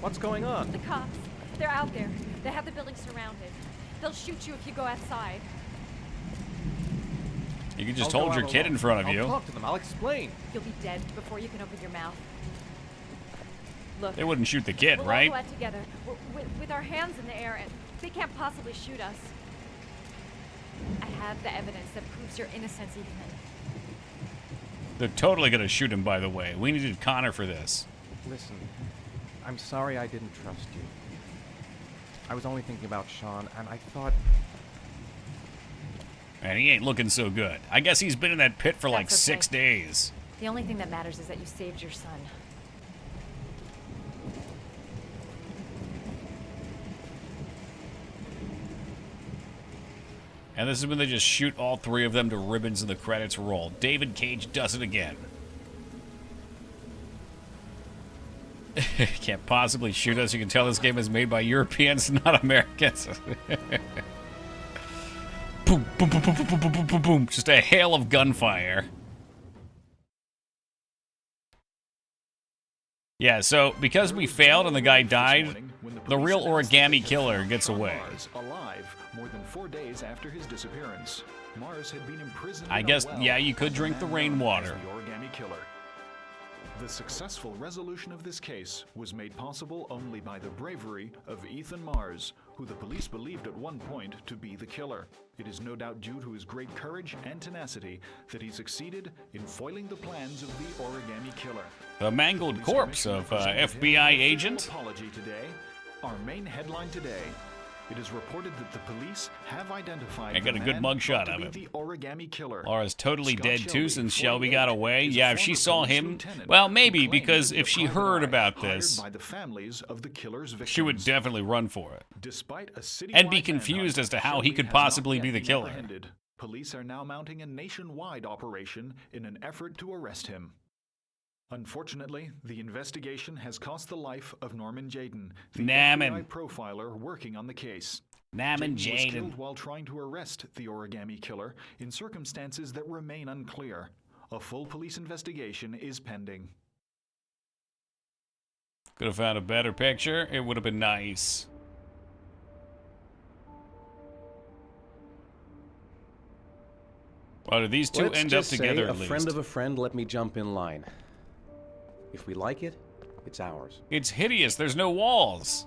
What's going on? The cops. They're out there. They have the building surrounded. They'll shoot you if you go outside. You can just I'll hold go your out kid alone. in front of I'll you. talk to them. I'll explain. You'll be dead before you can open your mouth. Look. They wouldn't shoot the kid, we'll right? all go out together with our hands in the air, and they can't possibly shoot us. I have the evidence that proves your innocence, Ethan. They're totally gonna shoot him, by the way. We needed Connor for this. Listen, I'm sorry I didn't trust you. I was only thinking about Sean, and I thought... Man, he ain't looking so good. I guess he's been in that pit for like That's okay. 6 days. The only thing that matters is that you saved your son. And this is when they just shoot all 3 of them to ribbons and the credits roll. David Cage does it again. Can't possibly shoot us. You can tell this game is made by Europeans, not Americans. Boom, boom, boom, boom, boom, boom, boom, boom, boom. Just a hail of gunfire. Yeah, so because we failed and the guy died, the real origami killer gets away. Alive more than 4 days after his disappearance. Mars had been imprisoned. I guess, yeah, you could drink the rainwater. The origami killer. The successful resolution of this case was made possible only by the bravery of Ethan Mars, who the police believed at one point to be the killer. It is no doubt due to his great courage and tenacity that he succeeded in foiling the plans of the origami killer. The mangled corpse of FBI agent. Apology today. Our main headline today. It is reported that the police have identified I got the a good man mugshot thought to of be him. The origami killer. Laura's totally Scott dead too Shelby, since Shelby 48, got away. is a Yeah, if she former saw police him, lieutenant well, who maybe, claimed because he was if she a private heard eye about hired this, by the families of the killer's victims. she would definitely run for it. Despite a And be citywide confused manhunt, as to how he Shelby could has not possibly yet be the been killer. apprehended. Police are now mounting a nationwide operation in an effort to arrest him. Unfortunately, the investigation has cost the life of Norman Jayden, the FBI profiler working on the case. Norman was Jayden. killed while trying to arrest the origami killer in circumstances that remain unclear. A full police investigation is pending. Could have found a better picture. It would have been nice. Well, do these two Let's end up just say together a at least? friend of a friend let me jump in line. If we like it, it's ours. It's hideous. There's no walls.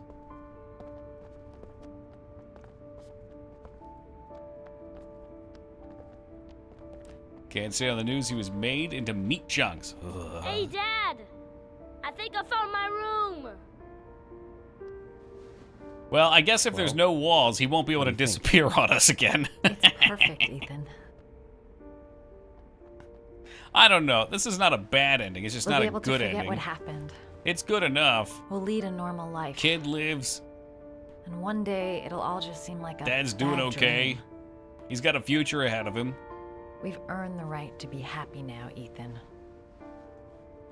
Can't say on the news he was made into meat chunks. Ugh. Hey, Dad! I think I found my room! Well, I guess if there's no walls, he won't be able to disappear on us again. Perfect, Ethan. I don't know. This is not a bad ending. It's just We'll not be a able good to forget ending. what happened. It's good enough. We'll lead a normal life. Kid lives. And one day, it'll all just seem like a Dad's doing bad okay. dream. He's got a future ahead of him. We've earned the right to be happy now, Ethan.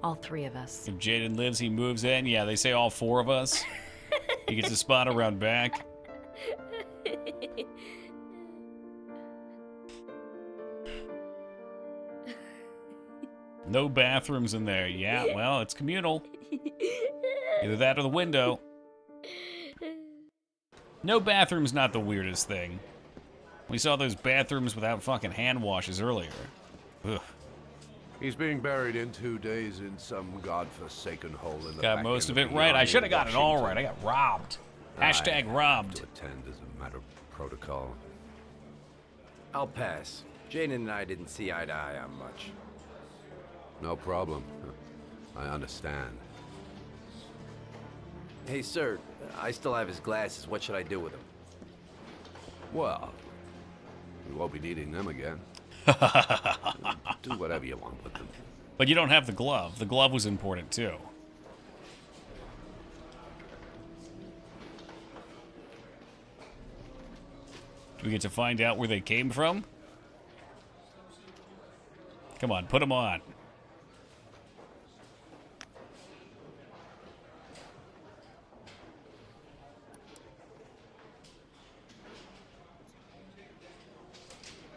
All 3 of us. If Jayden lives, he moves in. Yeah, they say all 4 of us. He gets a spot around back. No bathrooms in there. Yeah, well, it's communal. Either that or the window. No bathroom's not the weirdest thing. We saw those bathrooms without fucking hand washes earlier. Ugh. He's being buried in 2 days in some godforsaken hole in the Got back most end of it the right. I Army should have of got it all Washington. right. I got robbed. Hashtag I robbed. have to attend as a matter of protocol. I'll pass. Jane and I didn't see eye to eye on much. No problem. I understand. Hey, sir, I still have his glasses. What should I do with them? Well, we won't be needing them again. Do whatever you want with them. But you don't have the glove. The glove was important too. Do we get to find out where they came from? Come on, put them on.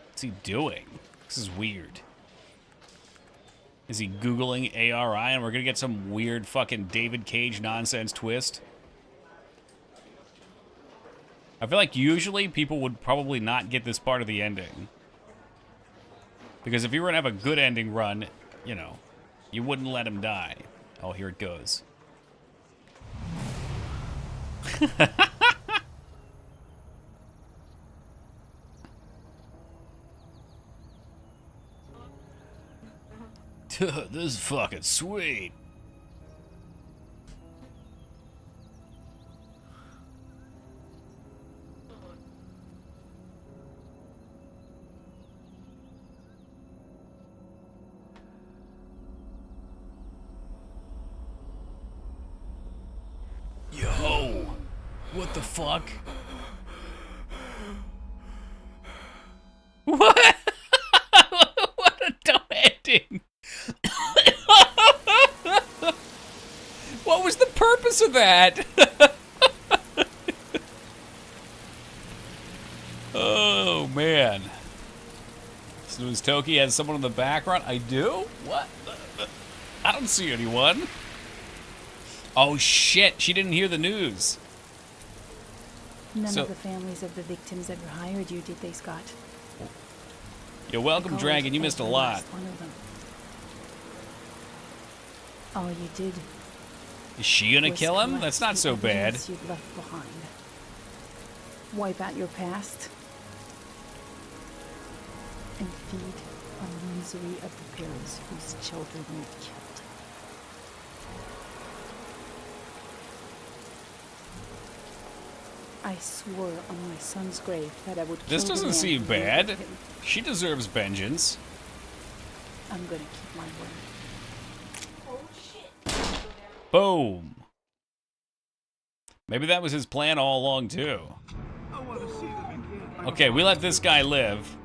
What's he doing? This is weird. Is he Googling ARI and we're gonna get some weird fucking David Cage nonsense twist? I feel like usually people would probably not get this part of the ending. Because if you were gonna have a good ending run, you know, you wouldn't let him die. Oh, here it goes. This is fucking sweet. Yo, what the fuck? What? What a dumb ending. What was the purpose of that? Oh, man. So does Toki has someone in the background? I do? What? I don't see anyone. Oh, shit. She didn't hear the news. None of the families of the victims ever hired you, did they, Scott? You're welcome, Dragon. You missed a lot. One of them. All you did. Is she gonna was kill him? collect That's not the so bad. evidence you'd left behind. Wipe out your past. And feed on the misery of the parents whose children you killed. I swore on my son's grave that I would kill This the doesn't man seem who bad. murdered him. She deserves vengeance. I'm gonna keep my word. Boom. Maybe that was his plan all along, too. Okay, we let this guy live.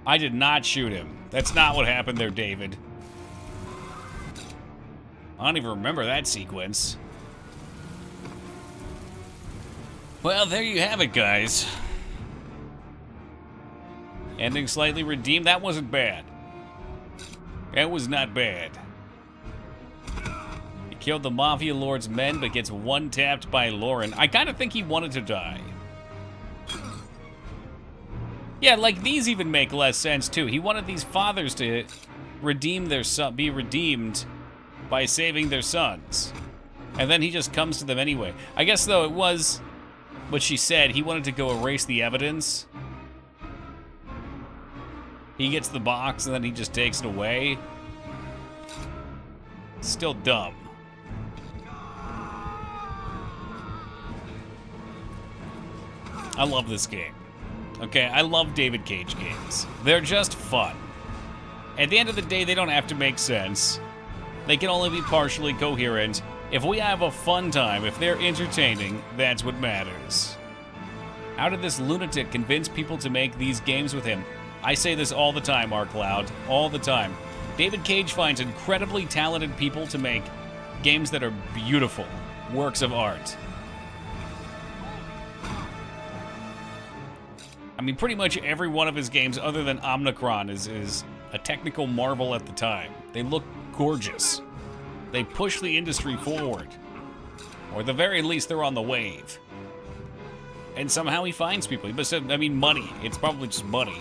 I did not shoot him. That's not what happened there, David. I don't even remember that sequence. Well, there you have it, guys. Ending slightly redeemed. That wasn't bad. That was not bad. He killed the Mafia Lord's men, but gets one-tapped by Lauren. I kind of think he wanted to die. Yeah, like, these even make less sense, too. He wanted these fathers to redeem their son, be redeemed by saving their sons. And then he just comes to them anyway. I guess, though, it was what she said. He wanted to go erase the evidence. He gets the box, and then he just takes it away. Still dumb. I love this game. Okay, I love David Cage games. They're just fun. At the end of the day, they don't have to make sense. They can only be partially coherent. If we have a fun time, if they're entertaining, that's what matters. How did this lunatic convince people to make these games with him? I say this all the time, rCloud. All the time. David Cage finds incredibly talented people to make games that are beautiful works of art. I mean, pretty much every one of his games, other than Omnicron, is a technical marvel at the time. They look gorgeous. They push the industry forward. Or at the very least, they're on the wave. And somehow he finds people. I mean, money. It's probably just money.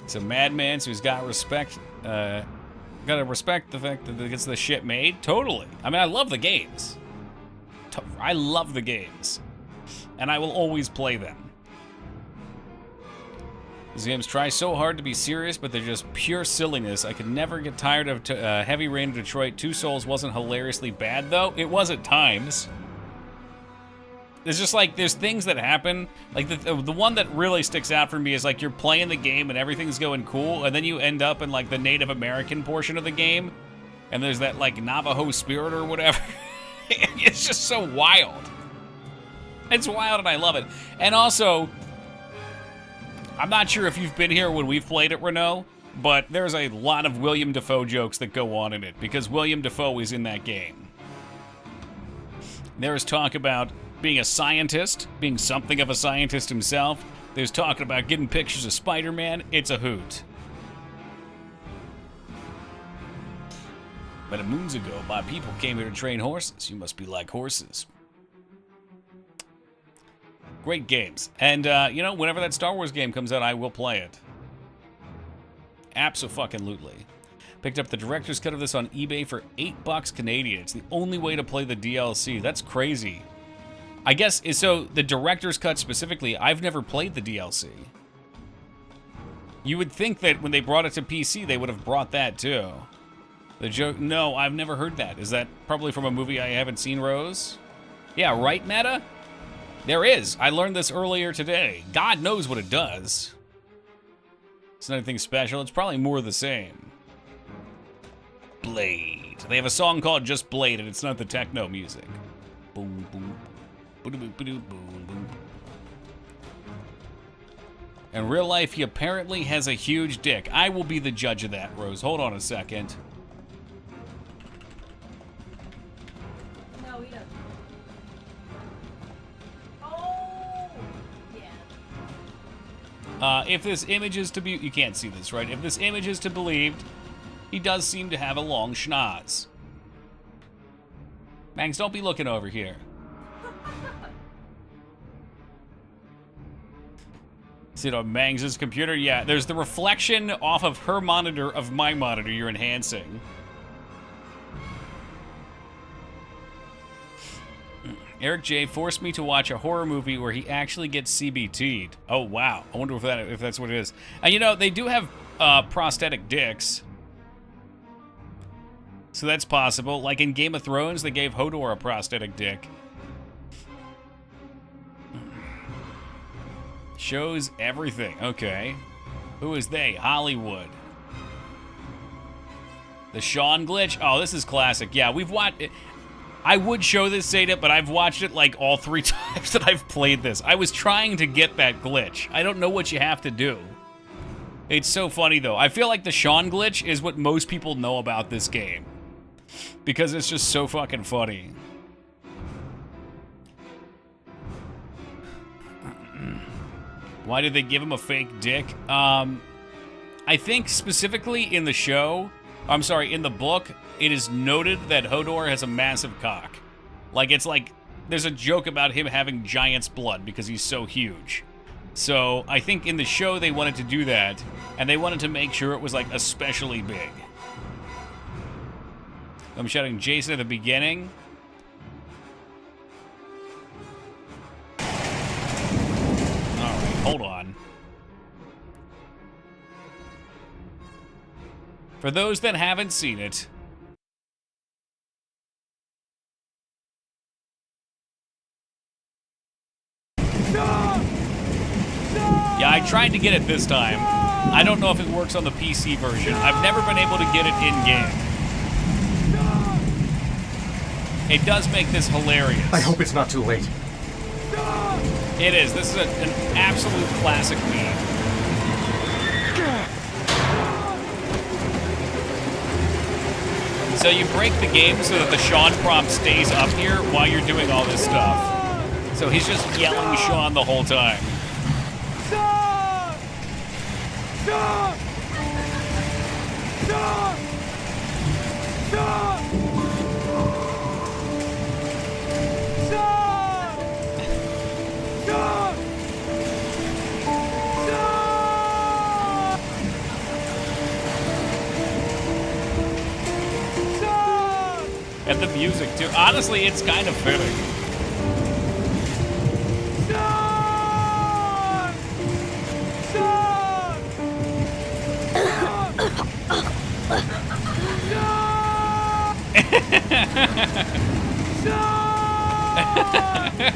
He's a madman, so he's got respect. Gotta respect the fact that he gets the shit made. Totally. I mean, I love the games. I love the games. And I will always play them. These games try so hard to be serious, but they're just pure silliness. I could never get tired of Heavy Rain in Detroit. Two Souls wasn't hilariously bad, though. It was at times. There's just like, there's things that happen. Like the one that really sticks out for me is like you're playing the game and everything's going cool, and then you end up in like the Native American portion of the game, and there's that like Navajo spirit or whatever. It's just so wild. It's wild and I love it. And also, I'm not sure if you've been here when we've played it, Renault, but there's a lot of William Dafoe jokes that go on in it, because William Dafoe is in that game. There is talk about being a scientist, being something of a scientist himself. There's talking about getting pictures of Spider-Man. It's a hoot. But moons ago, my people came here to train horses. You must be like horses. Great games. And, you know, whenever that Star Wars game comes out, I will play it. Abso-fucking-lutely. Picked up the director's cut of this on eBay for $8 Canadian. It's the only way to play the DLC. That's crazy. I guess, so the director's cut specifically, I've never played the DLC. You would think that when they brought it to PC, they would have brought that too. The joke, no, I've never heard that. Is that probably from a movie I haven't seen, Rose? Yeah, right, Meta? There is. I learned this earlier today. God knows what it does. It's not anything special. It's probably more of the same. Blade. They have a song called Just Blade, and it's not the techno music. Boom, boom. Boom, boom, boom. In real life, he apparently has a huge dick. I will be the judge of that, Rose. Hold on a second. No, he doesn't. Oh, yeah. If this image is to be... You can't see this, right? If this image is to be believed, he does seem to have a long schnoz. Mangs, don't be looking over here. See it on Mangs' computer? Yeah, there's the reflection off of her monitor of my monitor you're enhancing. Eric J. forced me to watch a horror movie where he actually gets CBT'd. Oh, wow. I wonder if that's what it is. And you know, they do have prosthetic dicks. So that's possible. Like in Game of Thrones, they gave Hodor a prosthetic dick. Shows everything. Okay. Who is they? Hollywood. The Sean glitch? Oh, this is classic. Yeah, we've watched it. I would show this, Zeta, but I've watched it like all 3 times that I've played this. I was trying to get that glitch. I don't know what you have to do. It's so funny, though. I feel like the Sean glitch is what most people know about this game. Because it's just so fucking funny. Why did they give him a fake dick? I think specifically in the show, I'm sorry, in the book, it is noted that Hodor has a massive cock. Like, it's like, there's a joke about him having giant's blood because he's so huge. So, I think in the show they wanted to do that, and they wanted to make sure it was, like, especially big. I'm shouting Jason at the beginning. Hold on. For those that haven't seen it, yeah, I tried to get it this time. I don't know if it works on the PC version. I've never been able to get it in-game. It does make this hilarious. I hope it's not too late. It is. This is an absolute classic meme. So you break the game so that the Sean prompt stays up here while you're doing all this stuff. So he's just yelling Sean the whole time. Sean! Sean! Sean! Sean! Sean! Sean! Sean! And the music, too. Honestly, it's kind of fitting. Sean! Sean!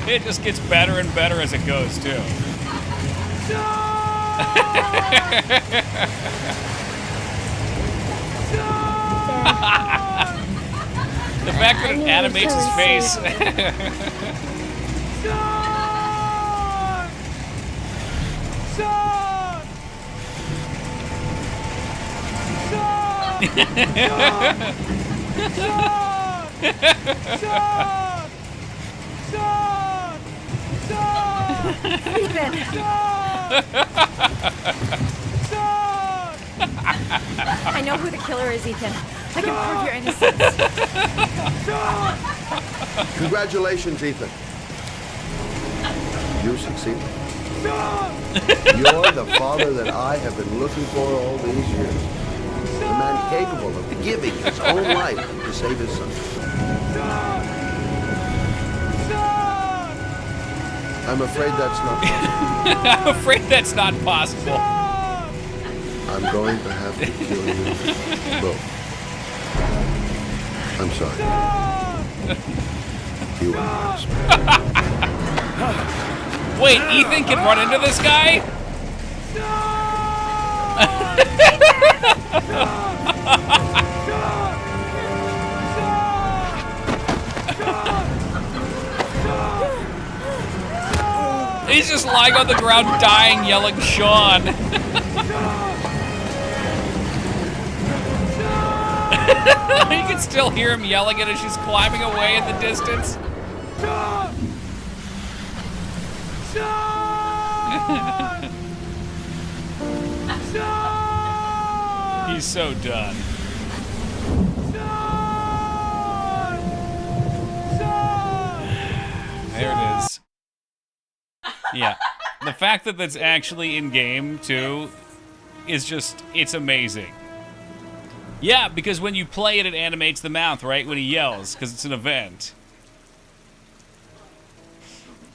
It just gets better and better as it goes, too. The fact that it animates his face. I know who the killer is, Ethan. I can prove your innocence. Congratulations, Ethan. You succeeded. You're the father that I have been looking for all these years. A man capable of giving his own life to save his son. I'm afraid that's not possible. I'm afraid that's not possible. I'm going to have to kill you both. I'm sorry. You embarrass me. Wait, Ethan can run into this guy? He's just lying on the ground dying, yelling Sean. You can still hear him yelling it as she's climbing away in the distance. He's so done. There it is. Yeah. The fact that that's actually in game, too, is just, it's amazing. Yeah, because when you play it, it animates the mouth, right? When he yells, because it's an event.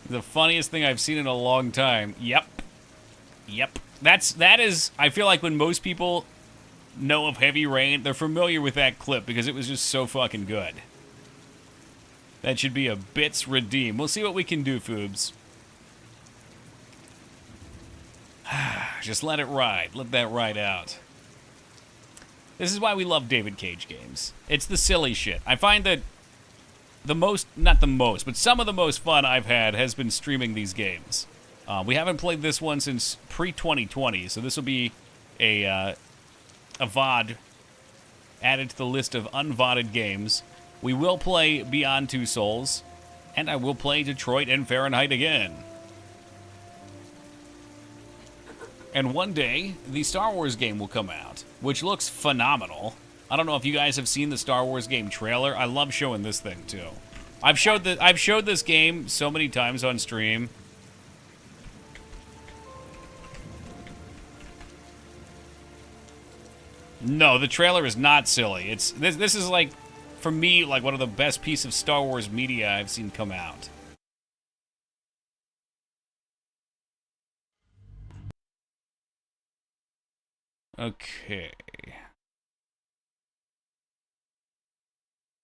The funniest thing I've seen in a long time. Yep. Yep. That is, I feel like when most people know of Heavy Rain, they're familiar with that clip because it was just so fucking good. That should be a bits redeem. We'll see what we can do, Foobs. Just let it ride. Let that ride out. This is why we love David Cage games. It's the silly shit. I find that the most, not the most, but some of the most fun I've had has been streaming these games. We haven't played this one since pre-2020, so this will be a VOD added to the list of unVODed games. We will play Beyond Two Souls, and I will play Detroit and Fahrenheit again. And one day, the Star Wars game will come out, which looks phenomenal. I don't know if you guys have seen the Star Wars game trailer. I love showing this thing, too. I've showed this game so many times on stream. No, the trailer is not silly. It's this is like, for me, like one of the best pieces of Star Wars media I've seen come out. Okay.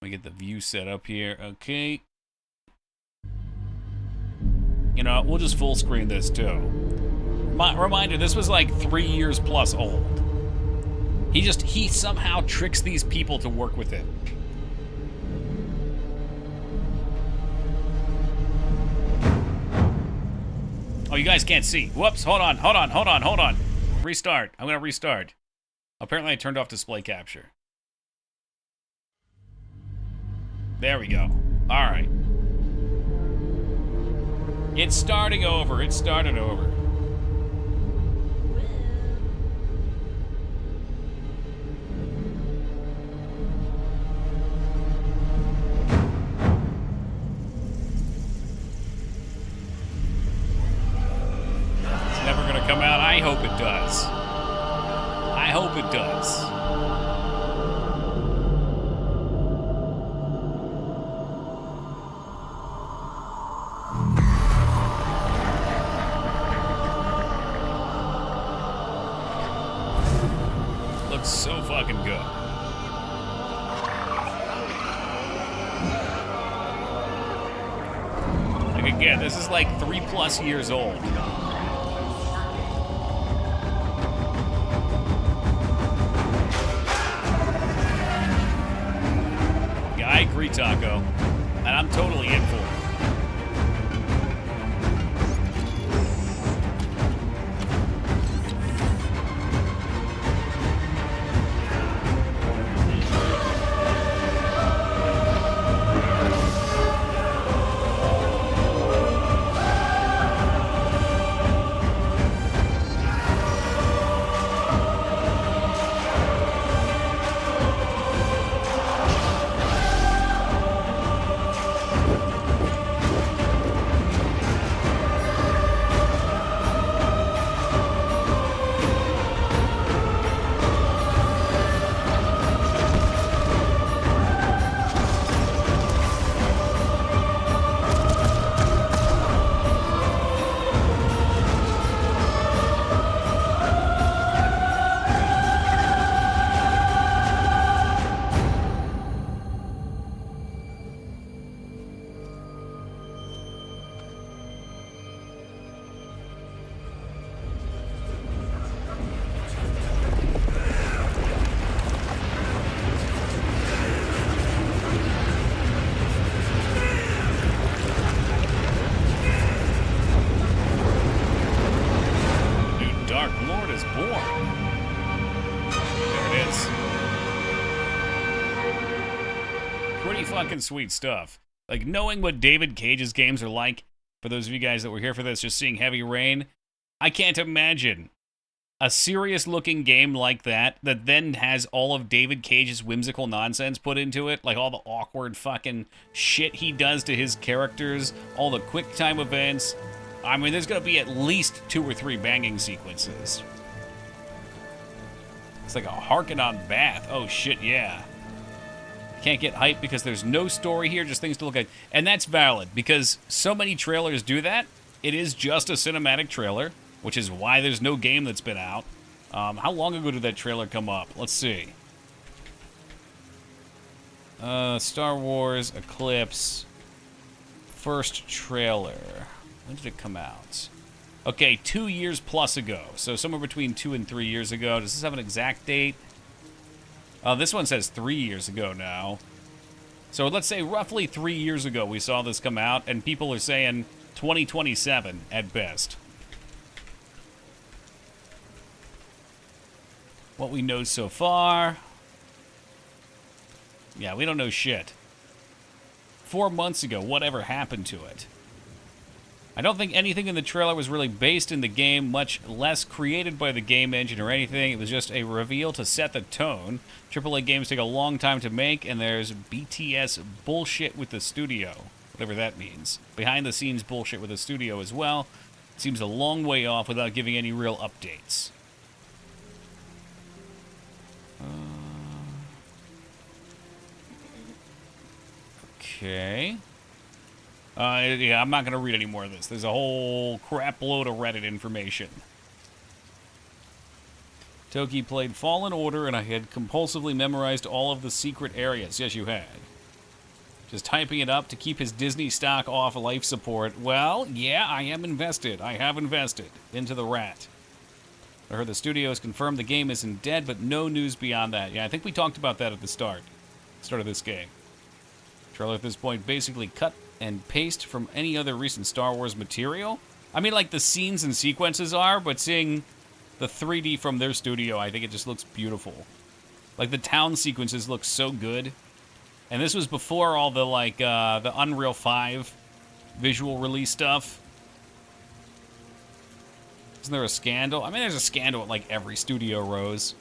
Let me get the view set up here. Okay. You know, we'll just full screen this too. Reminder, this was like 3 years plus old. He somehow tricks these people to work with it. Oh, you guys can't see. Whoops, hold on. Restart. I'm gonna restart. Apparently I turned off display capture. There we go. Alright. It's starting over. It started over. It's never going to come out. I hope it does. I hope it does. Looks so fucking good. Like again, this is like 3+ years old. Yeah, I agree, Taco. And I'm totally in for it. Fucking sweet stuff. Like, knowing what David Cage's games are like, for those of you guys that were here for this, just seeing Heavy Rain, I can't imagine a serious-looking game like that then has all of David Cage's whimsical nonsense put into it, like all the awkward fucking shit he does to his characters, all the quick-time events. I mean, there's gonna be at least 2 or 3 banging sequences. It's like a Harkonnen bath. Oh, shit, yeah. Can't get hyped because there's no story here, just things to look at. And that's valid, because so many trailers do that. It is just a cinematic trailer, which is why there's no game that's been out. How long ago did that trailer come up? Let's see. Star Wars Eclipse. First trailer. When did it come out? Okay, 2 years plus ago. So somewhere between 2 and 3 years ago. Does this have an exact date? This one says 3 years ago now. So let's say roughly 3 years ago we saw this come out, and people are saying 2027 at best. What we know so far... Yeah, we don't know shit. 4 months ago, whatever happened to it? I don't think anything in the trailer was really based in the game, much less created by the game engine or anything. It was just a reveal to set the tone. AAA games take a long time to make, and there's BTS bullshit with the studio, whatever that means. Behind the scenes bullshit with the studio as well. It seems a long way off without giving any real updates. Okay. Yeah, I'm not going to read any more of this. There's a whole crap load of Reddit information. Toki played Fallen Order, and I had compulsively memorized all of the secret areas. Yes, you had. Just typing it up to keep his Disney stock off life support. Well, yeah, I am invested. I have invested into the rat. I heard the studio has confirmed the game isn't dead, but no news beyond that. Yeah, I think we talked about that at the start of this game. Trailer at this point basically cut and paste from any other recent Star Wars material. I mean, like, the scenes and sequences are, but seeing the 3D from their studio, I think it just looks beautiful. Like, the town sequences look so good. And this was before all the, like, the Unreal 5 visual release stuff. Isn't there a scandal? I mean, there's a scandal at, like, every studio, Rose.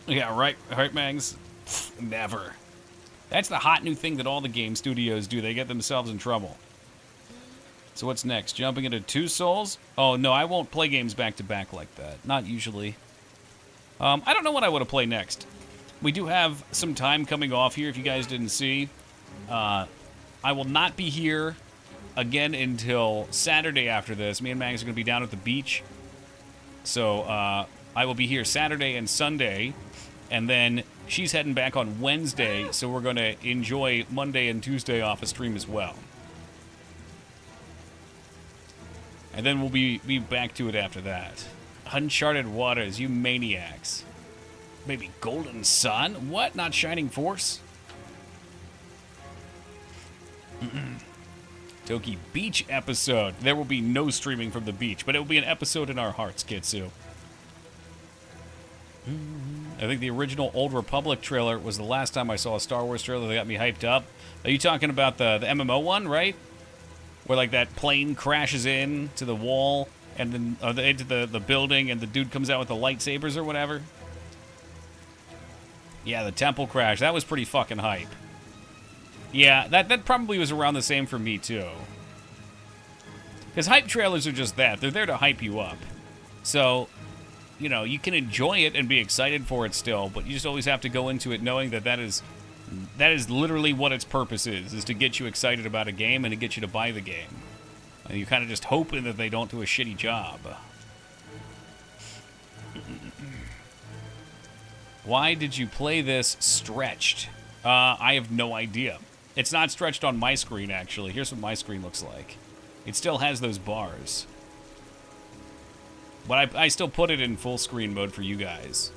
Yeah, right, Mags? Pfft, never. That's the hot new thing that all the game studios do. They get themselves in trouble. So what's next? Jumping into Two Souls? Oh, no, I won't play games back-to-back like that. Not usually. I don't know what I want to play next. We do have some time coming off here, if you guys didn't see. I will not be here again until Saturday after this. Me and Mags are going to be down at the beach. So I will be here Saturday and Sunday. And then she's heading back on Wednesday, so we're going to enjoy Monday and Tuesday off a stream as well. And then we'll be back to it after that. Uncharted Waters, you maniacs. Maybe Golden Sun? What? Not Shining Force? Toki Beach episode. There will be no streaming from the beach, but it will be an episode in our hearts, Kitsu. I think the original Old Republic trailer was the last time I saw a Star Wars trailer that got me hyped up. Are you talking about the MMO one, right? Where, like, that plane crashes in to the wall and then into the building and the dude comes out with the lightsabers or whatever? Yeah, the temple crash. That was pretty fucking hype. Yeah, that probably was around the same for me, too. Because hype trailers are just that. They're there to hype you up. So, you know, you can enjoy it and be excited for it still, but you just always have to go into it knowing that that is literally what its purpose is to get you excited about a game and to get you to buy the game. And you're kind of just hoping that they don't do a shitty job. Why did you play this stretched? I have no idea. It's not stretched on my screen, actually. Here's what my screen looks like. It still has those bars. But I still put it in full screen mode for you guys.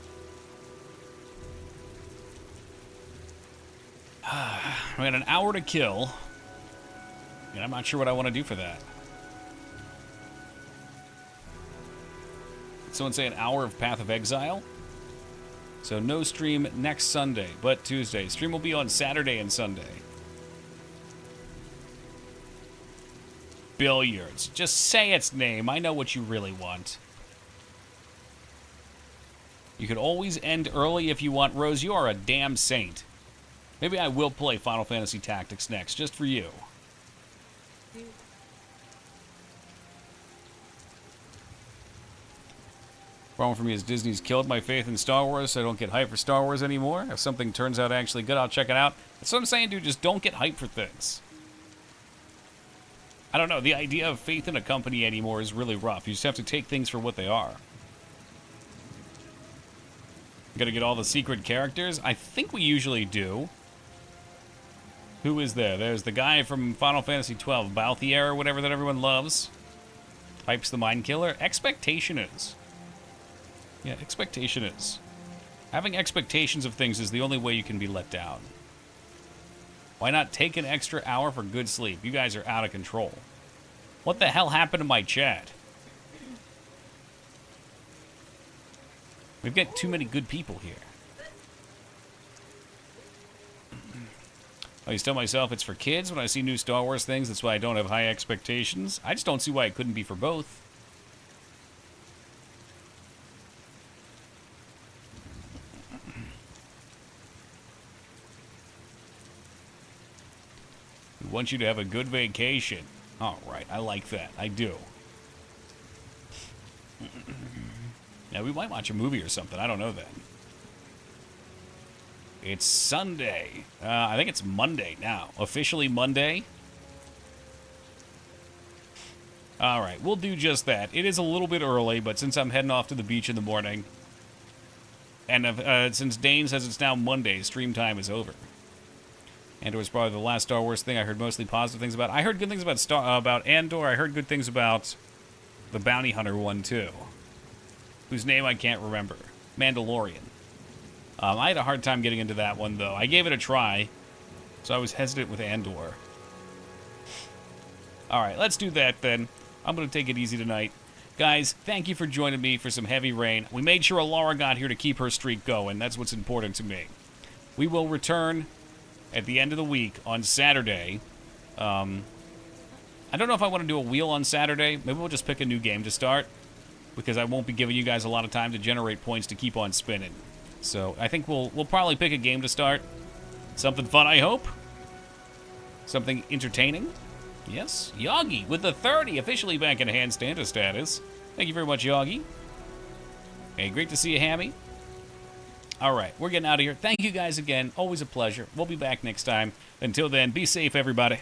We got an hour to kill. And I'm not sure what I want to do for that. Someone say an hour of Path of Exile? So no stream next Sunday, but Tuesday. Stream will be on Saturday and Sunday. Billiards. Just say its name. I know what you really want. You could always end early if you want. Rose, you are a damn saint. Maybe I will play Final Fantasy Tactics next, just for you. Problem for me is Disney's killed my faith in Star Wars, so I don't get hyped for Star Wars anymore. If something turns out actually good, I'll check it out. That's what I'm saying, dude. Just don't get hyped for things. I don't know. The idea of faith in a company anymore is really rough. You just have to take things for what they are. Gotta get all the secret characters? I think we usually do. Who is there? There's the guy from Final Fantasy XII, Balthier or whatever that everyone loves. Hype's the Mind Killer. Expectation is. Yeah, expectation is. Having expectations of things is the only way you can be let down. Why not take an extra hour for good sleep? You guys are out of control. What the hell happened to my chat? We've got too many good people here. I always tell myself it's for kids when I see new Star Wars things. That's why I don't have high expectations. I just don't see why it couldn't be for both. We want you to have a good vacation. All right, I like that. I do. Yeah, we might watch a movie or something. I don't know that. It's Sunday. I think it's Monday now. Officially Monday. All right, we'll do just that. It is a little bit early, but since I'm heading off to the beach in the morning, and since Dane says it's now Monday, stream time is over. Andor was probably the last Star Wars thing I heard mostly positive things about. I heard good things about Andor. I heard good things about the Bounty Hunter one, too. Whose name I can't remember. Mandalorian. I had a hard time getting into that one, though. I gave it a try, so I was hesitant with Andor. Alright, let's do that, then. I'm going to take it easy tonight. Guys, thank you for joining me for some heavy rain. We made sure Alara got here to keep her streak going. That's what's important to me. We will return at the end of the week on Saturday. I I don't know if I want to do a wheel on Saturday. Maybe we'll just pick a new game to start, because I won't be giving you guys a lot of time to generate points to keep on spinning. So I think we'll probably pick a game to start. Something fun, I hope. Something entertaining. Yes, Yagi with the 30, officially back in handstand status. Thank you very much, Yagi. Hey, great to see you, Hammy. All right, we're getting out of here. Thank you guys again. Always a pleasure. We'll be back next time. Until then, be safe, everybody.